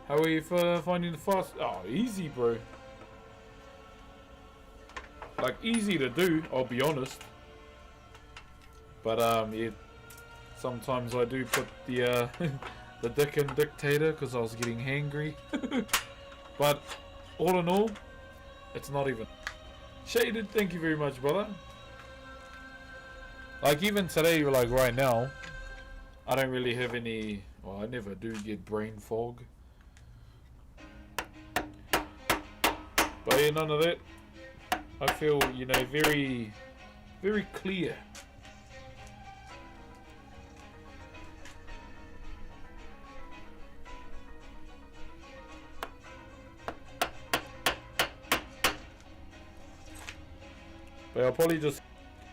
How are you for finding the fast? Oh, easy, bro. Like, easy to do, I'll be honest. But, yeah. Sometimes I do put the, the dick in dictator because I was getting hangry. But, all in all, it's not even. Shaded, thank you very much, brother. Like, even today, like, right now, I don't really have any. Well, I never do get brain fog. But yeah, none of that. I feel, very, very clear. But I'll probably just,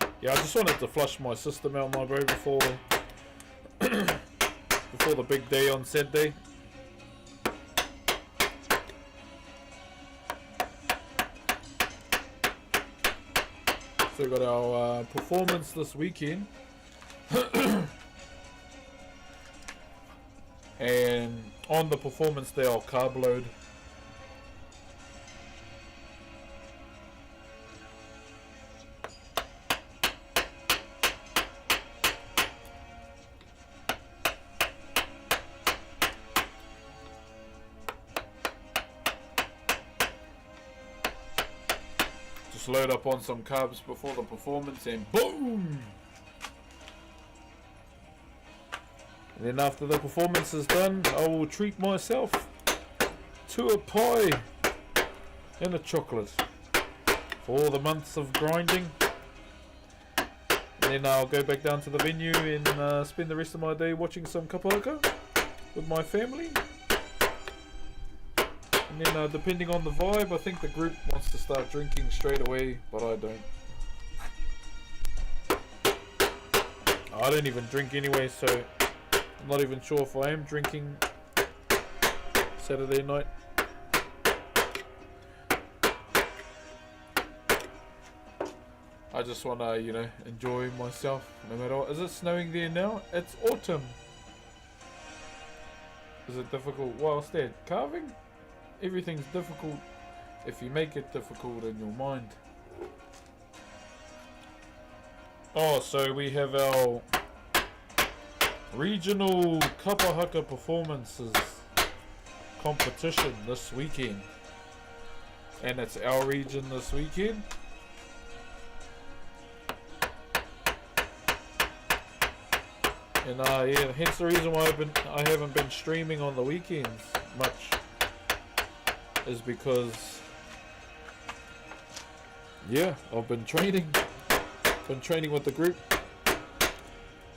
I just wanted to flush my system out, my bro, before before the big day on Saturday. So we got our performance this weekend, and on the performance day I'll carb load. Just load up on some carbs before the performance and boom! And then after the performance is done, I will treat myself to a pie and a chocolate for all the months of grinding. And then I'll go back down to the venue and spend the rest of my day watching some kapahaka with my family. And then depending on the vibe, I think the group wants to start drinking straight away, but I don't. I don't even drink anyway, so I'm not even sure if I am drinking Saturday night. I just want to, you know, enjoy myself no matter what. Is it snowing there now? It's autumn. Is it difficult whilst there carving? Everything's difficult if you make it difficult in your mind. Oh, so we have our regional kapahaka performances competition this weekend. And it's our region this weekend. And yeah, hence the reason why I haven't been streaming on the weekends much, is because yeah, I've been training with the group.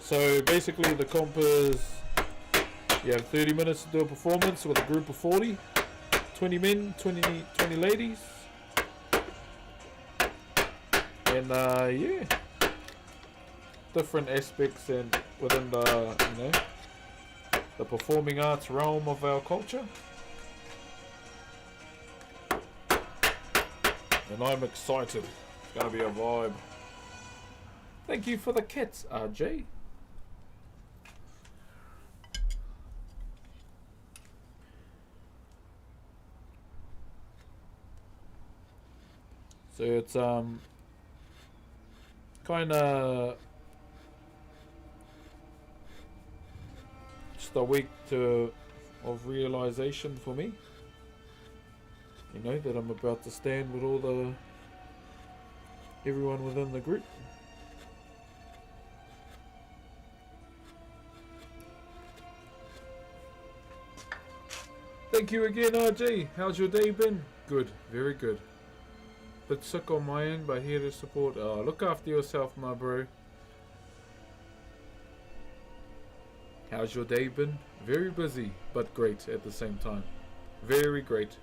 So basically the comp is you have 30 minutes to do a performance with a group of 40, 20 men, 20 ladies, and yeah, different aspects and within the, you know, the performing arts realm of our culture. And I'm excited. It's gonna be a vibe. Thank you for the kits, RJ. So it's kinda just a week of realization for me. You know, that I'm about to stand with everyone within the group. Thank you again, RJ. How's your day been? Good, very good. Bit sick on my end, but here to support. Look after yourself, my bro. How's your day been? Very busy, but great at the same time. Very great.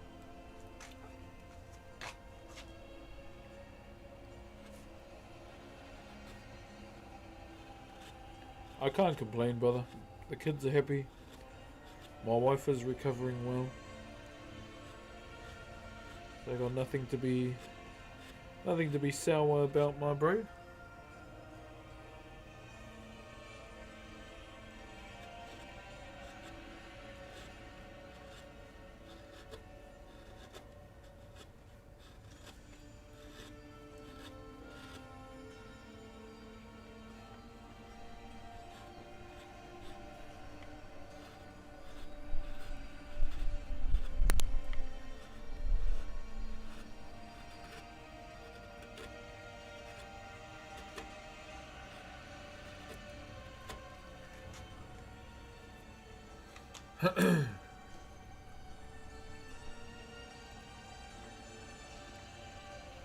I can't complain, brother. The kids are happy. My wife is recovering well. I got nothing to be sour about, my bro.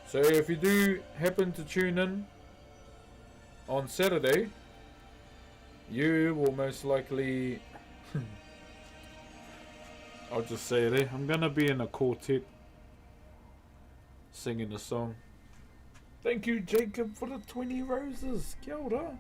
So if you do happen to tune in on Saturday, you will most likely I'll just say it there. I'm gonna be in a quartet singing a song. Thank you, Jacob, for the 20 roses. Kia ora.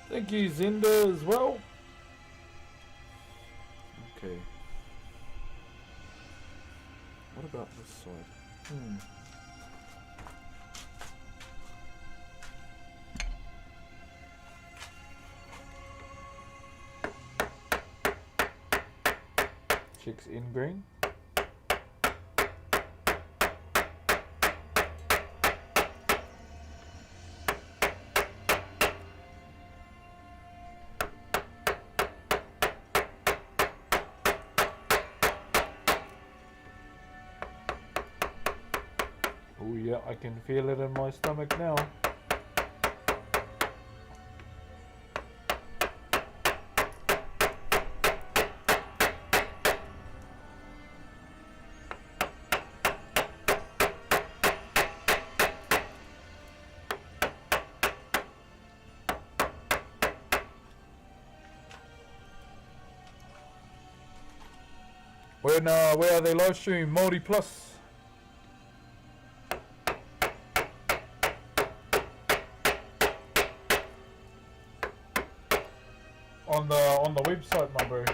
Thank you, Zinda, as well. Okay. What about this side? Chicks in green. Oh yeah, I can feel it in my stomach now. Where are they live streaming? Maori Plus. On the website, my bro.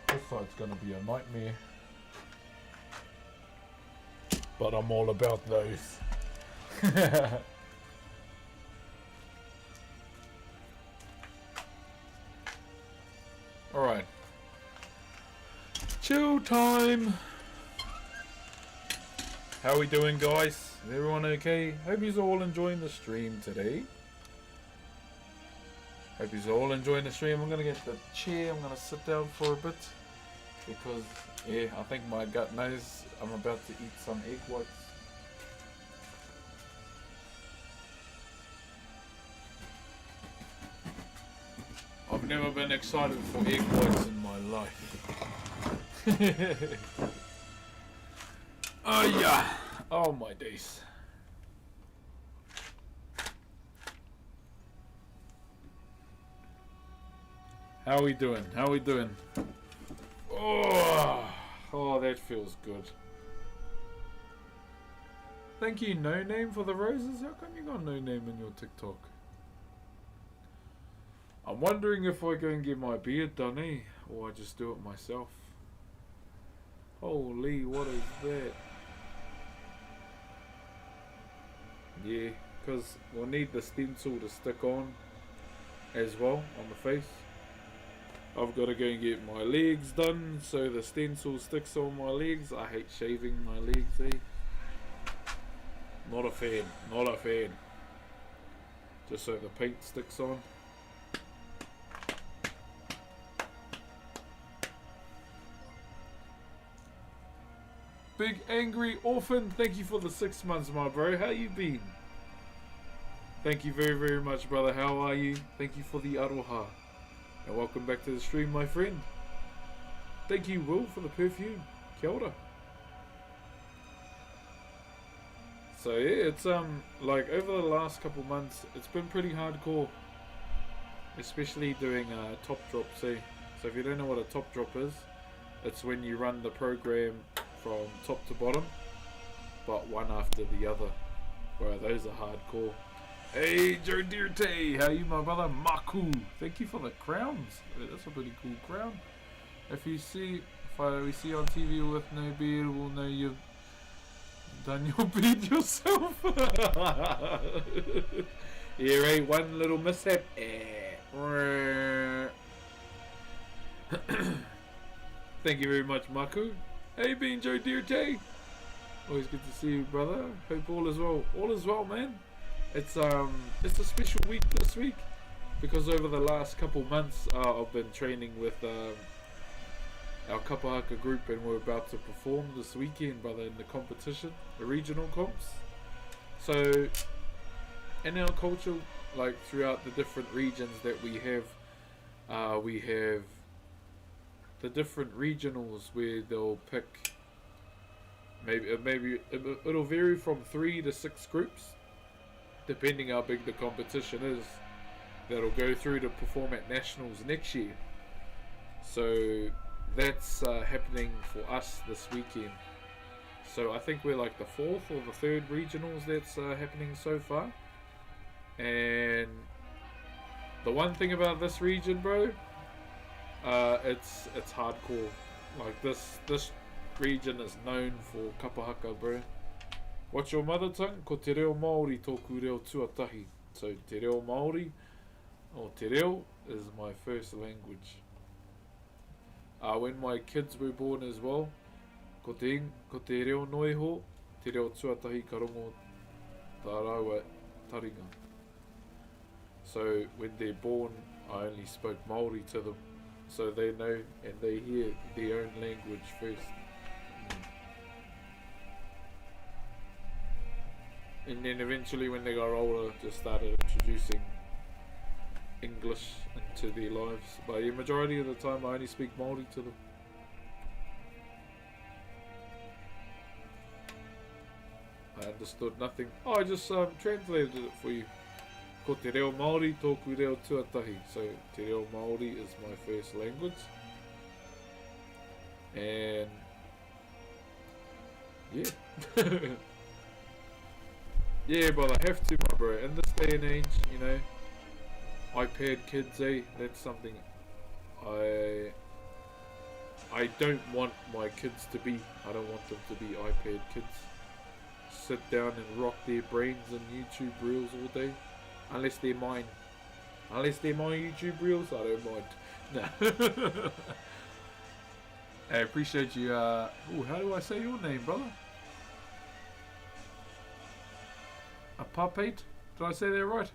This site's gonna be a nightmare. But I'm all about those. Alright. Chill time. How we doing, guys? Is everyone okay? Hope you're all enjoying the stream today. Hope you're all enjoying the stream. I'm gonna get the chair. I'm gonna sit down for a bit. Because, yeah, I think my gut knows I'm about to eat some egg whites. I've never been excited for egg whites in my life. Oh yeah. Oh my days. How we doing? How we doing? Oh, that feels good. Thank you, No Name, for the roses. How come you got No Name in your TikTok? I'm wondering if I go and get my beard done, eh? Or I just do it myself. Holy, what is that? Yeah, because we'll need the stencil to stick on as well on the face. I've got to go and get my legs done so the stencil sticks on my legs. I hate shaving my legs, eh? Not a fan, not a fan. Just so the paint sticks on. Big Angry Orphan, thank you for the 6 months, my bro. How you been? Thank you very, very much, brother. How are you? Thank you for the aroha. And welcome back to the stream, my friend. Thank you, Will, for the perfume. Kia ora. So yeah, it's like over the last couple months, it's been pretty hardcore. Especially doing top drops, eh? So if you don't know what a top drop is, it's when you run the program from top to bottom, but one after the other. Bro, those are hardcore. Hey, Joe Dirte, how you, my brother? Maku, thank you for the crowns. That's a pretty cool crown. If we see on TV with no beard, we'll know you've done your beard yourself. Yeah, right. One little mishap. Thank you very much, Maku. Hey, been Joe Dirte. Always good to see you, brother. Hope all is well. All is well, man. It's a special week this week because over the last couple months I've been training with our Kapahaka group, and we're about to perform this weekend, brother, in the competition, the regional comps. So in our culture, like throughout the different regions that we have the different regionals where they'll pick maybe it'll vary from 3 to 6 groups depending how big the competition is, that'll go through to perform at nationals next year. So that's happening for us this weekend. So I think we're like the 4th or the 3rd regionals that's happening so far. And the one thing about this region, bro, it's hardcore. Like this region is known for kapahaka, bro. What's your mother tongue? Ko te reo Maori tōku reo tuatahi. So te reo Maori, or te reo, is my first language. When my kids were born as well, ko te reo noiho, te reo tuatahi ka rongo Tarawa Taringa. So when they're born, I only spoke Maori to them, so they know and they hear their own language first. And then eventually when they got older, just started introducing English into their lives. But the majority of the time I only speak Maori to them. I understood nothing. Oh, I just translated it for you. Ko te reo Māori, tōku reo tuatahi. So te reo Māori is my first language. And yeah. Yeah, but I have to, my bro. In this day and age, you know, iPad kids, that's something I don't want my kids to be. I don't want them to be iPad kids. Sit down and rock their brains in YouTube reels all day. Unless they're mine. Unless they're my YouTube reels, I don't mind. Nah. I appreciate you. How do I say your name, brother? Apartheid? Did I say that right?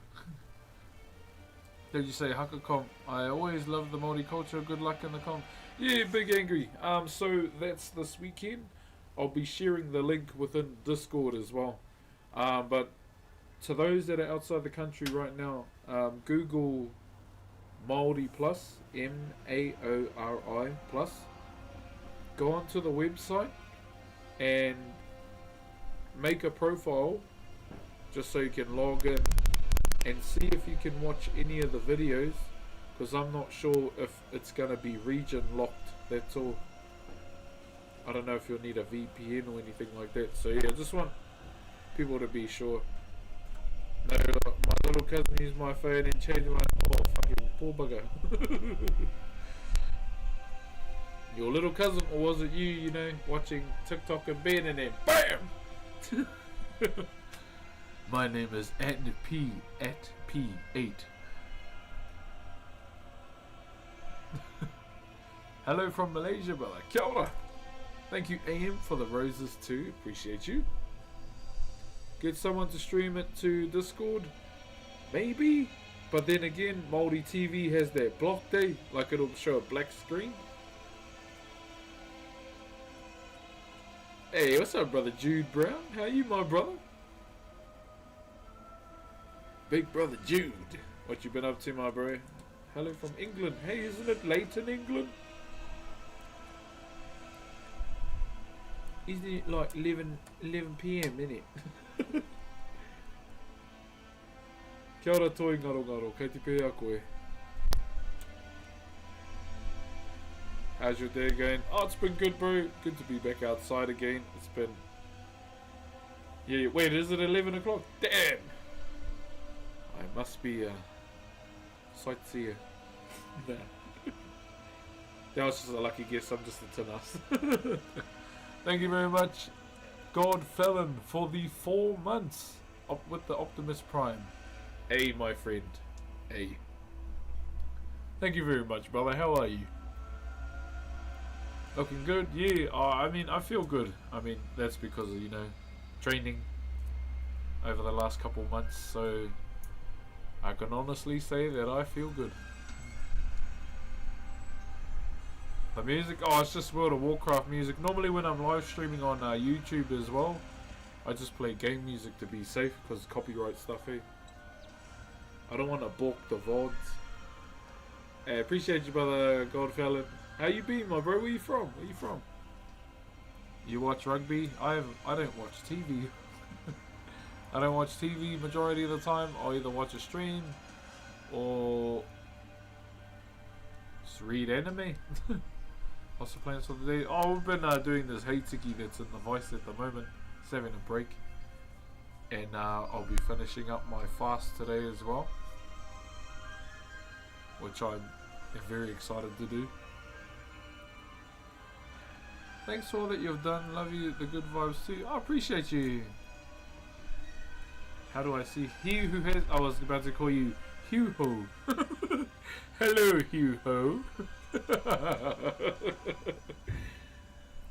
Did you say Hakakom? I always love the Māori culture. Good luck in the com. Yeah, Big Angry. So that's this weekend. I'll be sharing the link within Discord as well. But to those that are outside the country right now, Google Maori Plus, MAORI Plus. Go onto the website and make a profile just so you can log in and see if you can watch any of the videos, because I'm not sure if it's going to be region locked, that's all. I don't know if you'll need a VPN or anything like that, so yeah, I just want people to be sure. No, my little cousin used my phone and changed my... Oh, fucking poor bugger. Your little cousin, or was it you, you know, watching TikTok and bed and then BAM! My name is @P8. Hello from Malaysia, brother. Kia ora. Thank you, AM, for the roses too. Appreciate you. Get someone to stream it to Discord? Maybe. But then again, Māori TV has that block day. Like it'll show a black screen. Hey, what's up, brother Jude Brown? How are you, my brother? Big brother Jude. What you been up to, my bro? Hello from England. Hey, isn't it late in England? Isn't it like 11 PM, innit? Kia ora toi ngaro ngaro, kei te pēa koe. How's your day going? Oh, it's been good, bro. Good to be back outside again. It's been... Yeah, wait, is it 11 o'clock? Damn! I must be a sightseer. Nah. That was just a lucky guess. I'm just a tin ass. Thank you very much, God Felon, for the 4 months with the Optimus Prime. Hey, my friend. Hey. Thank you very much, brother. How are you? Looking good? Yeah. I mean, I feel good. I mean, that's because of, you know, training over the last couple months. So I can honestly say that I feel good. The music, oh, it's just World of Warcraft music. Normally when I'm live streaming on YouTube as well, I just play game music to be safe because copyright stuff, eh? I don't want to balk the VODs. Hey, appreciate you, brother Godfellon. How you been, my bro? Where you from? Where you from? You watch rugby? I don't watch TV. I don't watch TV majority of the time. I'll either watch a stream or just read anime. What's the plans for the day? Oh, we've been doing this Heitiki that's in the voice at the moment. Just having a break. And I'll be finishing up my fast today as well, which I'm very excited to do. Thanks for all that you've done. Love you, the good vibes too. I appreciate you. How do I see? He who has... I was about to call you Hugh-Ho. Hello, Hugh-Ho.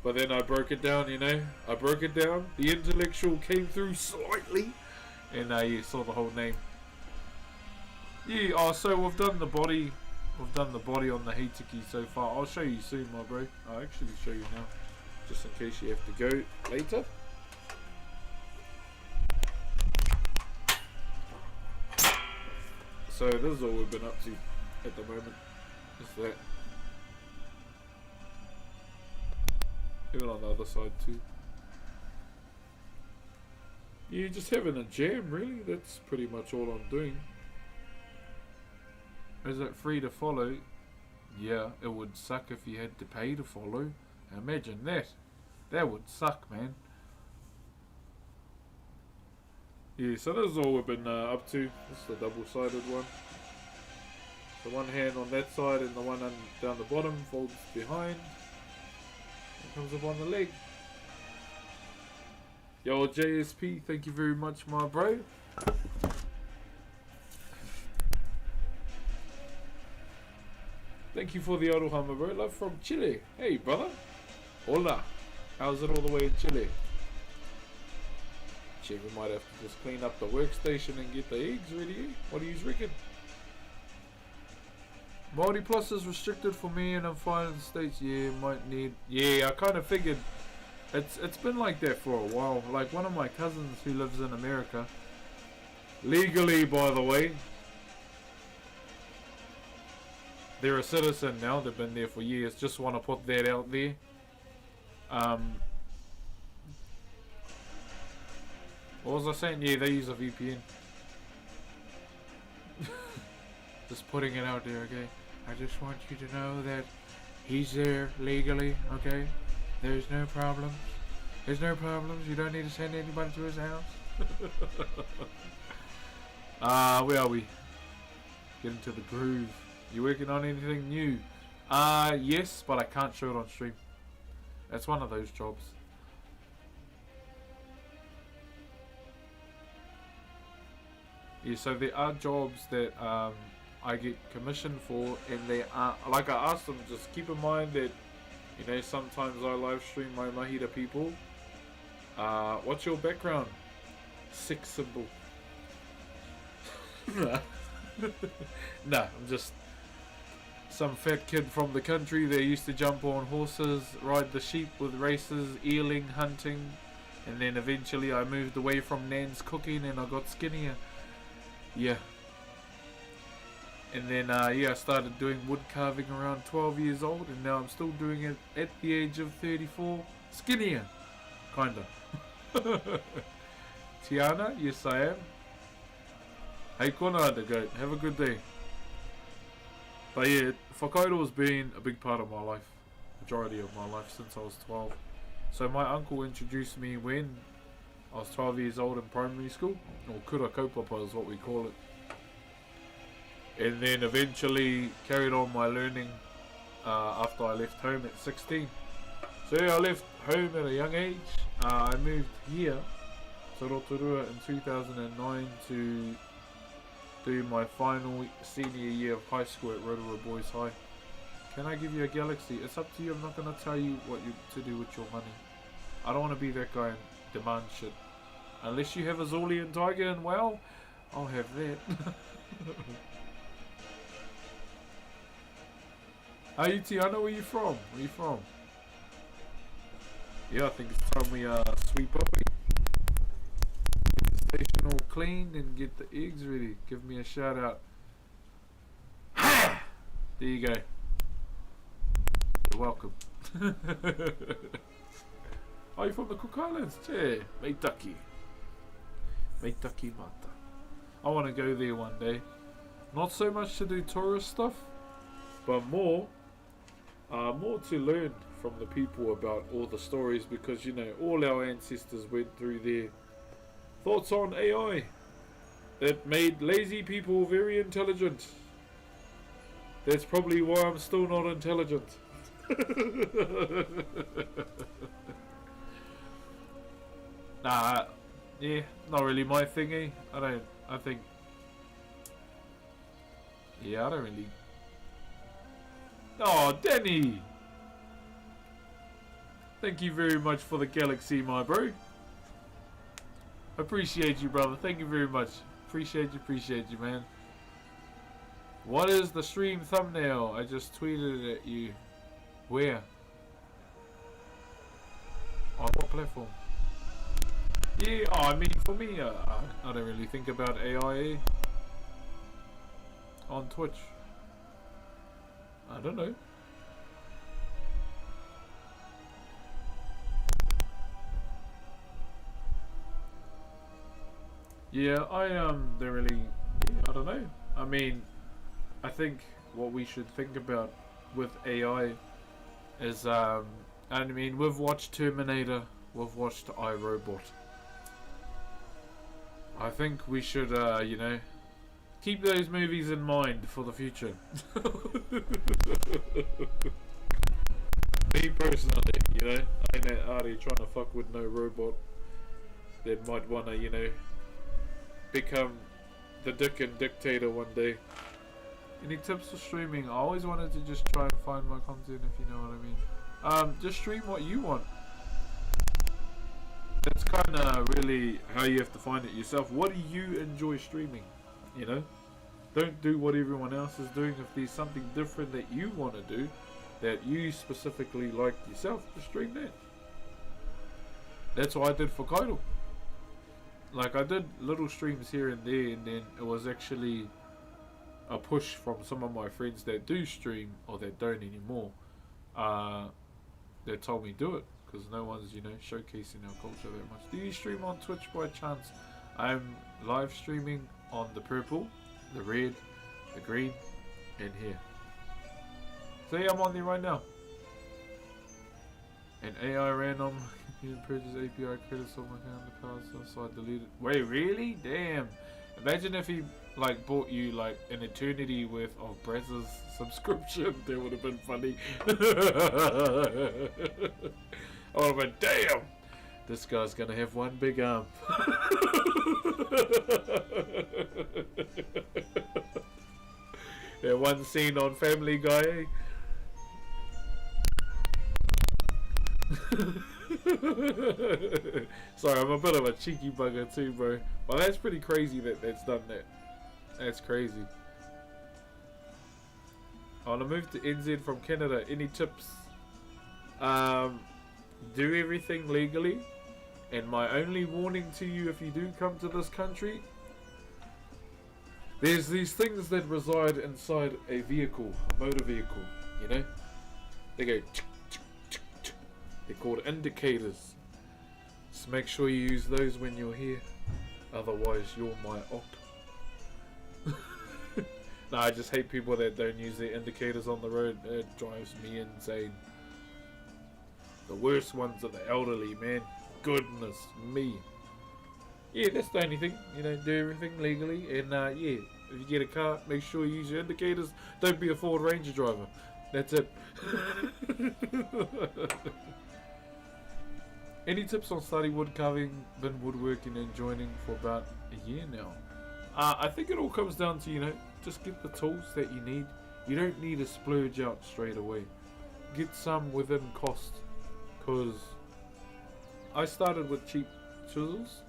But then I broke it down, you know. I broke it down. The intellectual came through slightly. And you saw the whole name. Yeah, oh, so we've done the body. We've done the body on the Hitiki so far. I'll show you soon, my bro. I'll actually show you now. Just in case you have to go later. So this is all we've been up to at the moment. Is that. Even on the other side too. Yeah, just having a jam really. That's pretty much all I'm doing. Is it free to follow? Yeah, it would suck if you had to pay to follow. Imagine that. That would suck, man. Yeah, so this is all we've been up to. This is the double-sided one. The one hand on that side and the one down the bottom folds behind. It comes up on the leg. Yo, JSP, thank you very much, my bro. Thank you for the aroha, my bro. Love from Chile. Hey, brother. Hola. How's it all the way in Chile? Shit, we might have to just clean up the workstation and get the eggs ready. What do you reckon? Maori Plus is restricted for me and I'm fine in the States. Yeah, might need... Yeah, I kind of figured... It's been like that for a while. Like one of my cousins who lives in America, legally by the way, they're a citizen now. They've been there for years. Just want to put that out there. What was I saying? Yeah, they use a VPN. Just putting it out there, okay? I just want you to know that he's there legally, okay? There's no problems. There's no problems. You don't need to send anybody to his house. Where are we? Getting to the groove. You working on anything new? Yes, but I can't show it on stream. That's one of those jobs. Yeah, so there are jobs that I get commissioned for, and they are, like I asked them, just keep in mind that, you know, sometimes I live stream my mahi to people. What's your background? Sex symbol. Nah, I'm just some fat kid from the country that used to jump on horses, ride the sheep with races, eeling, hunting, and then eventually I moved away from Nan's cooking and I got skinnier. Yeah. And then, yeah, I started doing wood carving around 12 years old, and now I'm still doing it at the age of 34. Skinnier. Kinda. Tiana, yes I am. Hey kona the goat, have a good day. But yeah, Whakairo has been a big part of my life. Majority of my life since I was 12. So my uncle introduced me when I was 12 years old in primary school. Or kura kaupapa is what we call it. And then eventually carried on my learning after I left home at 16. So yeah, I left home at a young age. I moved here to Rotorua in 2009 to do my final senior year of high school at Rotorua Boys High. Can I give you a galaxy? It's up to you. I'm not going to tell you what to do with your money. I don't want to be that guy and demand shit. Unless you have a Zolian Tiger and well, I'll have that. Hey Tiana, where you from? Where you from? Yeah, I think it's time we sweep up. Get the station all cleaned and get the eggs ready. Give me a shout out. There you go. You're welcome. Are you from the Cook Islands? Che, Meitaki. Meitaki Mata. I want to go there one day. Not so much to do tourist stuff, but more to learn from the people about all the stories, because you know all our ancestors went through their thoughts on AI that made lazy people very intelligent. That's probably why I'm still not intelligent. Nah, yeah, not really my thingy. I don't really. Oh, Danny! Thank you very much for the galaxy, my bro. Appreciate you, brother. Thank you very much. Appreciate you, man. What is the stream thumbnail? I just tweeted it at you. Where? On what platform? Yeah, oh, I mean, for me, I don't really think about AI on Twitch. I don't know. Yeah, I don't really. Yeah, I don't know. I mean, I think what we should think about with AI is, I mean, we've watched Terminator, we've watched iRobot. I think we should, you know, keep those movies in mind for the future. Me personally, you know, I ain't already trying to fuck with no robot that might wanna, you know, become the dick and dictator one day. Any tips for streaming? I always wanted to just try and find my content, if you know what I mean. Just stream what you want. That's kind of really how you have to find it yourself. What do you enjoy streaming? You know? Don't do what everyone else is doing. If there's something different that you want to do, that you specifically like yourself, just stream that. That's what I did for Whakairo. Like, I did little streams here and there, and then it was actually a push from some of my friends that do stream, or that don't anymore, that told me do it, because no one's, you know, showcasing our culture that much. Do you stream on Twitch by chance? I'm live streaming on the purple, the red, the green, and here. So yeah, I'm on there right now. And AI random purchase API credits on my account in the past, so I deleted. Wait, really? Damn. Imagine if he like bought you like an eternity worth of Braz's subscription. That would have been funny. I would have been, damn, this guy's gonna have one big arm. That one scene on Family Guy, eh? Sorry, I'm a bit of a cheeky bugger too, bro. Well, that's pretty crazy that that's done that. That's crazy. I want to move to NZ from Canada. Any tips? Do everything legally. And my only warning to you, if you do come to this country, there's these things that reside inside a vehicle, a motor vehicle, you know? They go... They're called indicators. Just make sure you use those when you're here. Otherwise, you're my op. Nah, I just hate people that don't use their indicators on the road. It drives me insane. The worst ones are the elderly, man. Goodness me. Yeah, that's the only thing. You know, do everything legally. And yeah, if you get a car, make sure you use your indicators. Don't be a Ford Ranger driver. That's it. Any tips on starting wood carving? Been woodworking and joining for about a year now. I think it all comes down to, you know, just get the tools that you need. You don't need to splurge out straight away. Get some within cost. Because I started with cheap chisels,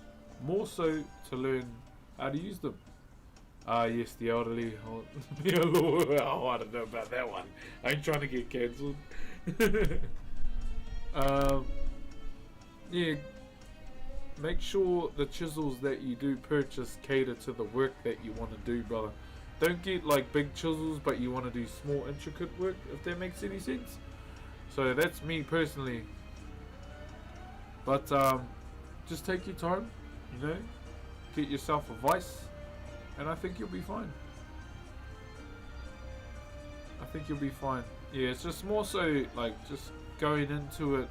more so to learn how to use them. Yes, the elderly. Oh, I don't know about that one. I ain't trying to get cancelled. Yeah, make sure the chisels that you do purchase cater to the work that you want to do, brother. Don't get like big chisels, but you want to do small, intricate work, if that makes any sense. So that's me personally. But just take your time, you know, get yourself a vice, and I think you'll be fine. I think you'll be fine. Yeah, it's just more so like just going into it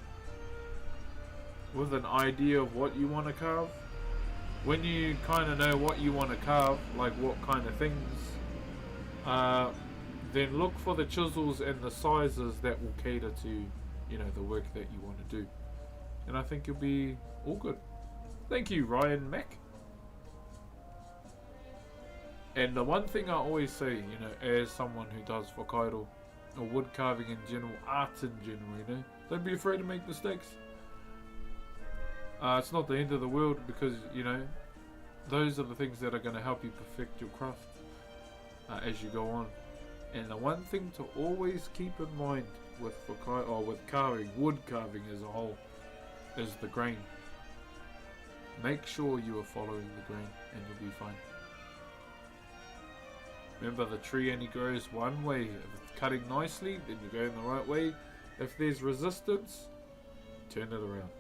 with an idea of what you want to carve. When you kind of know what you want to carve, like what kind of things, then look for the chisels and the sizes that will cater to, you know, the work that you want to do. And I think you'll be all good. Thank you, Ryan Mack. And the one thing I always say, you know, as someone who does Whakairo, or wood carving in general, art in general, you know, don't be afraid to make mistakes. It's not the end of the world because, you know, those are the things that are going to help you perfect your craft as you go on. And the one thing to always keep in mind with Whakairo, or with carving, wood carving as a whole, is the grain. Make sure you are following the grain and you'll be fine. Remember, the tree only grows one way. If it's cutting nicely, then you're going the right way. If there's resistance, turn it around.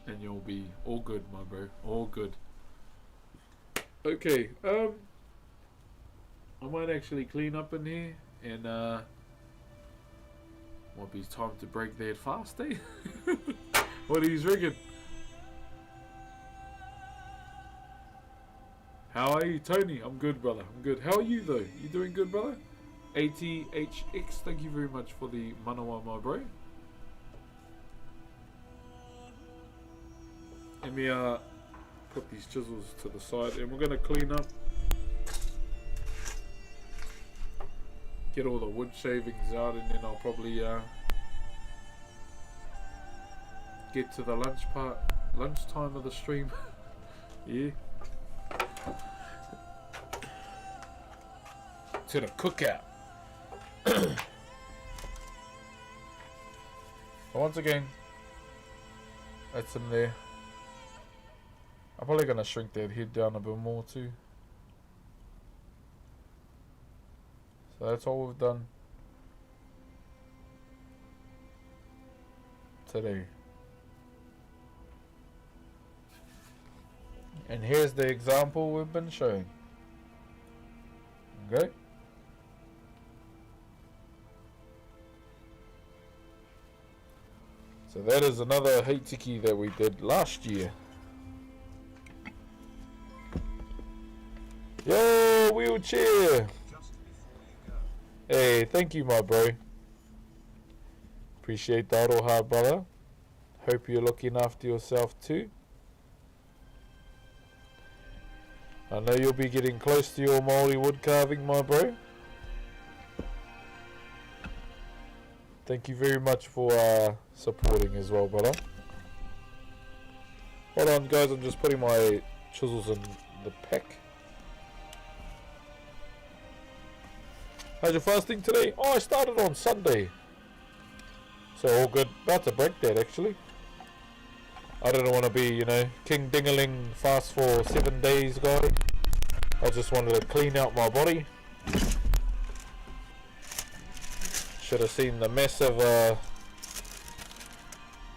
And you'll be all good, my bro. All good. Okay, I might actually clean up in here and might be time to break that fast, eh? What do you reckon? How are you, Tony? I'm good, brother. I'm good. How are you, though? You doing good, brother? ATHX, thank you very much for the manawa, my bro. Let me put these chisels to the side and we're going to clean up. Get all the wood shavings out and then I'll probably get to the lunchtime of the stream. Yeah. To the cookout. Once again, that's in there. I'm probably going to shrink that head down a bit more too. So that's all we've done today. And here's the example we've been showing. Okay? So that is another Heitiki that we did last year. Yo, wheelchair! Hey, thank you, my bro. Appreciate that, aroha, brother. Hope you're looking after yourself too. I know you'll be getting close to your Maori wood carving, my bro. Thank you very much for supporting as well, brother. Hold on, guys. I'm just putting my chisels in the pack. How's your fasting today? Oh, I started on Sunday. So all good. About to break that, actually. I don't want to be, you know, King Dingaling fast for 7 days, guy. I just wanted to clean out my body. Should have seen the massive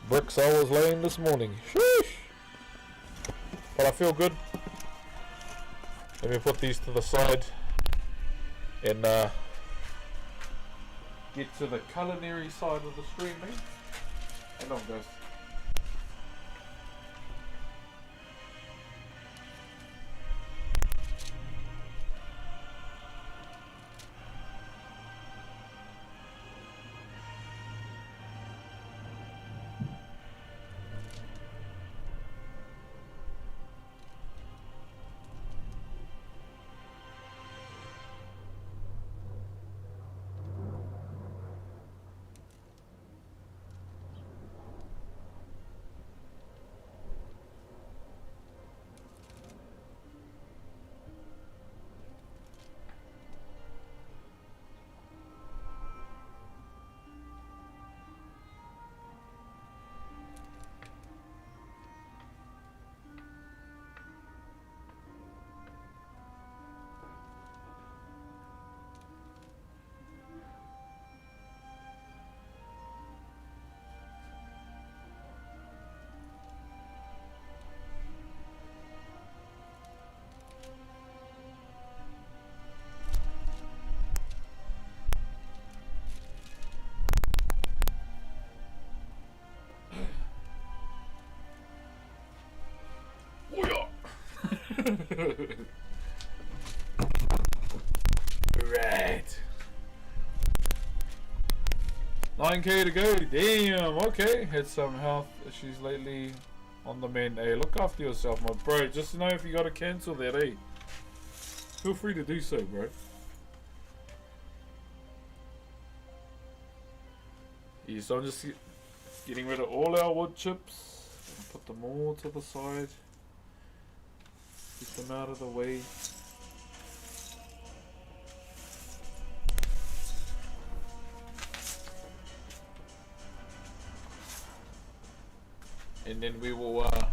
bricks I was laying this morning. Sheesh. But I feel good. Let me put these to the side and get to the culinary side of the stream, eh? Hang on, guys. Right. 9k to go. Damn. Okay. Had some health issues lately on the mend. Hey, look after yourself, my bro. Just know if you gotta cancel that, eh? Feel free to do so, bro. Yeah, so I'm just Getting rid of all our wood chips. And put them all to the side. Keep them out of the way. And then we will, I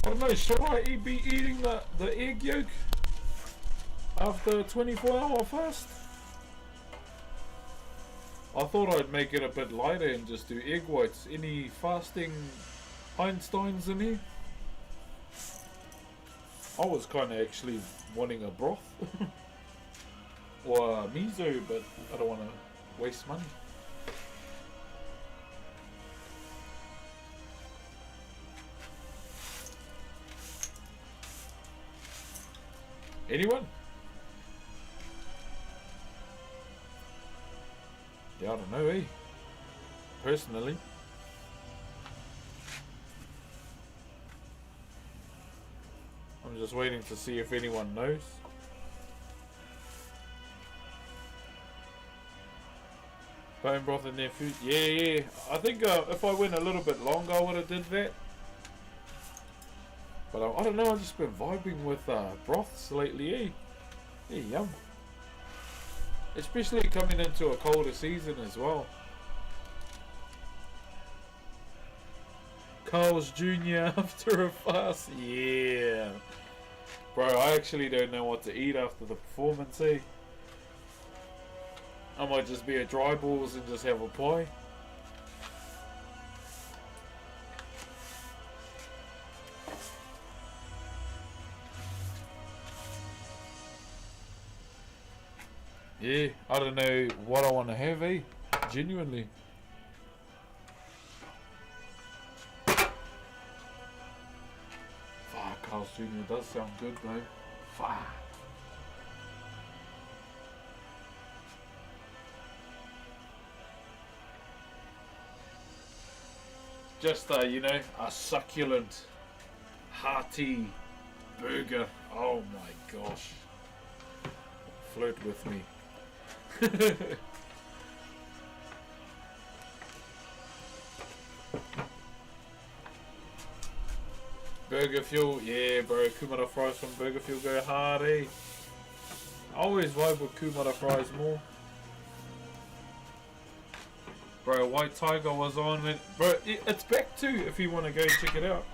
don't know, should I be eating the egg yolk after a 24-hour fast? I thought I'd make it a bit lighter and just do egg whites. Any fasting Einsteins in here? I was kind of actually wanting a broth or a miso, but I don't want to waste money. Anyone? Yeah, I don't know, eh? Personally. I'm just waiting to see if anyone knows. Bone broth in their food. Yeah. I think if I went a little bit longer, I would have did that. But I don't know, I've just been vibing with broths lately, eh? Yeah, yum. Especially coming into a colder season as well. Carl's Jr. after a fast. Yeah. Bro, I actually don't know what to eat after the performance, eh? I might just be a dry balls and just have a pie. Yeah, I don't know what I want to have, eh? Genuinely. Fuck, Carl's Jr. does sound good though. Fuck. Just you know, a succulent, hearty burger. Oh my gosh. Flirt with me. Burger Fuel, yeah bro, Kumara fries from Burger Fuel go hard, eh? I always vibe with Kumara fries more. Bro, White Tiger was on it. Bro, it's back too if you want to go check it out.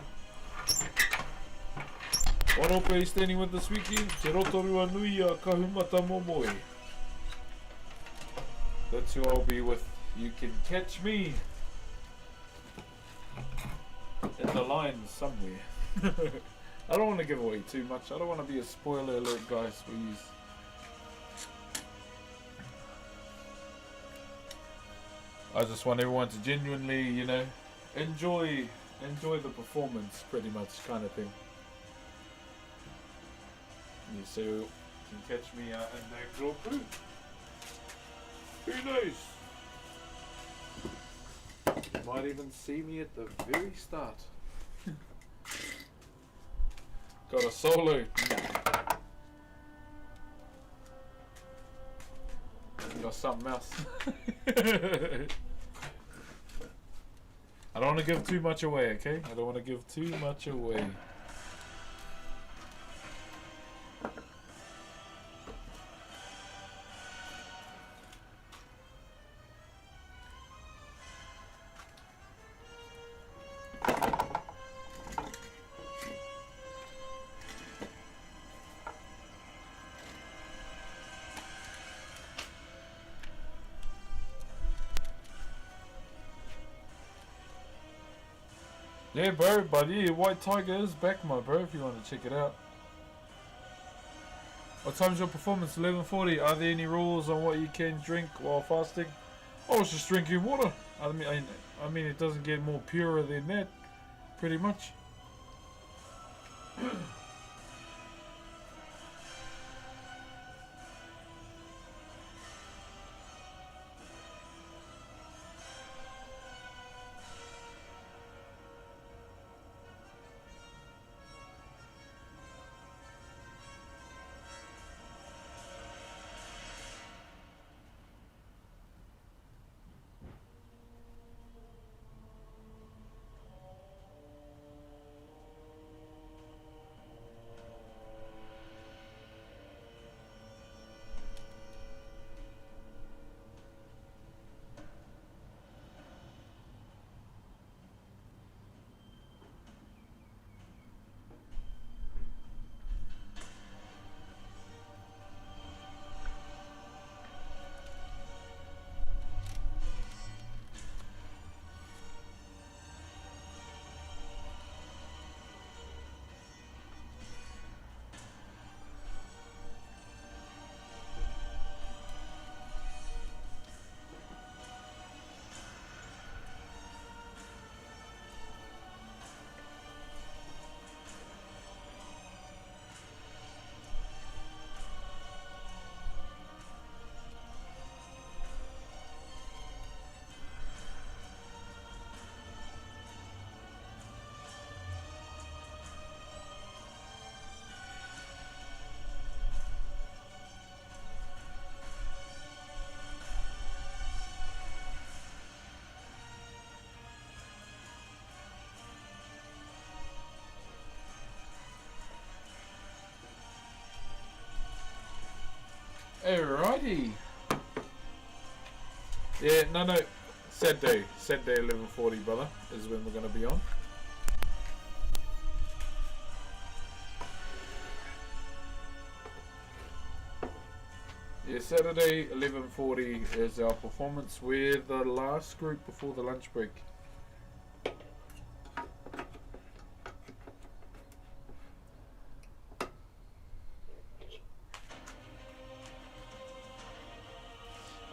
Wanope is standing with this weekend. Te rotorua nui a kahumata momoe. That's who I'll be with. You can catch me in the line somewhere. I don't want to give away too much. I don't want to be a spoiler alert, guys. Please. I just want everyone to genuinely, you know, enjoy the performance, pretty much, kind of thing. Yeah, so you can catch me in the Grand Prix. Who knows? You might even see me at the very start. Got a solo. Got something else. I don't want to give too much away, okay? I don't want to give too much away. Yeah, bro, but yeah, White Tiger is back, my bro, if you want to check it out. What time's your performance? 11:40. Are there any rules on what you can drink while fasting? I was just drinking water. I mean, it doesn't get more purer than that, pretty much. Alrighty. Yeah, no. Saturday 11:40, brother, is when we're gonna be on. Yeah, Saturday 11:40 is our performance. We're the last group before the lunch break.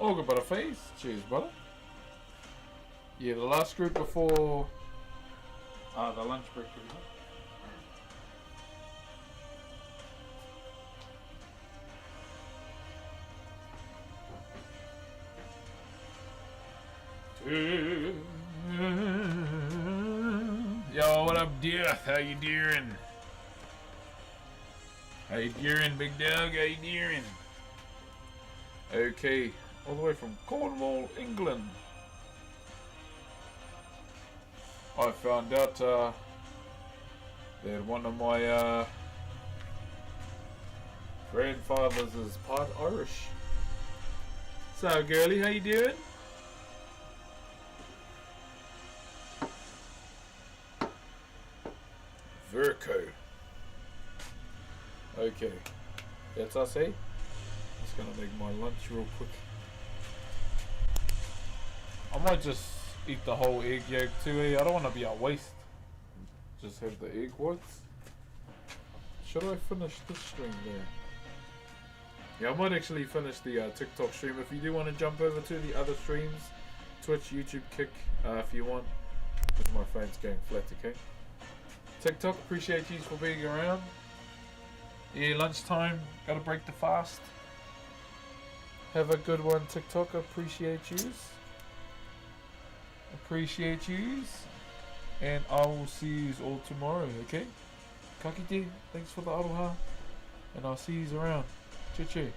Oh, good, brother. Face. Cheers, brother. Yeah, the last group before the lunch break. Yo, what up, Death? How you doing? How you doing, big dog? How you doing? Okay, all the way from Cornwall, England. I found out that one of my grandfathers is part Irish. So, girly, how you doing? Virco. Okay, that's us, eh? Just gonna make my lunch real quick. I might just eat the whole egg yolk too, eh? I don't want to be a waste. Just have the egg whites. Should I finish this stream there? Yeah, I might actually finish the TikTok stream. If you do want to jump over to the other streams, Twitch, YouTube, Kick, if you want. Because my phone's going flat, okay? TikTok, appreciate you for being around. Yeah, lunchtime, gotta break the fast. Have a good one, TikTok, appreciate yous. Appreciate yous. And I will see yous all tomorrow, okay? Kakite, thanks for the aroha. And I'll see yous around. Che.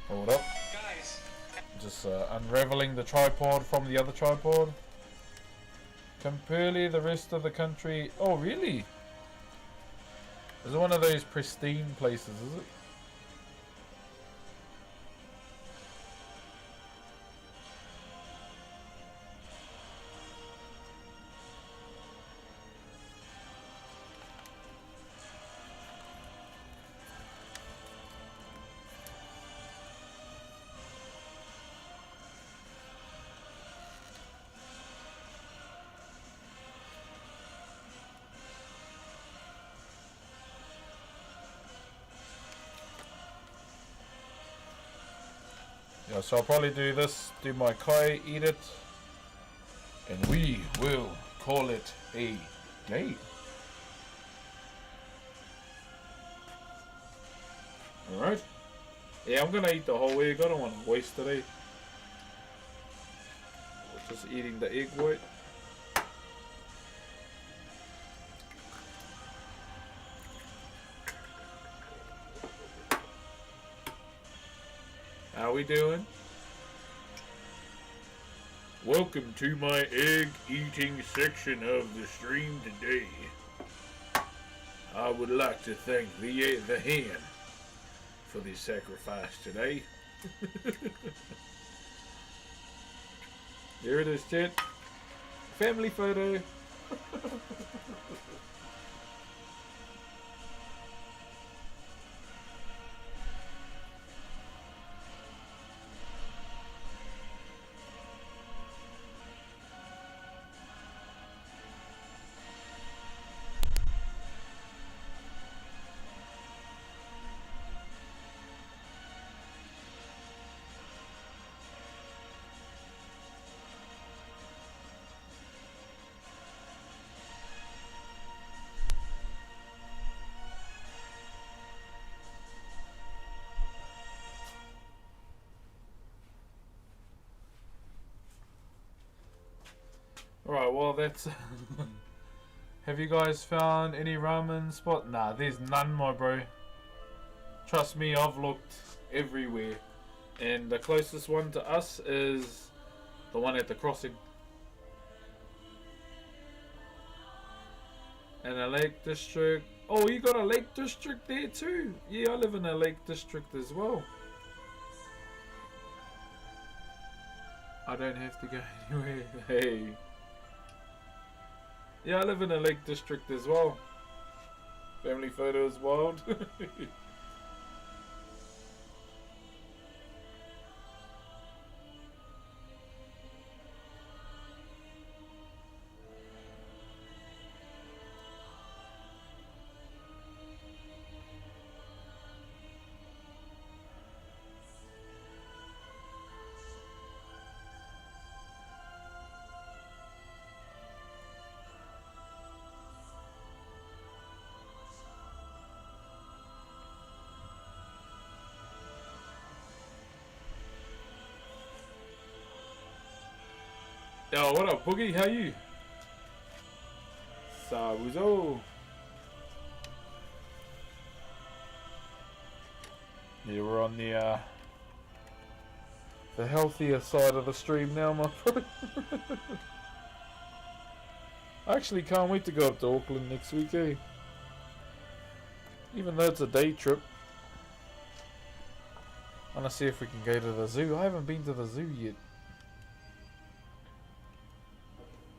Hold up. Guys. Just unraveling the tripod from the other tripod. Compare the rest of the country. Oh, really? Is it one of those pristine places, is it? Yeah, so I'll probably do this, do my kai, eat it, and we will call it a day. Alright. Yeah, I'm gonna eat the whole egg. I don't want to waste it, eh? Just eating the egg white. How we doing? Welcome to my egg eating section of the stream today. I would like to thank the hen for the sacrifice today. There it is, chat. Family photo. Alright, well that's... Have you guys found any ramen spot? Nah, there's none, my bro. Trust me, I've looked everywhere. And the closest one to us is The one at the crossing. And a lake district. Oh, you got a lake district there too? Yeah, I live in a lake district as well. I don't have to go anywhere. Hey. Yeah, I live in a lake district as well. Family photos wild. Yo, what up, Boogie? How you? Sabuzo. Yeah, we're on the healthier side of the stream now, my friend. I actually can't wait to go up to Auckland next week, eh? Even though it's a day trip. I want to see if we can go to the zoo. I haven't been to the zoo yet.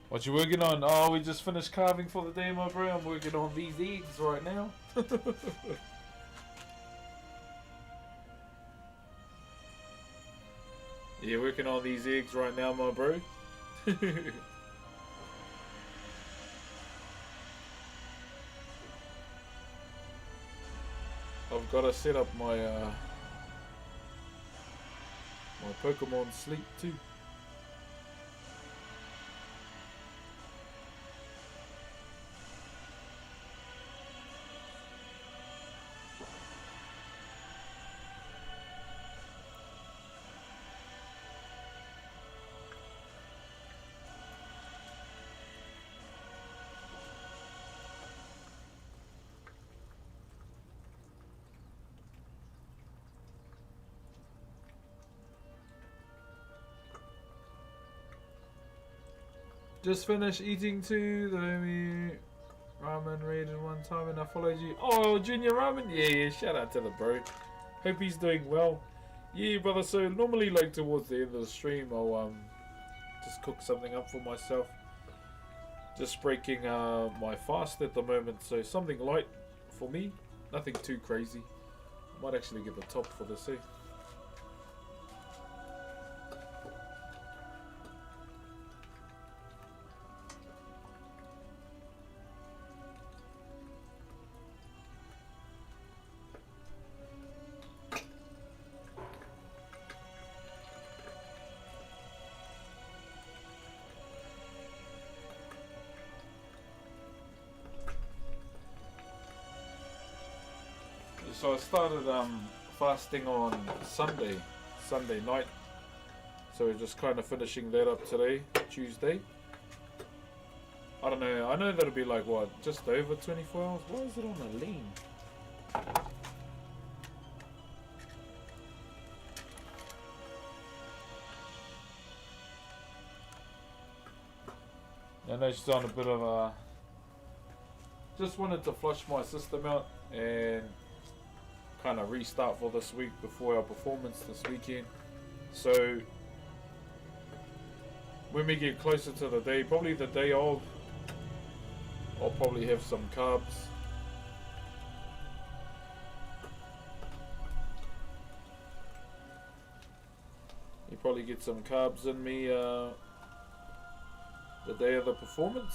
What you working on? Oh, we just finished carving for the day, my bro. I'm working on these eggs right now. Yeah, working on these eggs right now, my bro. I've got to set up my my Pokemon sleep too. Just finished eating too. The homie ramen raided one time and I followed you. Oh, Junior Ramen? Yeah, shout out to the bro. Hope he's doing well. Yeah, brother, so normally like towards the end of the stream I'll just cook something up for myself. Just breaking my fast at the moment, so something light for me. Nothing too crazy. I might actually get the top for this, eh? So I started fasting on Sunday night. So we're just kind of finishing that up today, Tuesday. I don't know. I know that'll be like what, just over 24 hours. Why is it on a lean? I know she's on a bit of a. Just wanted to flush my system out and kind of restart for this week before our performance this weekend. So when we get closer to the day, probably the day of, I'll probably have some carbs. You probably get some carbs in me the day of the performance.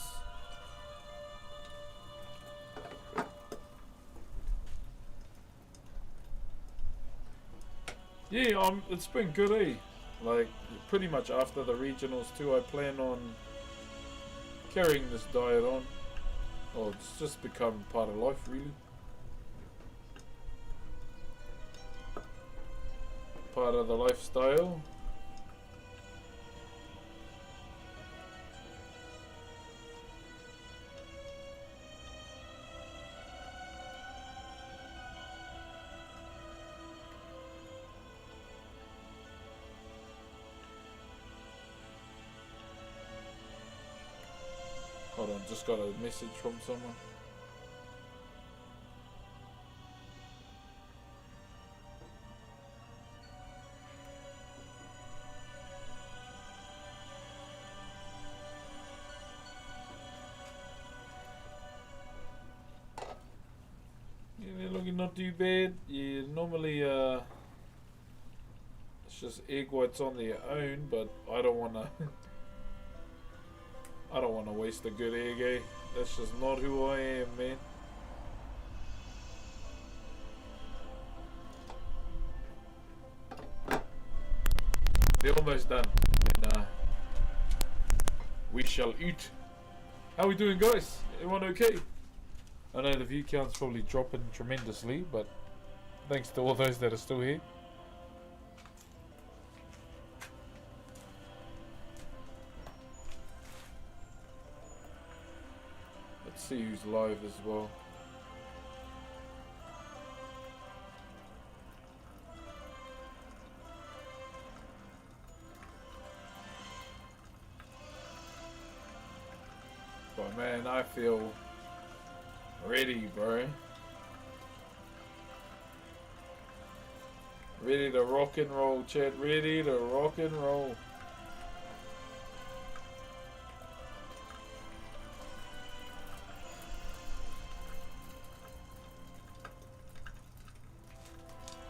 Yeah, it's been good, eh? Like, pretty much after the regionals too, I plan on carrying this diet on. Oh, it's just become part of life, really. Part of the lifestyle. just got a message from someone. Yeah, they're looking not too bad. Yeah, normally it's just egg whites on their own, but I don't wanna I don't wanna waste a good egg, eh? That's just not who I am, man. They're almost done. And we shall eat. How we doing, guys? Everyone okay? I know the view count's probably dropping tremendously, but thanks to all those that are still here. Let's see who's live as well. But man, I feel ready, bro. Ready to rock and roll, chat. Ready to rock and roll.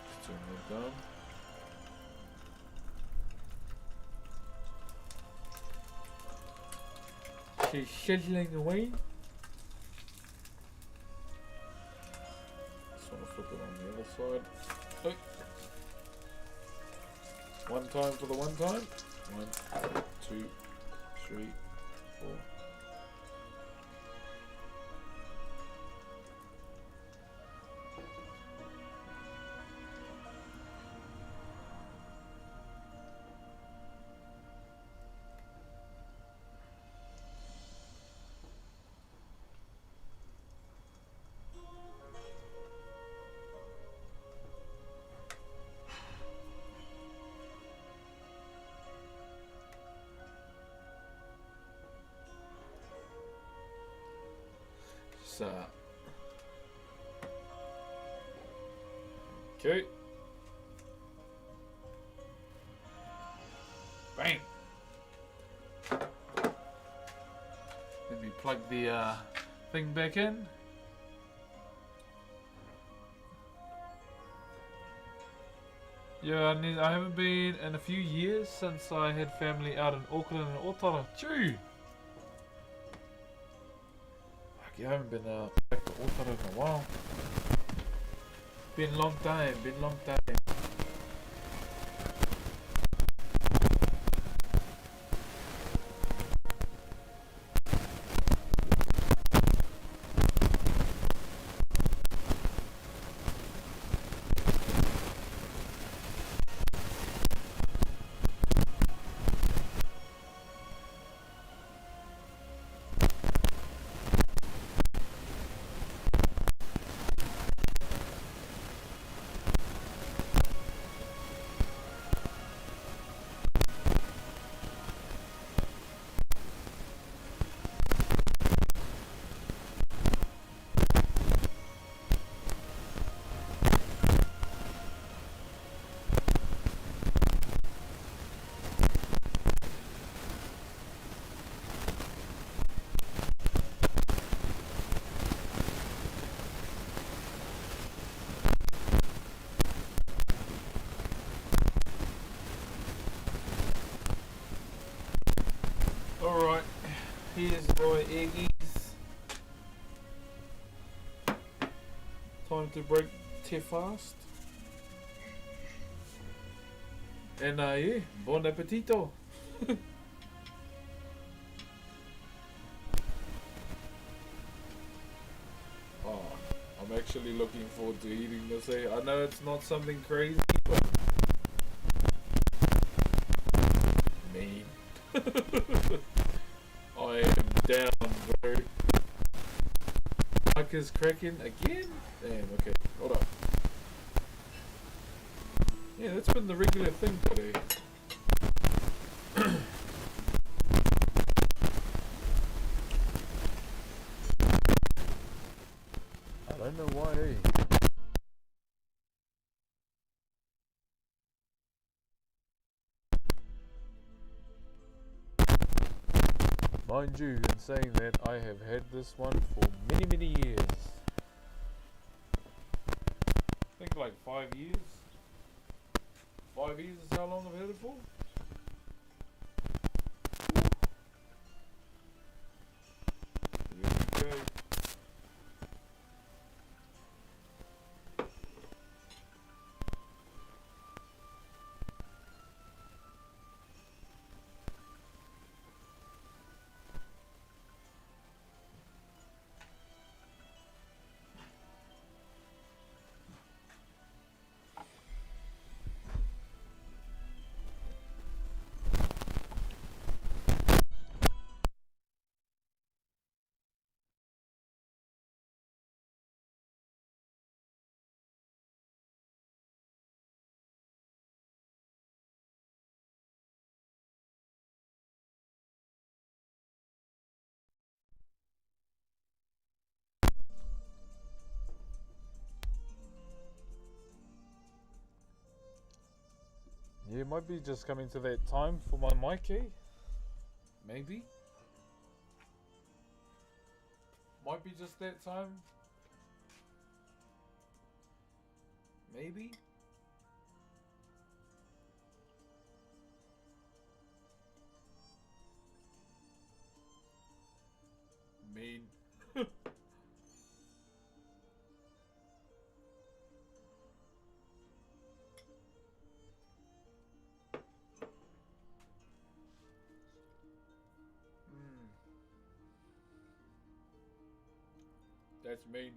Let's turn that down. She's sizzling away. Just want to flip it on the other side. Oh. One time for the one time. 1, 2, 3, 4. Okay. Bang. Let me plug the thing back in. Yeah, I haven't been in a few years since I had family out in Auckland and Otara. Choo! I haven't been back to Otara in a while. Been a long time, Alright, here's my eggies. Time to break te fast. And yeah, bon appetito. Oh, I'm actually looking forward to eating this. I know it's not something crazy, but mean. I am down, bro. Mic is cracking again? Damn, okay, hold up. Yeah, that's been the regular thing today. Mind you, in saying that, I have had this one for many, many years. I think like 5 years. 5 years is how long I've had it for. Here we go. Yeah, it might be just coming to that time for my mic, eh? Maybe. Might be just that time. Maybe. Mean. That's mean.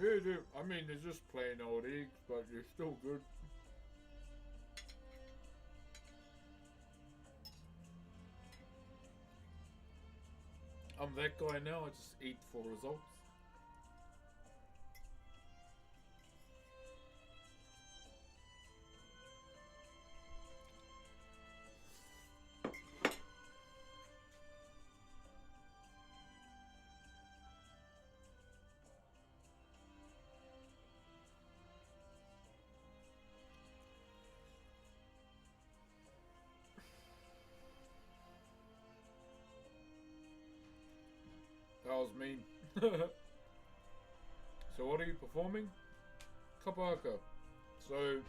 Yeah, I mean, they're just plain old eggs, but they're still good. I'm that guy now, I just eat for results. That was mean. So what are you performing? Kapahaka. So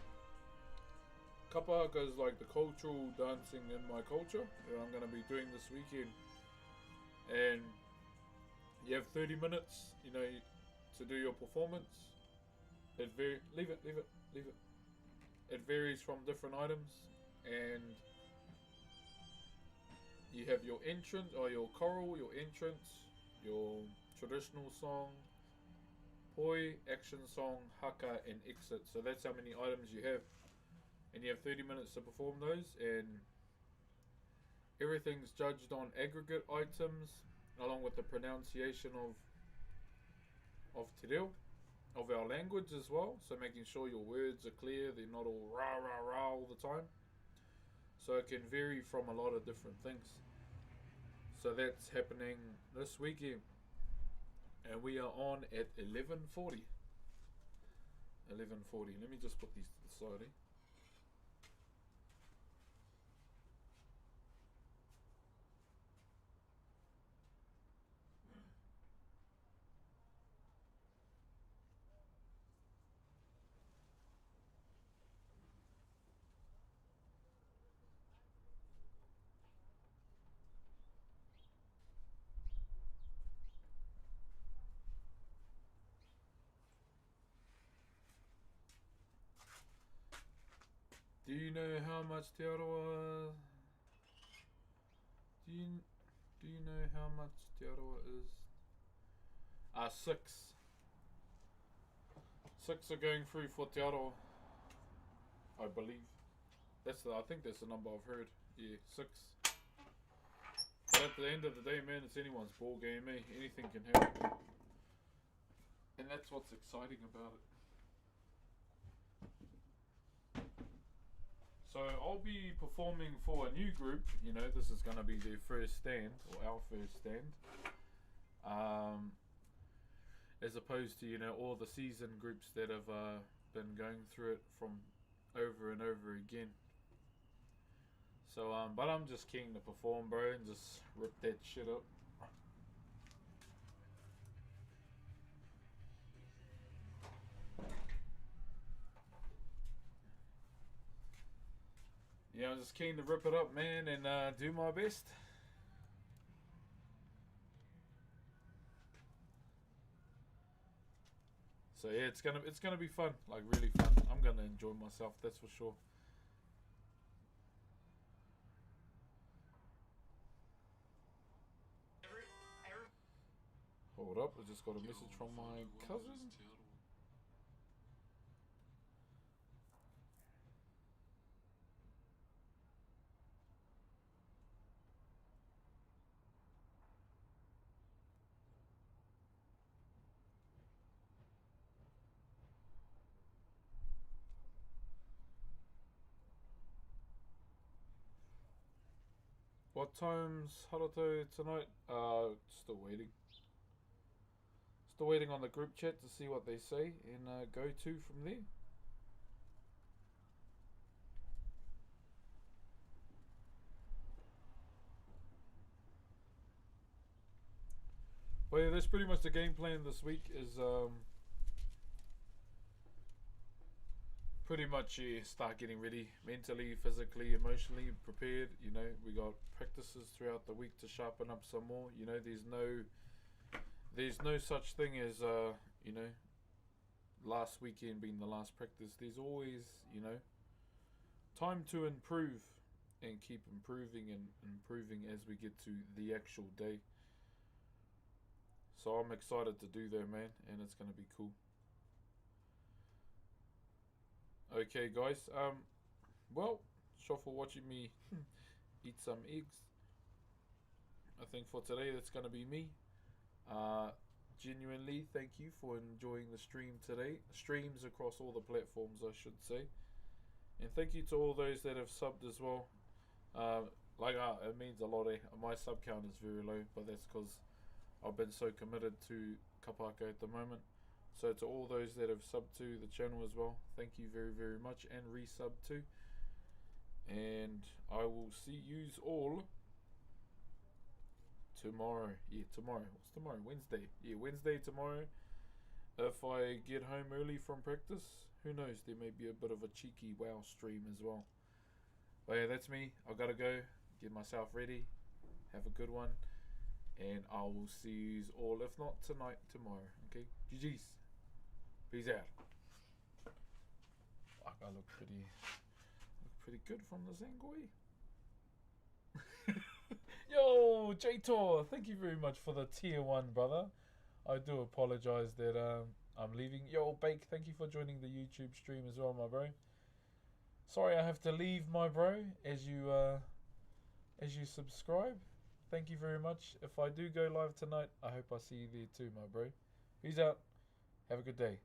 Kapahaka is like the cultural dancing in my culture that I'm going to be doing this weekend. And you have 30 minutes, to do your performance. Leave it. It varies from different items, and you have your entrance or your choral, your entrance, your traditional song, poi, action song, haka, and exit. So that's how many items you have, and you have 30 minutes to perform those, and everything's judged on aggregate items along with the pronunciation of te reo, of our language as well. So making sure your words are clear, they're not all rah rah rah all the time. So it can vary from a lot of different things. So that's happening this weekend, and we are on at 11:40. 11:40. Let me just put these to the side. Do you know how much te aroa? Do you know how much te aroa is? 6. 6 are going through for te aroa, I believe. I think that's the number I've heard. Yeah, 6. But at the end of the day, man, it's anyone's ball game, eh? Anything can happen. And that's what's exciting about it. So I'll be performing for a new group. You know, this is going to be their first stand, or our first stand. As opposed to, you know, all the seasoned groups that have been going through it from over and over again. So, but I'm just keen to perform, bro, and just rip that shit up. Yeah, I'm just keen to rip it up, man, and do my best. So yeah, it's gonna be fun, like really fun. I'm gonna enjoy myself, that's for sure. Hold up, I just got a message from my cousin. What time's Haruto tonight? Still waiting. Still waiting on the group chat to see what they say and go to from there. But yeah, that's pretty much the game plan this week is pretty much start getting ready mentally, physically, emotionally prepared. You know, we got practices throughout the week to sharpen up some more. You know, there's no such thing as you know, last weekend being the last practice. There's always, you know, time to improve and keep improving and improving as we get to the actual day. So I'm excited to do that, man, and it's gonna be cool. Okay, guys. Well, sure for watching me eat some eggs. I think for today that's gonna be me. Genuinely, thank you for enjoying the stream today. Streams across all the platforms, I should say. And thank you to all those that have subbed as well. It means a lot. My sub count is very low, but that's because I've been so committed to Kapaka at the moment. So to all those that have subbed to the channel as well, thank you very, very much, and resub too. And I will see yous all tomorrow. Yeah, tomorrow. What's tomorrow? Wednesday. Yeah, Wednesday tomorrow. If I get home early from practice, who knows? There may be a bit of a cheeky WoW stream as well. But yeah, that's me. I gotta go get myself ready. Have a good one. And I will see you all, if not tonight, tomorrow. Okay? GG's. Peace out. Fuck, I look pretty good from this angle. Yo, J-Tor, thank you very much for the tier 1, brother. I do apologize that I'm leaving. Yo, Bake, thank you for joining the YouTube stream as well, my bro. Sorry I have to leave, my bro, as you subscribe. Thank you very much. If I do go live tonight, I hope I see you there too, my bro. Peace out. Have a good day.